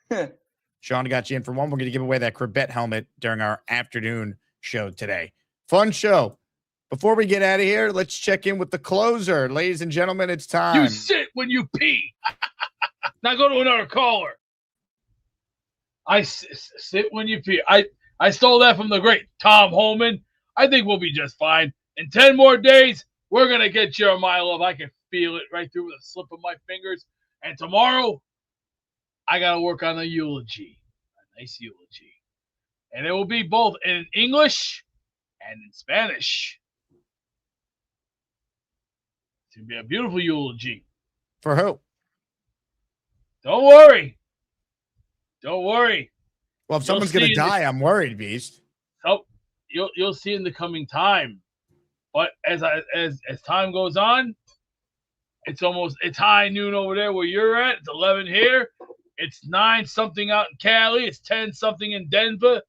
Good job. Sean got you in for one. We're going to give away that Corbett helmet during our afternoon show today. Fun show. Before we get out of here, let's check in with the closer. Ladies and gentlemen, it's time. You sit when you pee. Now go to another caller. I sit when you pee. I stole that from the great Tom Holman. I think we'll be just fine. In 10 more days, we're going to get Jeremiah Love. I can feel it right through the slip of my fingers. And tomorrow, I got to work on a eulogy, a nice eulogy. And it will be both in English and in Spanish. It's going to be a beautiful eulogy. For who? Don't worry. Don't worry. Well, if someone's going to die, I'm worried, Beast. So you'll see in the coming time. But as time goes on, it's high noon over there where you're at. It's 11 here. It's 9 something out in Cali. It's 10 something in Denver,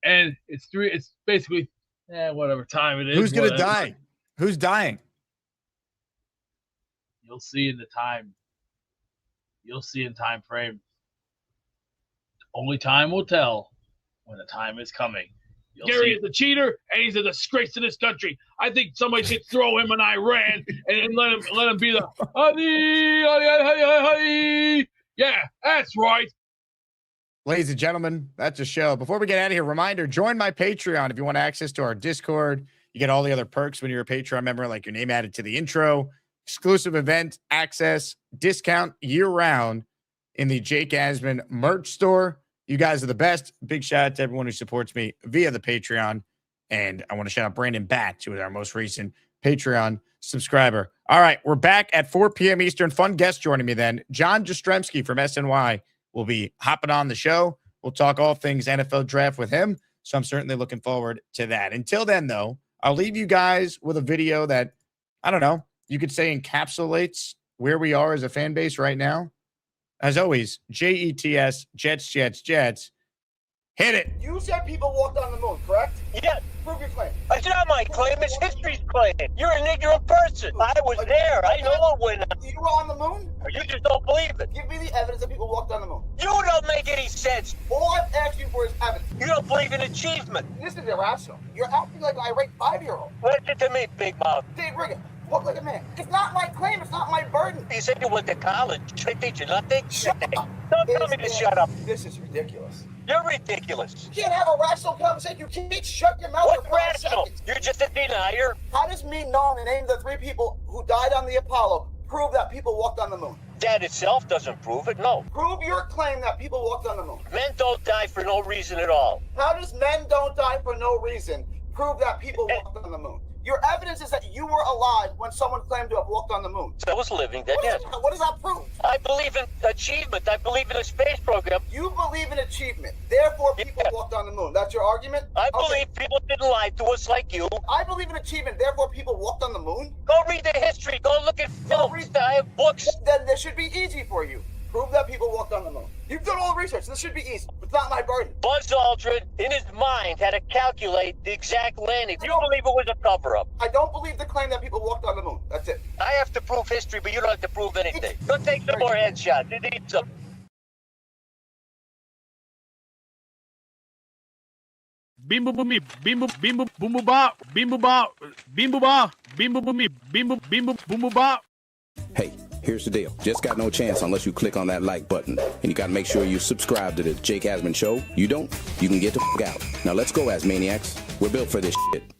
and it's 3. It's basically whatever time it is. Who's gonna die? Who's dying? You'll see in the time. You'll see in time frame. Only time will tell when the time is coming. Gary is a cheater, and he's a disgrace to this country. I think somebody should throw him in Iran and let him be the yeah, that's right. Ladies and gentlemen, that's a show. Before we get out of here, reminder, join my Patreon if you want access to our Discord. You get all the other perks when you're a Patreon member, like your name added to the intro, exclusive event access, discount year-round in the Jake Asman merch store. You guys are the best. Big shout out to everyone who supports me via the Patreon. And I want to shout out Brandon Batch, who is our most recent Patreon subscriber. All right, we're back at 4 p.m. Eastern. Fun guest joining me then. John Jastrzemski from SNY will be hopping on the show. We'll talk all things NFL draft with him. So I'm certainly looking forward to that. Until then, though, I'll leave you guys with a video that, I don't know, you could say encapsulates where we are as a fan base right now. As always, JETS, Jets, Jets, Jets. Hit it. You said people walked on the moon, correct? Yeah. Prove your claim. It's not my claim, it's history's claim. You're an ignorant person. I was there. I know it went on. You were on the moon? You just don't believe it. Give me the evidence that people walked on the moon. You don't make any sense. All I've asked you for is evidence. You don't believe in achievement. This is irrational. You're acting like an irate 5-year-old. Listen to me, big mouth. Dave Riggin, walk like a man. It's not my claim. It's not my burden. You said you went to college. They teach you nothing? Shut up. Don't tell me to shut up. This is ridiculous. You're ridiculous. You can't have a rational conversation. You can't shut your mouth What's for 5 rational? seconds. You're just a denier. How does me knowing the name of the 3 people who died on the Apollo prove that people walked on the moon? That itself doesn't prove it, no. Prove your claim that people walked on the moon. Men don't die for no reason at all. How does men don't die for no reason prove that people walked on the moon? Your evidence is that you were alive when someone claimed to have walked on the moon. I was living then, yes. What does that prove? I believe in achievement. I believe in a space program. You believe in achievement. Therefore, people walked on the moon. That's your argument? I believe people didn't lie to us like you. I believe in achievement. Therefore, people walked on the moon? Go read the history. Go look at films. I have books. Then this should be easy for you. Prove that people walked on the moon. You've done all the research. This should be easy. It's not my burden. Buzz Aldrin, in his mind, had to calculate the exact landing. You believe it was a cover-up? I don't believe the claim that people walked on the moon. That's it. I have to prove history, but you don't have to prove anything. Go take some more headshots. You need some. Bimbo boomy, bimbo bimbo boomo ba, bimbo ba, bimbo ba, bimbo boomy, bimbo bimbo boomo ba. Hey, Here's the deal. Just got no chance unless you click on that like button. And you got to make sure you subscribe to the Jake Asman Show. You don't, you can get the f*** out. Now let's go, Asmaniacs. We're built for this shit.